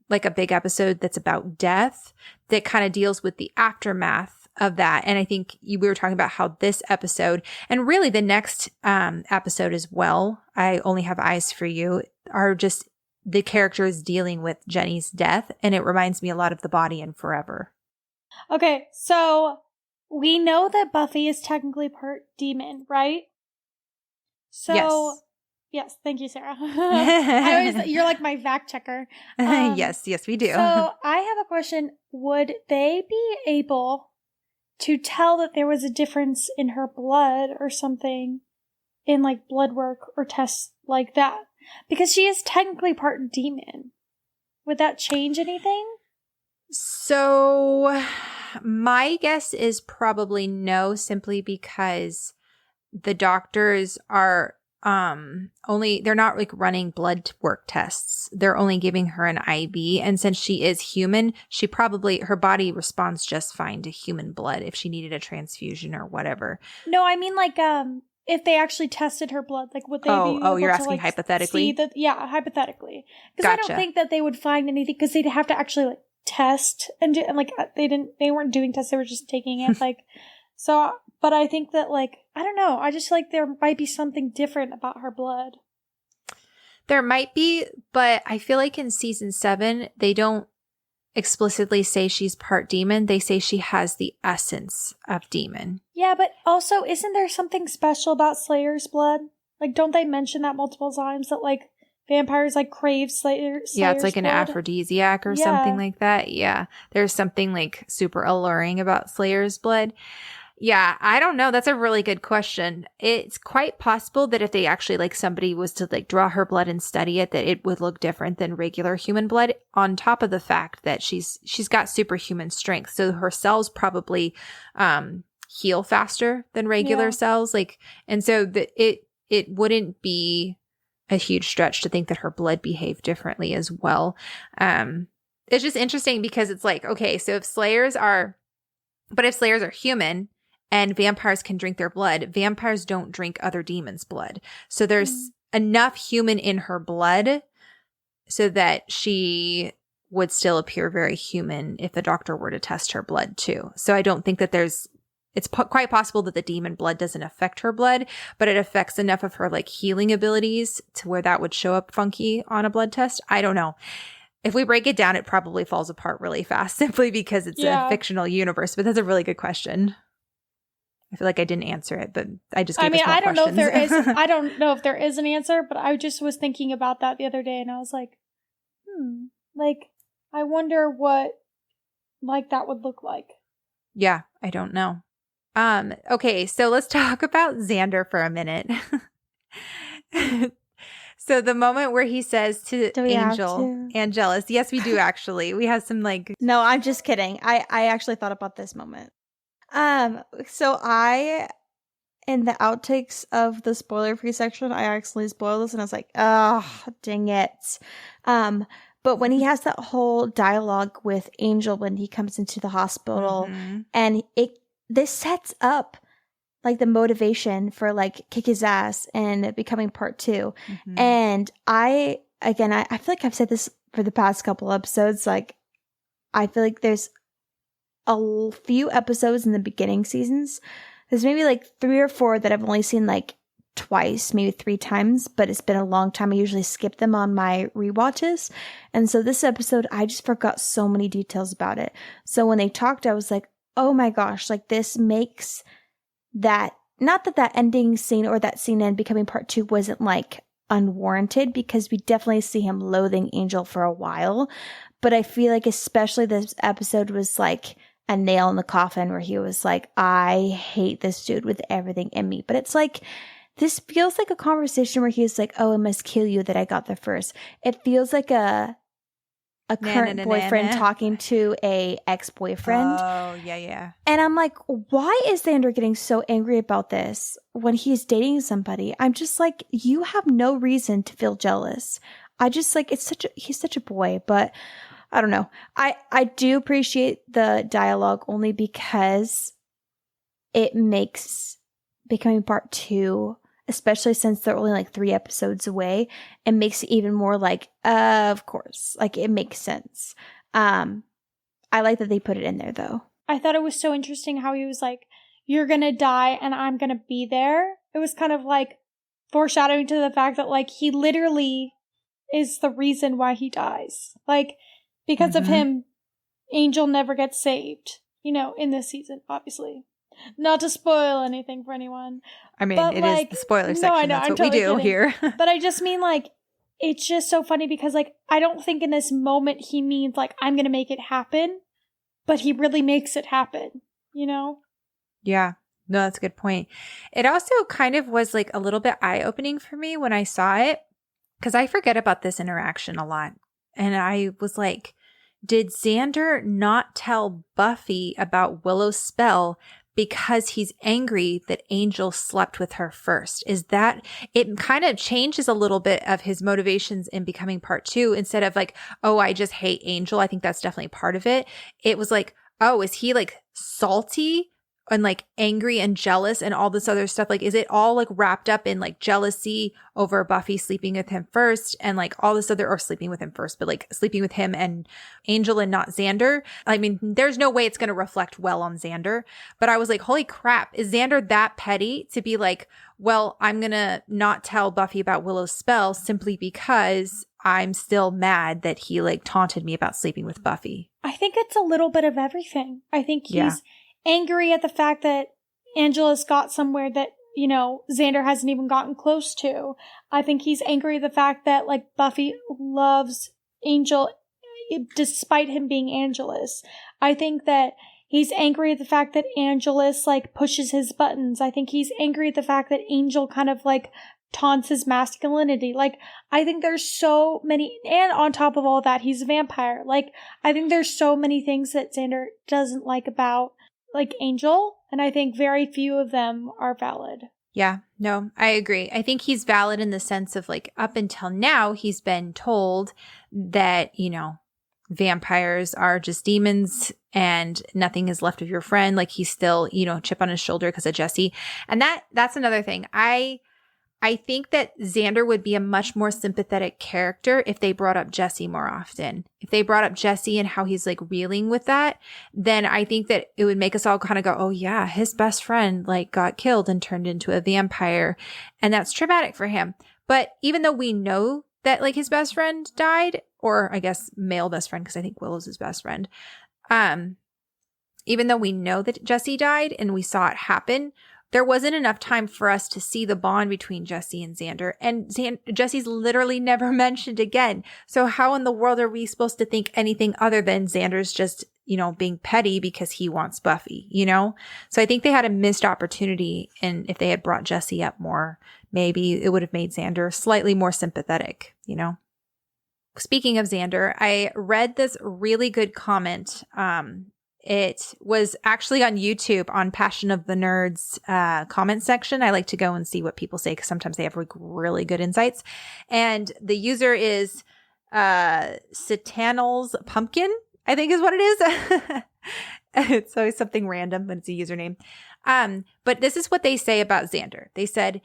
like a big episode that's about death that kind of deals with the aftermath of that. And I think we were talking about how this episode and really the next episode as well, I Only Have Eyes for You, are just the characters dealing with Jenny's death. And it reminds me a lot of The Body and Forever. Okay, so we know that Buffy is technically part demon, right? So, yes, thank you, Sarah. You're like my fact checker. Yes, we do. So I have a question. Would they be able to tell that there was a difference in her blood or something in like blood work or tests like that? Because she is technically part demon. Would that change anything? So my guess is probably no, simply because the doctors are they're not like running blood work tests. They're only giving her an IV. And since she is human, her body responds just fine to human blood if she needed a transfusion or whatever. No, I mean like, if they actually tested her blood, like would they be able you're to, asking like, hypothetically? Yeah, hypothetically. Because I Gotcha. don't think that they would find anything, because they'd have to actually like test and like they weren't doing tests, they were just taking it like, so, but I think that like, I don't know, I just like there might be something different about her blood. There might be, but I feel like in season 7, they don't explicitly say she's part demon. They say she has the essence of demon. Yeah, but also, isn't there something special about Slayer's blood? Like, don't they mention that multiple times that like vampires like crave Slayer's Yeah, it's like an blood? aphrodisiac or something like that. Yeah, there's something like super alluring about Slayer's blood. Yeah, I don't know. That's a really good question. It's quite possible that if they actually like somebody was to like draw her blood and study it, that it would look different than regular human blood, on top of the fact that she's got superhuman strength. So her cells probably heal faster than regular cells. Like, and so it wouldn't be a huge stretch to think that her blood behaved differently as well. It's just interesting because it's like, okay, so if Slayers are human, and vampires can drink their blood, vampires don't drink other demons' blood. So there's enough human in her blood so that she would still appear very human if the doctor were to test her blood too. So I don't think that it's quite possible that the demon blood doesn't affect her blood, but it affects enough of her like healing abilities to where that would show up funky on a blood test. I don't know. If we break it down, it probably falls apart really fast simply because it's a fictional universe, but that's a really good question. I feel like I didn't answer it, but I just gave us more I don't know if there is. questions. I don't know if there is an answer, but I just was thinking about that the other day, and I was like, like I wonder what like that would look like. Yeah, I don't know. Okay, so let's talk about Xander for a minute. So the moment where he says to Angelus, yes, we do actually. We have some like. No, I'm just kidding. I actually thought about this moment. So in the outtakes of the spoiler-free section, I accidentally spoiled this and I was like, oh, dang it. But when he has that whole dialogue with Angel when he comes into the hospital and this sets up like the motivation for like kick his ass and becoming part 2. And I feel like I've said this for the past couple episodes. Like, I feel like there's a few episodes in the beginning seasons. There's maybe like 3 or 4 that I've only seen like twice, maybe 3 times, but it's been a long time. I usually skip them on my rewatches. And so this episode, I just forgot so many details about it. So when they talked, I was like, oh my gosh, like this makes that, not that ending scene or that scene in becoming part 2 wasn't like unwarranted, because we definitely see him loathing Angel for a while. But I feel like especially this episode was like a nail in the coffin where he was like, I hate this dude with everything in me. But it's like, this feels like a conversation where he's like, oh, I must kill you that I got there first. It feels like a current boyfriend talking to a ex-boyfriend. Oh, yeah. And I'm like, why is Xander getting so angry about this when he's dating somebody? I'm just like, you have no reason to feel jealous. I just like, he's such a boy, but I don't know. I do appreciate the dialogue only because it makes becoming part 2, especially since they're only like 3 episodes away, it makes it even more like, of course, like it makes sense. I like that they put it in there though. I thought it was so interesting how he was like, you're gonna die and I'm gonna be there. It was kind of like foreshadowing to the fact that like he literally is the reason why he dies. Like, because of him, Angel never gets saved, in this season, obviously. Not to spoil anything for anyone. I mean, but it like, is the spoiler no, section. I know, That's I'm what totally we do kidding. here. But I just mean like, it's just so funny because like, I don't think in this moment he means like, I'm going to make it happen, but he really makes it happen, you know? Yeah. No, that's a good point. It also kind of was like a little bit eye-opening for me when I saw it, because I forget about this interaction a lot. And I was like, did Xander not tell Buffy about Willow's spell because he's angry that Angel slept with her first? Is that, it kind of changes a little bit of his motivations in becoming part 2, instead of like, oh, I just hate Angel. I think that's definitely part of it. It was like, oh, is he like salty and like angry and jealous and all this other stuff? Like, is it all like wrapped up in like jealousy over Buffy sleeping with him first and like all this other, or sleeping with him first, but like sleeping with him and Angel and not Xander? I mean, there's no way it's going to reflect well on Xander, but I was like, holy crap, is Xander that petty to be like, well, I'm going to not tell Buffy about Willow's spell simply because I'm still mad that he like taunted me about sleeping with Buffy? I think it's a little bit of everything. I think he's angry at the fact that Angela's got somewhere that, you know, Xander hasn't even gotten close to. I think he's angry at the fact that, like, Buffy loves Angel despite him being Angelus. I think that he's angry at the fact that Angelus, like, pushes his buttons. I think he's angry at the fact that Angel kind of, like, taunts his masculinity. Like, I think there's so many, and on top of all that, he's a vampire. Like, I think there's so many things that Xander doesn't like about like Angel, and I think very few of them are valid. Yeah, no, I agree. I think he's valid in the sense of like, up until now, he's been told that, you know, vampires are just demons and nothing is left of your friend. Like, he's still, you know, chip on his shoulder because of Jesse. And that's another thing. I think that Xander would be a much more sympathetic character if they brought up Jesse more often. If they brought up Jesse and how he's like reeling with that, then I think that it would make us all kind of go, oh yeah, his best friend like got killed and turned into a vampire. And that's traumatic for him. But even though we know that like his best friend died, or I guess male best friend, because I think Willow's his best friend. Even though we know that Jesse died and we saw it happen, there wasn't enough time for us to see the bond between Jesse and Xander. And Jesse's literally never mentioned again. So how in the world are we supposed to think anything other than Xander's just, you know, being petty because he wants Buffy, you know? So I think they had a missed opportunity. And if they had brought Jesse up more, maybe it would have made Xander slightly more sympathetic, you know? Speaking of Xander, I read this really good comment. It was actually on YouTube on Passion of the Nerds comment section. I like to go and see what people say because sometimes they have like really good insights. And the user is Satanel's Pumpkin, I think is what it is. It's always something random, but it's a username. But this is what they say about Xander. They said,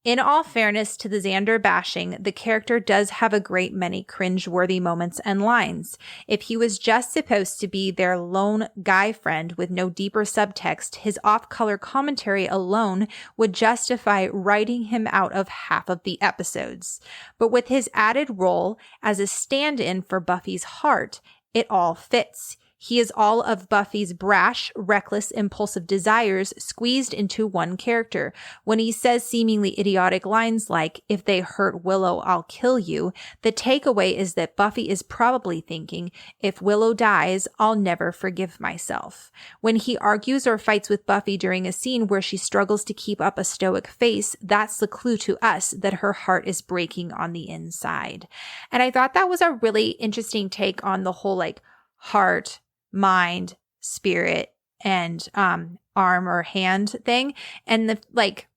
in all fairness to the Xander bashing, the character does have a great many cringe-worthy moments and lines. If he was just supposed to be their lone guy friend with no deeper subtext, his off-color commentary alone would justify writing him out of half of the episodes. But with his added role as a stand-in for Buffy's heart, it all fits. He is all of Buffy's brash, reckless, impulsive desires squeezed into one character. When he says seemingly idiotic lines like, if they hurt Willow, I'll kill you, the takeaway is that Buffy is probably thinking, if Willow dies, I'll never forgive myself. When he argues or fights with Buffy during a scene where she struggles to keep up a stoic face, that's the clue to us that her heart is breaking on the inside. And I thought that was a really interesting take on the whole like heart, mind, spirit, and arm or hand thing. And the like,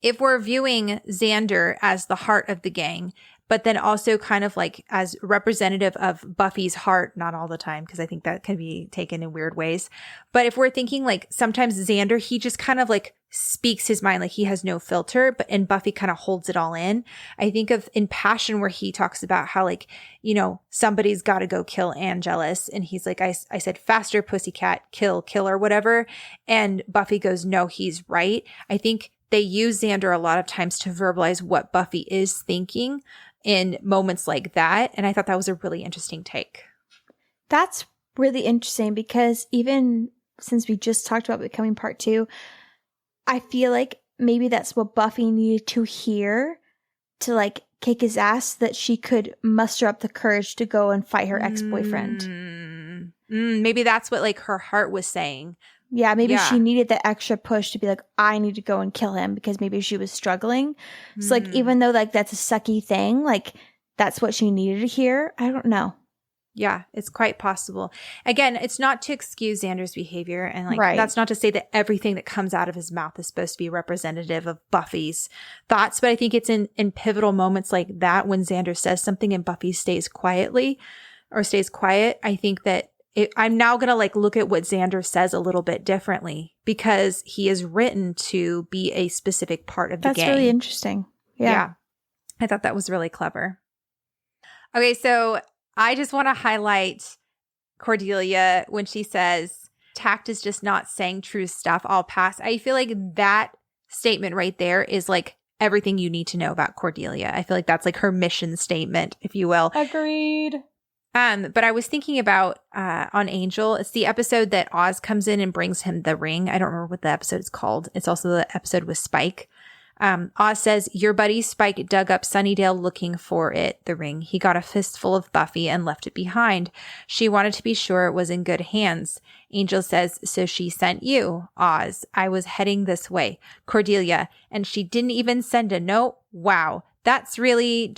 if we're viewing Xander as the heart of the gang, but then also kind of like as representative of Buffy's heart, not all the time, because I think that can be taken in weird ways. But if we're thinking like sometimes Xander, he just kind of like speaks his mind, like he has no filter, and Buffy kind of holds it all in. I think of in Passion where he talks about how like, you know, somebody's got to go kill Angelus. And he's like, I said, faster pussycat, kill, or whatever. And Buffy goes, no, he's right. I think they use Xander a lot of times to verbalize what Buffy is thinking in moments like that. And I thought that was a really interesting take. That's really interesting because even since we just talked about Becoming Part 2, I feel like maybe that's what Buffy needed to hear to like kick his ass, that she could muster up the courage to go and fight her ex-boyfriend. Maybe that's what like her heart was saying. Yeah, maybe she needed that extra push to be like, I need to go and kill him, because maybe she was struggling. So like, even though like that's a sucky thing, like that's what she needed to hear. I don't know. Yeah, it's quite possible. Again, it's not to excuse Xander's behavior, and like that's not to say that everything that comes out of his mouth is supposed to be representative of Buffy's thoughts, but I think it's in pivotal moments like that when Xander says something and Buffy stays quiet. I think that I'm now going to like look at what Xander says a little bit differently, because he is written to be a specific part of the game. That's really interesting. Yeah. I thought that was really clever. Okay, so I just want to highlight Cordelia when she says, tact is just not saying true stuff. I'll pass. I feel like that statement right there is like everything you need to know about Cordelia. I feel like that's like her mission statement, if you will. Agreed. But I was thinking about on Angel, it's the episode that Oz comes in and brings him the ring. I don't remember what the episode is called. It's also the episode with Spike. Oz says, your buddy Spike dug up Sunnydale looking for it, the ring. He got a fistful of Buffy and left it behind. She wanted to be sure it was in good hands. Angel says, so she sent you, Oz. I was heading this way. Cordelia, and she didn't even send a note? Wow. That's really ...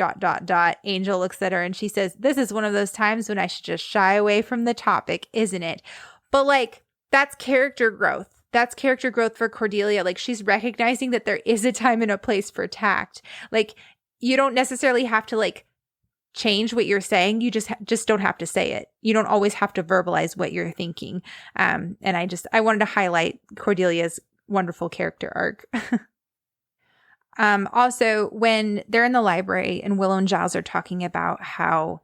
Angel looks at her and she says, this is one of those times when I should just shy away from the topic, isn't it? But like, that's character growth. That's character growth for Cordelia. Like, she's recognizing that there is a time and a place for tact. Like, you don't necessarily have to like change what you're saying. You just don't have to say it. You don't always have to verbalize what you're thinking. And I wanted to highlight Cordelia's wonderful character arc. Also, when they're in the library and Willow and Giles are talking about how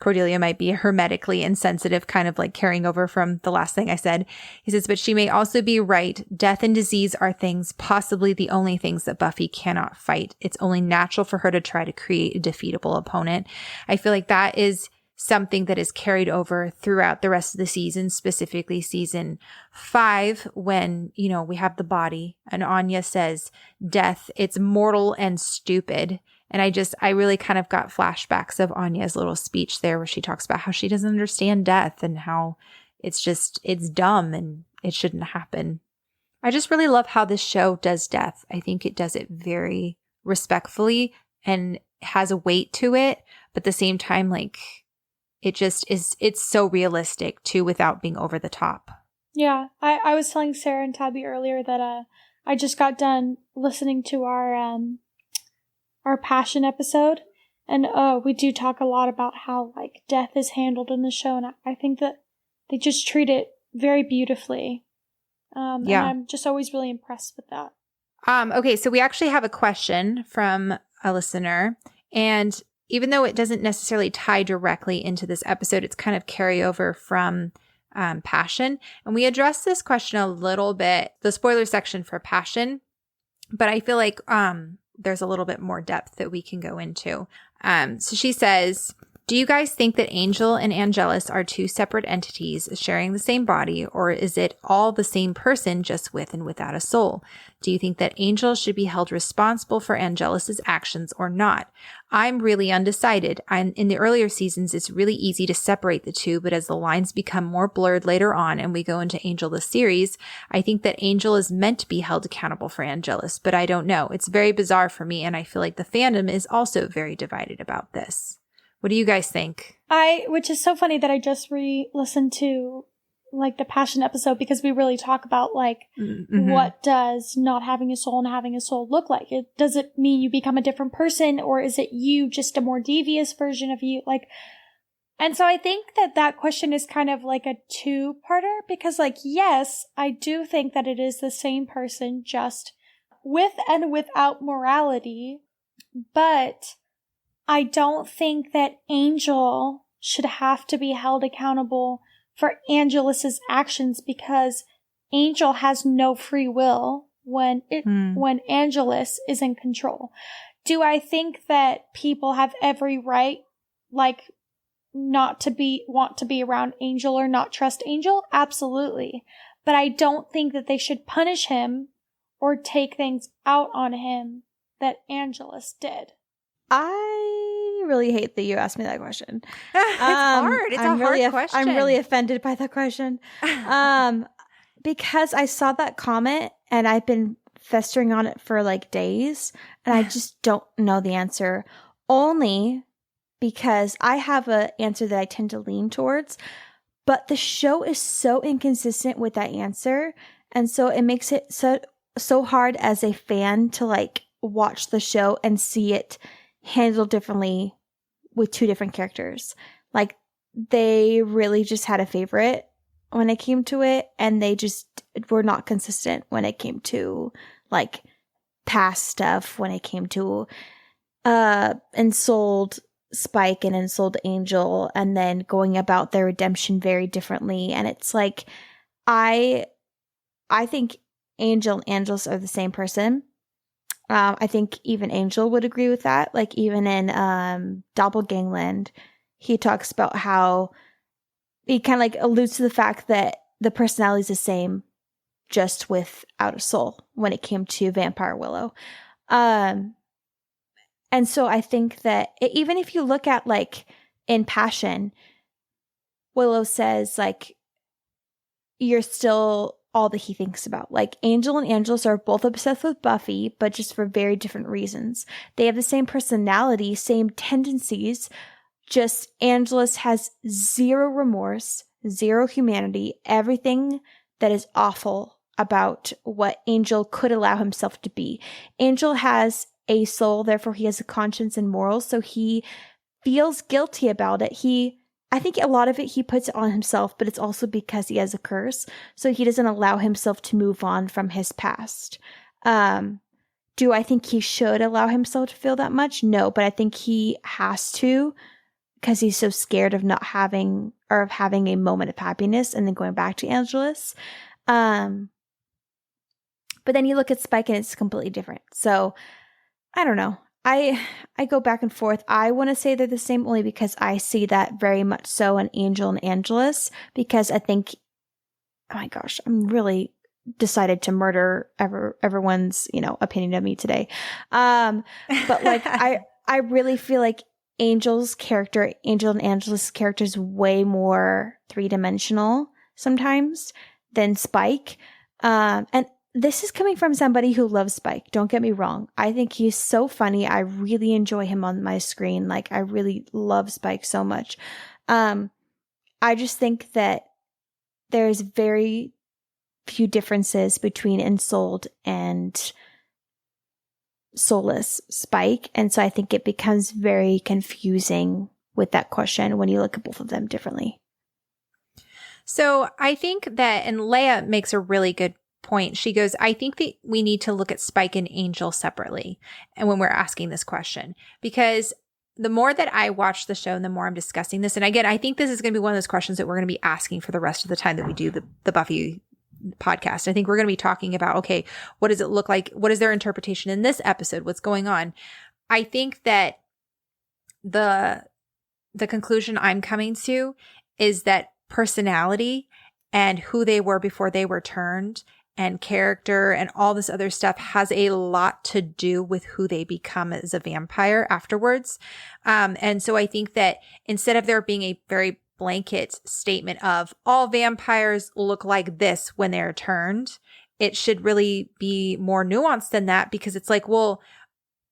Cordelia might be hermetically insensitive, kind of like carrying over from the last thing I said. He says, but she may also be right. Death and disease are things, possibly the only things that Buffy cannot fight. It's only natural for her to try to create a defeatable opponent. I feel like that is something that is carried over throughout the rest of the season, specifically season 5, when, you know, we have the body and Anya says, death, it's mortal and stupid. And I really kind of got flashbacks of Anya's little speech there where she talks about how she doesn't understand death and how it's dumb and it shouldn't happen. I just really love how this show does death. I think it does it very respectfully and has a weight to it, but at the same time, like, it just is, it's so realistic too without being over the top. Yeah, I was telling Sarah and Tabby earlier that I just got done listening to our Passion episode, and we do talk a lot about how like death is handled in the show, and I think that they just treat it very beautifully. And I'm just always really impressed with that. Okay, so we actually have a question from a listener, and even though it doesn't necessarily tie directly into this episode, it's kind of carryover from Passion, and we addressed this question a little bit, the spoiler section for Passion, but I feel like there's a little bit more depth that we can go into. So she says, do you guys think that Angel and Angelus are two separate entities sharing the same body, or is it all the same person just with and without a soul? Do you think that Angel should be held responsible for Angelus's actions or not? I'm really undecided. In the earlier seasons, it's really easy to separate the two, but as the lines become more blurred later on and we go into Angel the series, I think that Angel is meant to be held accountable for Angelus, but I don't know. It's very bizarre for me, and I feel like the fandom is also very divided about this. What do you guys think? Which is so funny that I just re-listened to like the Passion episode, because we really talk about like what does not having a soul and having a soul look like? Does it mean you become a different person, or is it you just a more devious version of you? Like, and so I think that question is kind of like a two-parter, because like, yes, I do think that it is the same person, just with and without morality, but I don't think that Angel should have to be held accountable for Angelus's actions, because Angel has no free will when Angelus is in control. Do I think that people have every right, like want to be around Angel or not trust Angel? Absolutely. But I don't think that they should punish him or take things out on him that Angelus did. I really hate that you asked me that question. It's hard. It's a hard question. I'm really offended by that question. Because I saw that comment and I've been festering on it for like days and I just don't know the answer. Only because I have an answer that I tend to lean towards, but the show is so inconsistent with that answer. And so it makes it so hard as a fan to like watch the show and see it handled differently with two different characters. Like they really just had a favorite when it came to it, and they just were not consistent when it came to like past stuff, when it came to Ensouled Spike and Ensouled Angel, and then going about their redemption very differently. And it's like I think Angel and Angelus are the same person. I think even Angel would agree with that. Like even in Doppelgangland, he talks about how he kind of like alludes to the fact that the personality is the same, just without a soul when it came to Vampire Willow. And so I think that even if you look at like in Passion, Willow says like, you're still all that he thinks about. Like Angel and Angelus are both obsessed with Buffy, but just for very different reasons. They have the same personality, same tendencies, just Angelus has zero remorse, zero humanity, everything that is awful about what Angel could allow himself to be. Angel has a soul, therefore he has a conscience and morals, so he feels guilty about it. I think a lot of it he puts it on himself, but it's also because he has a curse, so he doesn't allow himself to move on from his past. Do I think he should allow himself to feel that much? No, but I think he has to, because he's so scared of not having, or of having a moment of happiness and then going back to Angelus. But then you look at Spike and it's completely different. So I don't know. I go back and forth. I want to say they're the same only because I see that very much so in Angel and Angelus, because I think, oh my gosh, I'm really decided to murder everyone's, opinion of me today. But like, I really feel like Angel and Angelus' character is way more three-dimensional sometimes than Spike. And this is coming from somebody who loves Spike. Don't get me wrong. I think he's so funny. I really enjoy him on my screen. Like, I really love Spike so much. I just think that there's very few differences between Ensouled and soulless Spike. And so I think it becomes very confusing with that question when you look at both of them differently. So I think that, and Leah makes a really good point. She goes, I think that we need to look at Spike and Angel separately, and when we're asking this question, because the more that I watch the show and the more I'm discussing this, and again, I think this is going to be one of those questions that we're going to be asking for the rest of the time that we do the Buffy podcast. I think we're going to be talking about, okay, what does it look like? What is their interpretation in this episode? What's going on? I think that the conclusion I'm coming to is that personality and who they were before they were turned and character and all this other stuff has a lot to do with who they become as a vampire afterwards. And so I think that instead of there being a very blanket statement of all vampires look like this when they're turned, it should really be more nuanced than that, because it's like, well,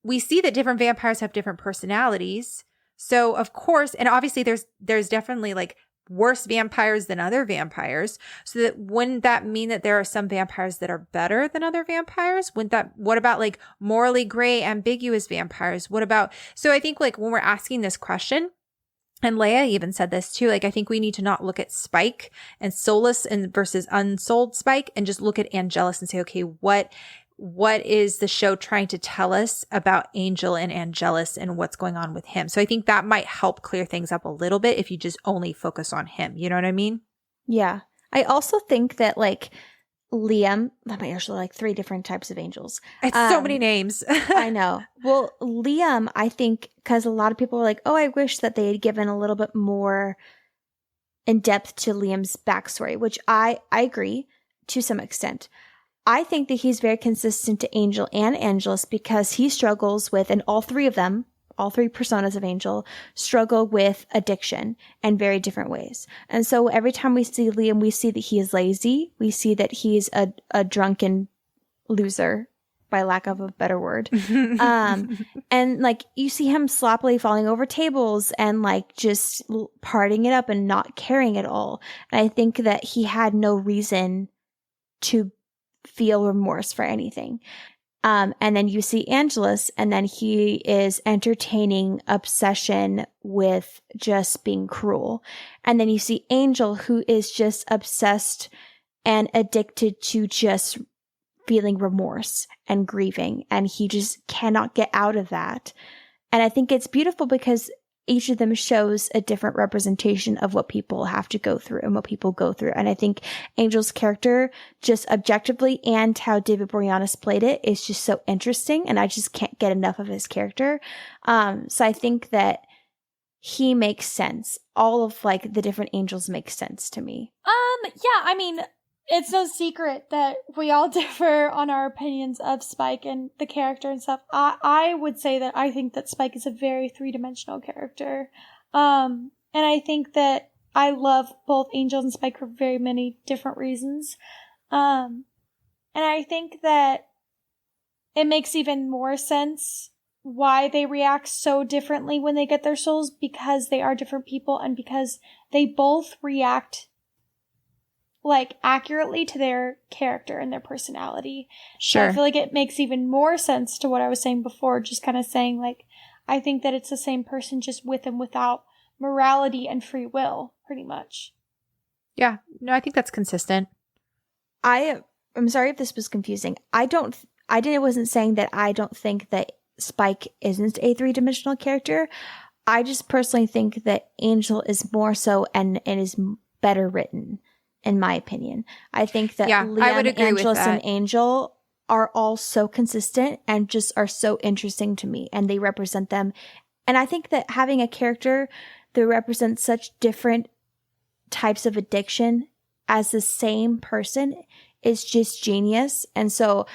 we see that different vampires have different personalities. So of course, and obviously there's definitely like worse vampires than other vampires. So that wouldn't that mean that there are some vampires that are better than other vampires? What about like morally gray, ambiguous vampires? So I think like when we're asking this question, and Leah even said this too, like I think we need to not look at Spike and soulless and versus unsouled Spike and just look at Angelus and say, okay, what is the show trying to tell us about Angel and Angelus and what's going on with him? So I think that might help clear things up a little bit if you just only focus on him. You know what I mean? Yeah. I also think that like Liam, there's like 3 different types of angels. It's so many names. I know. Well, Liam, I think, because a lot of people are like, oh, I wish that they had given a little bit more in depth to Liam's backstory, which I agree to some extent. I think that he's very consistent to Angel and Angelus because he struggles with, and all 3 of them, all 3 personas of Angel struggle with addiction in very different ways. And so every time we see Liam, we see that he is lazy. We see that he's a drunken loser, by lack of a better word. And like you see him sloppily falling over tables and like just partying it up and not caring at all. And I think that he had no reason to feel remorse for anything. And then you see Angelus, and then he is entertaining obsession with just being cruel. And then you see Angel, who is just obsessed and addicted to just feeling remorse and grieving. And he just cannot get out of that. And I think it's beautiful because each of them shows a different representation of what people have to go through and what people go through. And I think Angel's character, just objectively, and how David Boreanaz played it, is just so interesting. And I just can't get enough of his character. So I think that he makes sense. All of like the different angels make sense to me. Yeah, I mean, it's no secret that we all differ on our opinions of Spike and the character and stuff. I would say that I think that Spike is a very 3-dimensional character. And I think that I love both Angel and Spike for very many different reasons. And I think that it makes even more sense why they react so differently when they get their souls, because they are different people and because they both react like accurately to their character and their personality. Sure. So I feel like it makes even more sense to what I was saying before, just kind of saying like, I think that it's the same person just with and without morality and free will, pretty much. Yeah. No, I think that's consistent. I'm sorry if this was confusing. Wasn't saying that I don't think that Spike isn't a 3-dimensional character. I just personally think that Angel is more so and is better written. In my opinion, I think that Liam, I would agree Angelus, with that. and Angel are all so consistent and just are so interesting to me, and they represent them. And I think that having a character that represents such different types of addiction as the same person is just genius. And so,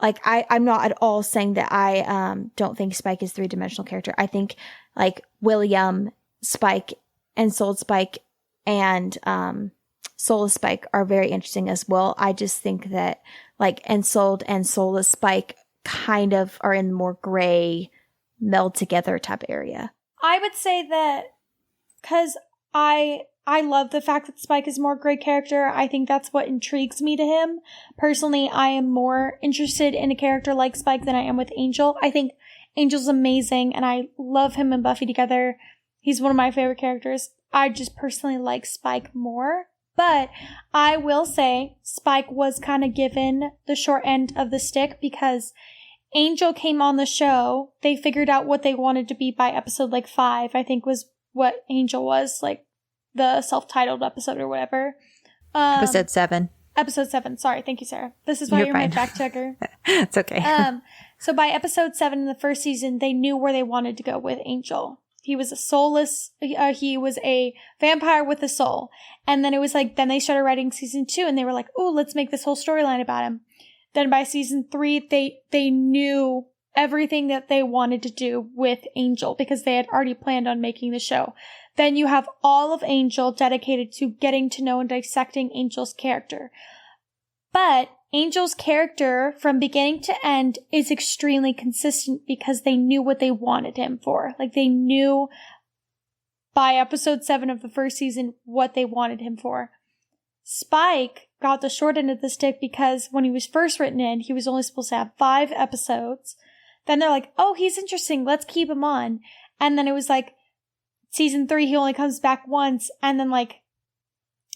like, I'm not at all saying that I don't think Spike is a 3-dimensional character. I think like William, Spike, Ensouled Spike, and Soulless Spike are very interesting as well. I just think that like Ensouled and Soulless Spike kind of are in more gray, meld together type area. I would say that because I love the fact that Spike is a more gray character. I think that's what intrigues me to him. Personally, I am more interested in a character like Spike than I am with Angel. I think Angel's amazing and I love him and Buffy together. He's one of my favorite characters. I just personally like Spike more. But I will say Spike was kind of given the short end of the stick because Angel came on the show. They figured out what they wanted to be by episode like 5, I think was what Angel was, like the self-titled episode or whatever. Episode 7. Episode 7. Sorry. Thank you, Sarah. This is why you're my fact checker. It's okay. So by episode 7 in the first season, they knew where they wanted to go with Angel. He was a soulless, he was a vampire with a soul. And then it was like, then they started writing season 2 and they were like, oh, let's make this whole storyline about him. Then by season 3, they knew everything that they wanted to do with Angel because they had already planned on making the show. Then you have all of Angel dedicated to getting to know and dissecting Angel's character. But Angel's character from beginning to end is extremely consistent because they knew what they wanted him for. Like they knew by episode 7 of the first season what they wanted him for. Spike got the short end of the stick because when he was first written in, he was only supposed to have 5 episodes. Then they're like, oh, he's interesting. Let's keep him on. And then it was like season 3, he only comes back once. And then like,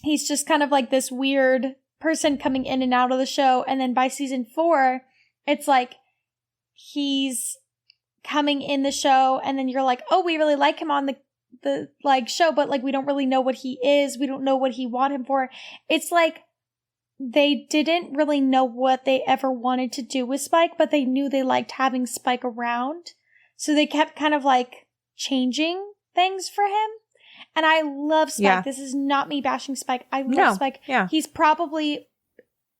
he's just kind of like this weird person coming in and out of the show. And then by season 4, it's like he's coming in the show and then you're like, oh, we really like him on the like show, but like we don't really know what he is. We don't know what he want him for. It's like they didn't really know what they ever wanted to do with Spike, but they knew they liked having Spike around. So they kept kind of like changing things for him. And I love Spike. Yeah. This is not me bashing Spike. I love Spike. Yeah. He's probably,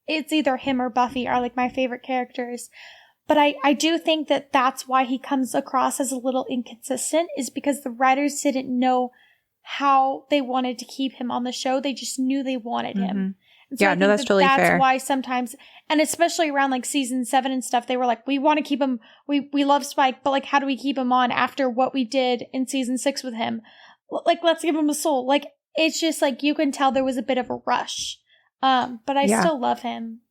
it's either him or Buffy are like my favorite characters. But I do think that that's why he comes across as a little inconsistent, is because the writers didn't know how they wanted to keep him on the show. They just knew they wanted him. And so that's totally fair. That's why sometimes, and especially around like season 7 and stuff, they were like, we want to keep him, we love Spike, but like, how do we keep him on after what we did in season 6 with him? Like, let's give him a soul. Like, it's just like, you can tell there was a bit of a rush. But I still love him.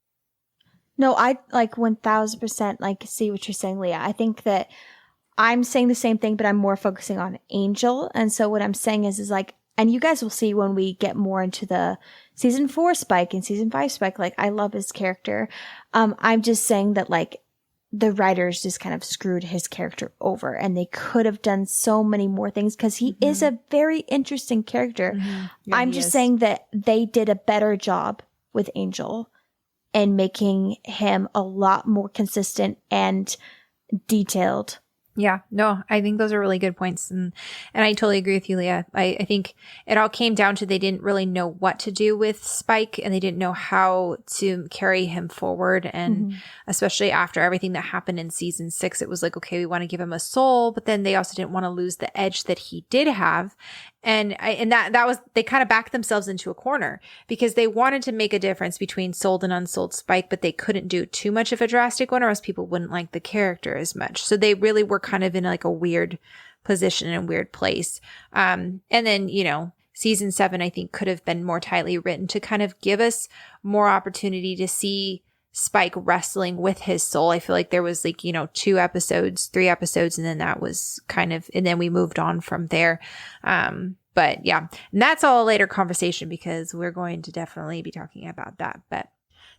No, I like 1000% like see what you're saying, Leah. I think that I'm saying the same thing, but I'm more focusing on Angel. And so what I'm saying is like, and you guys will see when we get more into the season 4 Spike and season 5 Spike, like I love his character. I'm just saying that like the writers just kind of screwed his character over, and they could have done so many more things because he is a very interesting character. Yeah, I'm just saying that they did a better job with Angel and making him a lot more consistent and detailed. Yeah, no, I think those are really good points. And I totally agree with you, Leah. I think it all came down to they didn't really know what to do with Spike, and they didn't know how to carry him forward. And especially after everything that happened in season 6, it was like, okay, we want to give him a soul, but then they also didn't want to lose the edge that he did have. And that was, they kind of backed themselves into a corner because they wanted to make a difference between sold and unsold Spike, but they couldn't do too much of a drastic one or else people wouldn't like the character as much. So they really were kind of in like a weird position and weird place. And then, you know, season 7, I think could have been more tightly written to kind of give us more opportunity to see Spike wrestling with his soul. I feel like there was like, you know, 2 episodes, 3 episodes, and then that was kind of, and then we moved on from there. But yeah, and that's all a later conversation because we're going to definitely be talking about that. But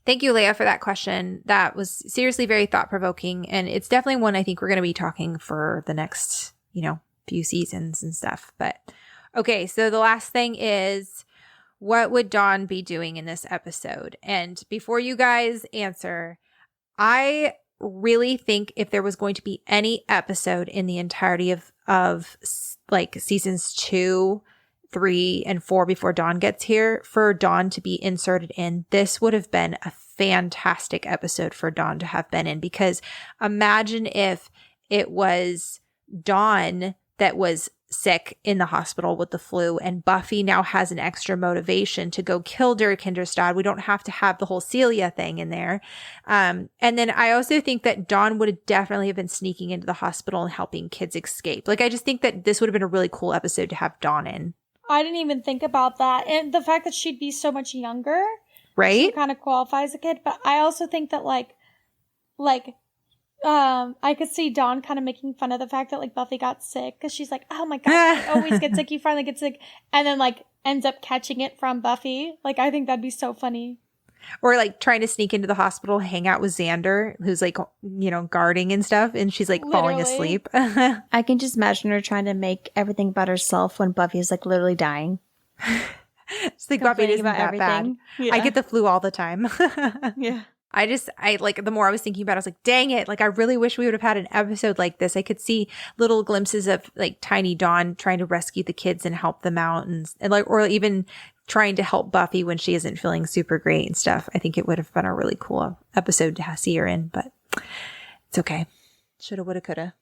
thank you, Leah, for that question. That was seriously very thought-provoking, and it's definitely one I think we're going to be talking for the next, you know, few seasons and stuff. But okay, so the last thing is, what would Dawn be doing in this episode? And before you guys answer, I really think if there was going to be any episode in the entirety of like seasons 2, 3, and 4 before Dawn gets here, for Dawn to be inserted in, this would have been a fantastic episode for Dawn to have been in, because imagine if it was Dawn that was sick in the hospital with the flu, and Buffy now has an extra motivation to go kill Dirk Hinderstad. We don't have to have the whole Celia thing in there. And then I also think that Dawn would have definitely have been sneaking into the hospital and helping kids escape. Like, I just think that this would have been a really cool episode to have Dawn in. I didn't even think about that. And the fact that she'd be so much younger. Right? She kind of qualifies a kid. But I also think that like, I could see Dawn kind of making fun of the fact that like Buffy got sick, because she's like, oh my gosh, I always get sick. You finally get sick. And then like ends up catching it from Buffy. Like, I think that'd be so funny. Or like trying to sneak into the hospital, hang out with Xander, who's like, you know, guarding and stuff. And she's like falling asleep. I can just imagine her trying to make everything about herself when Buffy is like literally dying. It's like, Buffy isn't that bad. Yeah. I get the flu all the time. Yeah. I like, the more I was thinking about it, I was like, dang it. Like, I really wish we would have had an episode like this. I could see little glimpses of like tiny Dawn trying to rescue the kids and help them out, and like, or even trying to help Buffy when she isn't feeling super great and stuff. I think it would have been a really cool episode to see her in, but it's okay. Shoulda, woulda, coulda.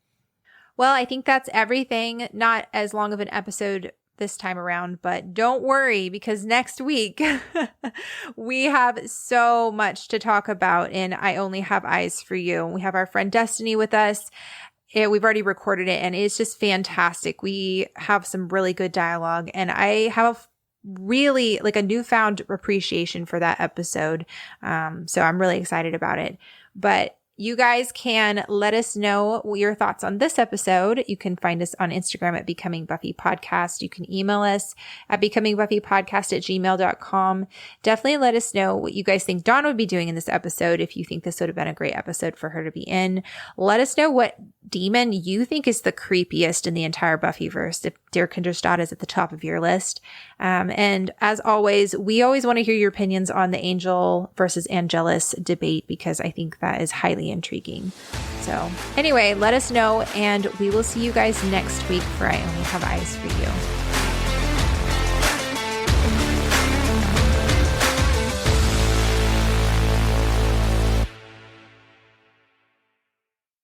Well, I think that's everything. Not as long of an episode this time around, but don't worry, because next week we have so much to talk about in I Only Have Eyes for You. We have our friend Destiny with us. We've already recorded it, and it's just fantastic. We have some really good dialogue, and I have really like a newfound appreciation for that episode. So I'm really excited about it. But you guys can let us know your thoughts on this episode. You can find us on Instagram at Becoming Buffy Podcast. You can email us at becomingbuffypodcast@gmail.com. Definitely let us know what you guys think Dawn would be doing in this episode, if you think this would have been a great episode for her to be in. Let us know what demon you think is the creepiest in the entire Buffyverse, if Dirk Hinderstad is at the top of your list. And as always, we always want to hear your opinions on the Angel versus Angelus debate, because I think that is highly intriguing. So anyway, let us know, and we will see you guys next week for I Only Have Eyes for You.